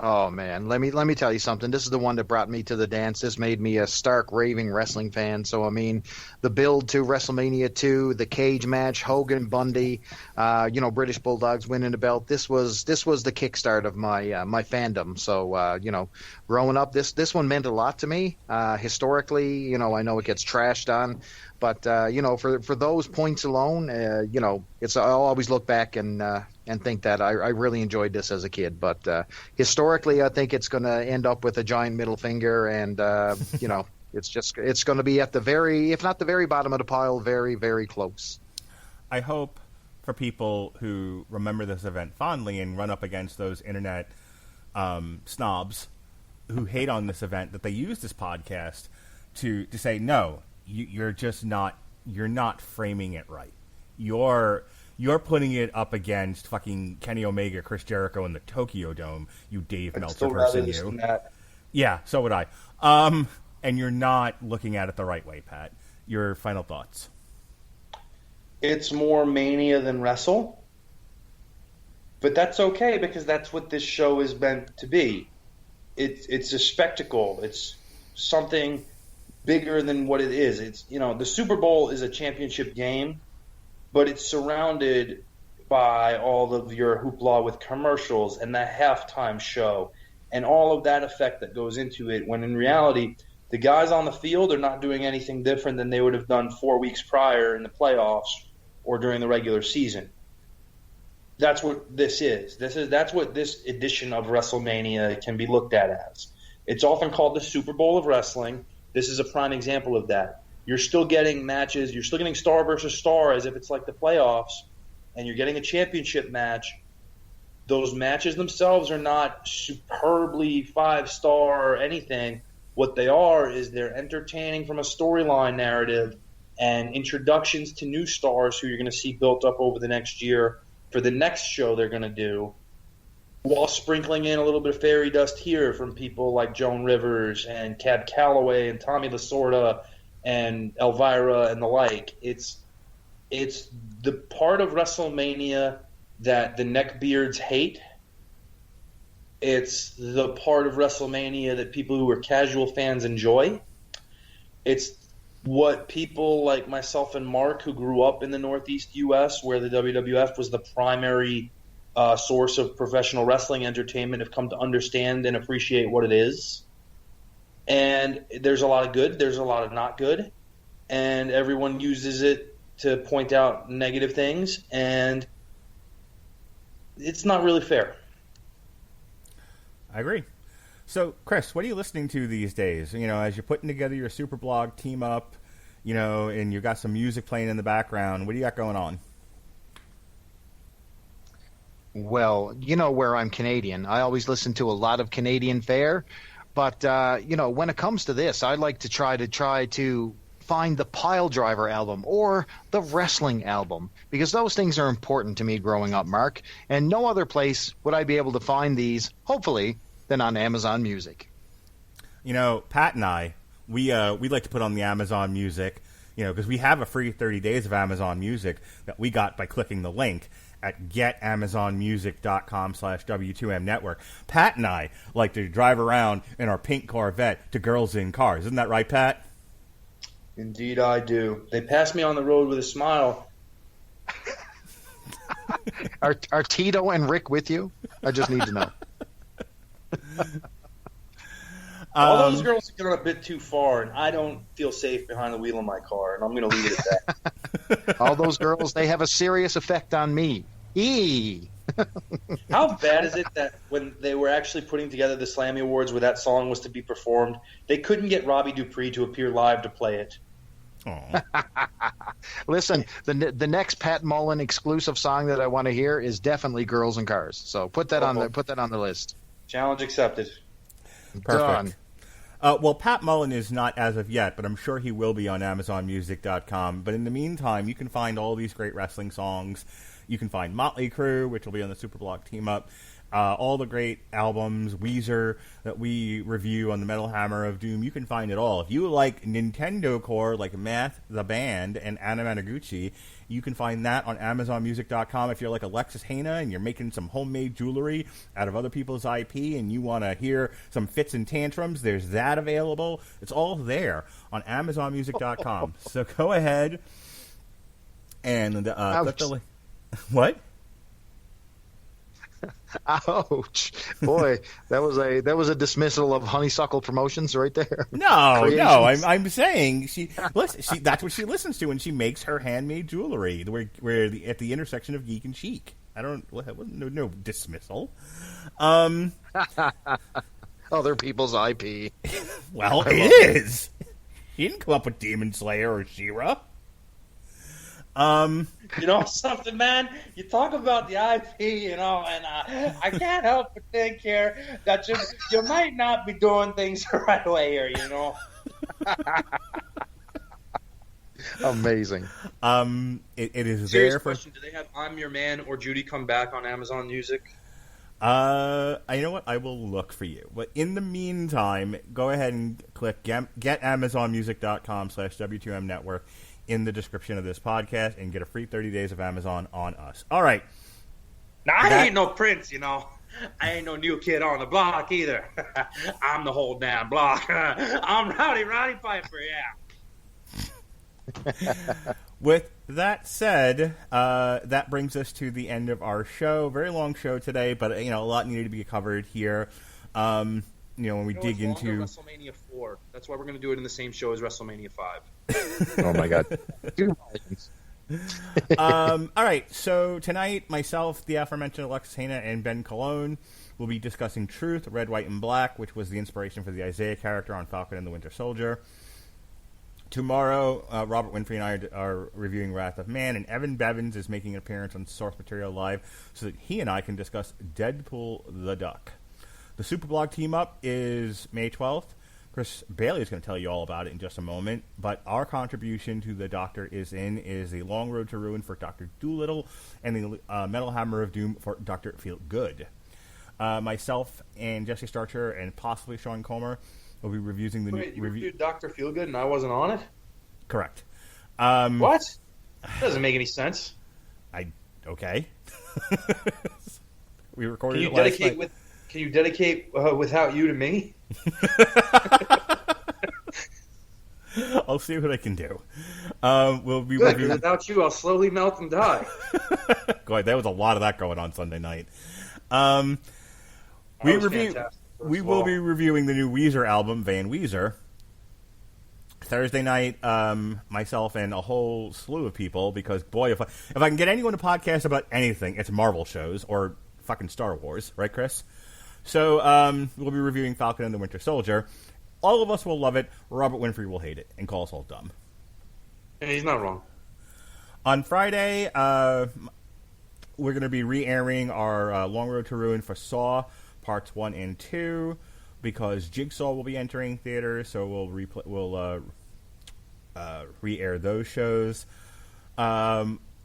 Oh man, let me tell you something. This is the one that brought me to the dance. This made me a stark raving wrestling fan. So I mean, the build to WrestleMania 2, the cage match, Hogan, Bundy, British Bulldogs winning the belt. This was the kickstart of my my fandom. So growing up, this one meant a lot to me. Historically, I know it gets trashed on, but for those points alone, I'll always look back and think that I really enjoyed this as a kid. But historically, I think it's going to end up with a giant middle finger, and it's going to be at the very, if not the very bottom of the pile, very, very close. I hope for people who remember this event fondly and run up against those internet snobs who hate on this event that they use this podcast to say, no, you're not framing it right. You're putting it up against fucking Kenny Omega, Chris Jericho in the Tokyo Dome, you Dave Meltzer person, you. Yeah, so would I. And you're not looking at it the right way, Pat. Your final thoughts. It's more Mania than Wrestle. But that's okay, because that's what this show is meant to be. It's a spectacle. It's something bigger than what it is. It's the Super Bowl is a championship game, but it's surrounded by all of your hoopla with commercials and the halftime show and all of that effect that goes into it, when in reality, the guys on the field are not doing anything different than they would have done 4 weeks prior in the playoffs or during the regular season. That's what this is. That's what this edition of WrestleMania can be looked at as. It's often called the Super Bowl of wrestling. This is a prime example of that. You're still getting matches. You're still getting star versus star as if it's like the playoffs, and you're getting a championship match. Those matches themselves are not superbly 5-star or anything. What they are is they're entertaining from a storyline narrative and introductions to new stars who you're going to see built up over the next year for the next show they're going to do, while sprinkling in a little bit of fairy dust here from people like Joan Rivers and Cab Calloway and Tommy Lasorda and Elvira and the like. It's the part of WrestleMania that the neckbeards hate. It's the part of WrestleMania that people who are casual fans enjoy. It's what people like myself and Mark, who grew up in the Northeast U.S., where the WWF was the primary source of professional wrestling entertainment, have come to understand and appreciate what it is. And there's a lot of good, there's a lot of not good, and everyone uses it to point out negative things, and it's not really fair. I agree. So, Chris, what are you listening to these days? As you're putting together your super blog team up, and you've got some music playing in the background, what do you got going on? Well, where I'm Canadian, I always listen to a lot of Canadian fare. But, when it comes to this, I like to try to find the Pile Driver album or the wrestling album, because those things are important to me growing up, Mark. And no other place would I be able to find these, hopefully, than on Amazon Music. Pat and I, we like to put on the Amazon Music, because we have a free 30 days of Amazon Music that we got by clicking the link at getamazonmusic.com/W2M network. Pat and I like to drive around in our pink Corvette to Girls in Cars. Isn't that right, Pat? Indeed I do. They pass me on the road with a smile. Are Tito and Rick with you? I just need to know. All those girls have gone a bit too far, and I don't feel safe behind the wheel of my car, and I'm going to leave it at that. All those girls, they have a serious effect on me. How bad is it that when they were actually putting together the Slammy Awards where that song was to be performed, they couldn't get Robbie Dupree to appear live to play it? Listen, the next Pat Mullin exclusive song that I want to hear is definitely "Girls and Cars." So put that on the list. Challenge accepted. Perfect. Well, Pat Mullin is not as of yet, but I'm sure he will be on AmazonMusic.com. But in the meantime, you can find all these great wrestling songs, You can find Motley Crue, which will be on the Superblock Team Up. All the great albums, Weezer, that we review on the Metal Hammer of Doom. You can find it all. If you like Nintendo core, like Math the Band and Anna Managuchi, you can find that on AmazonMusic.com. If you're like Alexis Hana and you're making some homemade jewelry out of other people's IP and you want to hear some fits and tantrums, there's that available. It's all there on AmazonMusic.com. So go ahead and click the link. What? Ouch! Boy, that was a dismissal of Honeysuckle Promotions right there. No, I'm saying that's what she listens to, and she makes her handmade jewelry at the intersection of geek and chic. No dismissal. Other people's IP. Well, it is. She didn't come up with Demon Slayer or She-Ra. You know something, man? You talk about the IP, and I can't help but think here that you might not be doing things the right way here, Amazing. It is Serious there for... question, do they have I'm Your Man or Judy Come Back on Amazon Music? You know what? I will look for you. But in the meantime, go ahead and click getamazonmusic.com/W2M Network in the description of this podcast and get a free 30 days of Amazon on us. All right. Now, I ain't no Prince, I ain't no new kid on the block either. I'm the whole damn block. I'm Roddy Piper, yeah. With that said, that brings us to the end of our show. Very long show today, but a lot needed to be covered here. When we dig into WrestleMania 4. That's why we're going to do it in the same show as WrestleMania 5. Oh my God! All right. So tonight, myself, the aforementioned Alexis Hana, and Ben Colon will be discussing Truth, Red, White, and Black, which was the inspiration for the Isaiah character on Falcon and the Winter Soldier. Tomorrow, Robert Winfrey and I are reviewing Wrath of Man, and Evan Bevins is making an appearance on Source Material Live so that he and I can discuss Deadpool the Duck. The Superblog Team Up is May 12th. Chris Bailey is going to tell you all about it in just a moment, but our contribution to the Doctor is the Long Road to Ruin for Dr. Doolittle and the Metal Hammer of Doom for Dr. Feelgood. Myself and Jesse Starcher and possibly Sean Comer will be reviewing the Wait, you reviewed Dr. Feelgood and I wasn't on it? Correct. What? That doesn't make any sense. Okay. We recorded it last night. Can you dedicate Without You to me? I'll see what I can do. We'll be reviewing... Without you, I'll slowly melt and die. God, there was a lot of that going on Sunday night. We will be reviewing the new Weezer album, Van Weezer. Thursday night, myself and a whole slew of people, because boy, if I can get anyone to podcast about anything, it's Marvel shows or fucking Star Wars, right, Chris? So we'll be reviewing Falcon and the Winter Soldier. All of us will love it. Robert Winfrey will hate it and call us all dumb. And he's not wrong. On Friday, we're going to be re-airing our Long Road to Ruin for Saw Parts 1 and 2 because Jigsaw will be entering theaters, so we'll re-air those shows.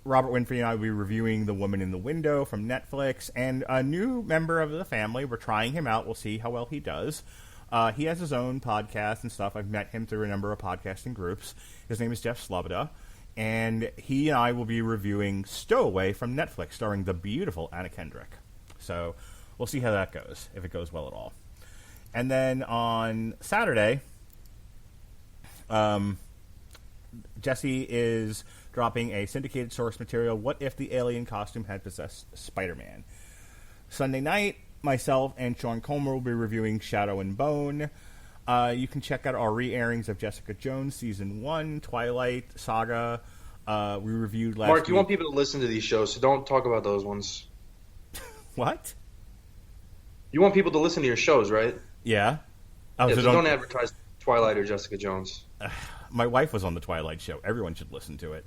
Robert Winfrey and I will be reviewing The Woman in the Window from Netflix, and a new member of the family. We're trying him out. We'll see how well he does. He has his own podcast and stuff. I've met him through a number of podcasting groups. His name is Jeff Sloboda, and he and I will be reviewing Stowaway from Netflix, starring the beautiful Anna Kendrick. So we'll see how that goes, if it goes well at all. And then on Saturday, Jesse is dropping a syndicated source material, What If the Alien Costume Had Possessed Spider-Man? Sunday night, myself and Sean Comer will be reviewing Shadow and Bone. You can check out our re-airings of Jessica Jones Season 1, Twilight, Saga. We reviewed last Mark, you want people to listen to these shows, so don't talk about those ones. What? You want people to listen to your shows, right? Yeah. So don't advertise Twilight or Jessica Jones. My wife was on the Twilight show. Everyone should listen to it.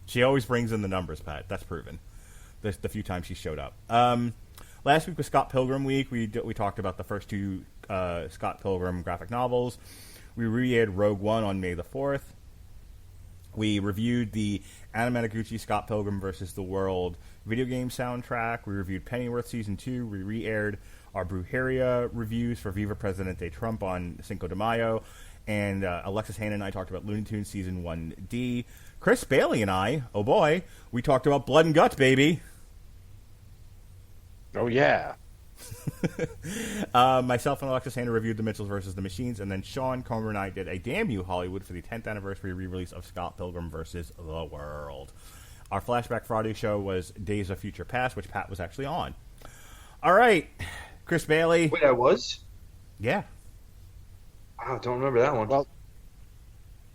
She always brings in the numbers, Pat. That's proven. The few times she showed up. Last week was Scott Pilgrim week. We talked about the first two Scott Pilgrim graphic novels. We re-aired Rogue One on May the 4th. We reviewed the Adam Managuchi Scott Pilgrim versus the World video game soundtrack. We reviewed Pennyworth Season 2. We re-aired our Brujeria reviews for Viva Presidente Trump on Cinco de Mayo. And Alexis Heenan and I talked about Looney Tunes Season 1D. Chris Bailey and I, oh boy, we talked about Blood and Guts, baby. Oh, yeah. Myself and Alexis Heenan reviewed The Mitchells versus the Machines, and then Sean Comer and I did a Damn You Hollywood for the 10th anniversary re-release of Scott Pilgrim versus the World. Our Flashback Friday show was Days of Future Past, which Pat was actually on. All right, Chris Bailey. Wait, I was? Yeah. I don't remember that one.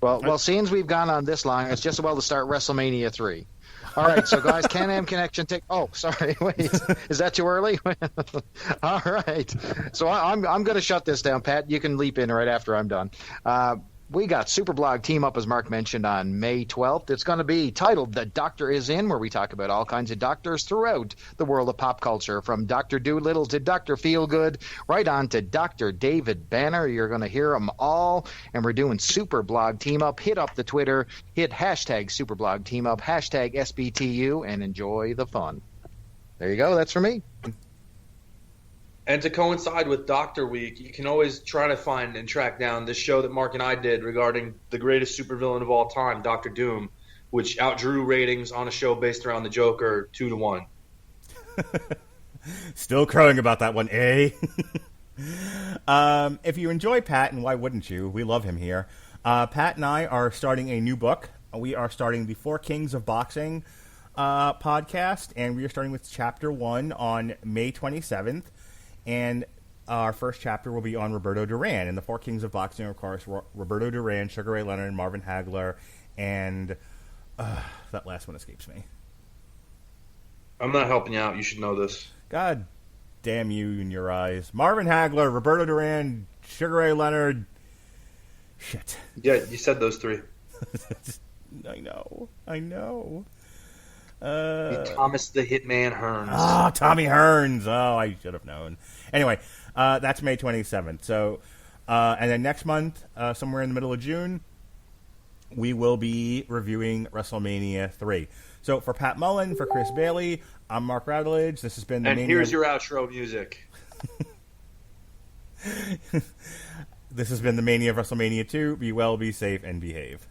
Well, seeing as we've gone on this long, it's just about to start WrestleMania 3. All right, so guys, Can-Am Connection take. Oh, sorry, wait, is that too early? All right, so I'm going to shut this down, Pat. You can leap in right after I'm done. We got Superblog Team Up, as Mark mentioned, on May 12th. It's going to be titled The Doctor Is In, where we talk about all kinds of doctors throughout the world of pop culture, from Dr. Doolittle to Dr. Feelgood, right on to Dr. David Banner. You're going to hear them all, and we're doing Superblog Team Up. Hit up the Twitter, hit hashtag Superblog Team Up, hashtag SBTU, and enjoy the fun. There you go. That's for me. And to coincide with Doctor Week, you can always try to find and track down this show that Mark and I did regarding the greatest supervillain of all time, Doctor Doom, which outdrew ratings on a show based around the Joker 2-1. Still crowing about that one, eh? If you enjoy Pat, and why wouldn't you? We love him here. Pat and I are starting a new book. We are starting the Four Kings of Boxing podcast, and we are starting with Chapter 1 on May 27th. And our first chapter will be on Roberto Duran. And the Four Kings of Boxing, of course, Roberto Duran, Sugar Ray Leonard, Marvin Hagler, and that last one escapes me. I'm not helping you out. You should know this. God damn you and your eyes. Marvin Hagler, Roberto Duran, Sugar Ray Leonard. Shit. Yeah, you said those three. I know. Thomas the Hitman Hearns. Oh, Tommy Hearns. Oh, I should have known. Anyway, that's May 27th. So, and then next month, somewhere in the middle of June, we will be reviewing WrestleMania 3. So for Pat Mullin, for Chris Bailey, I'm Mark Radulich. This has been the And here's your outro music. This has been the Mania of WrestleMania 2. Be well, be safe, and behave.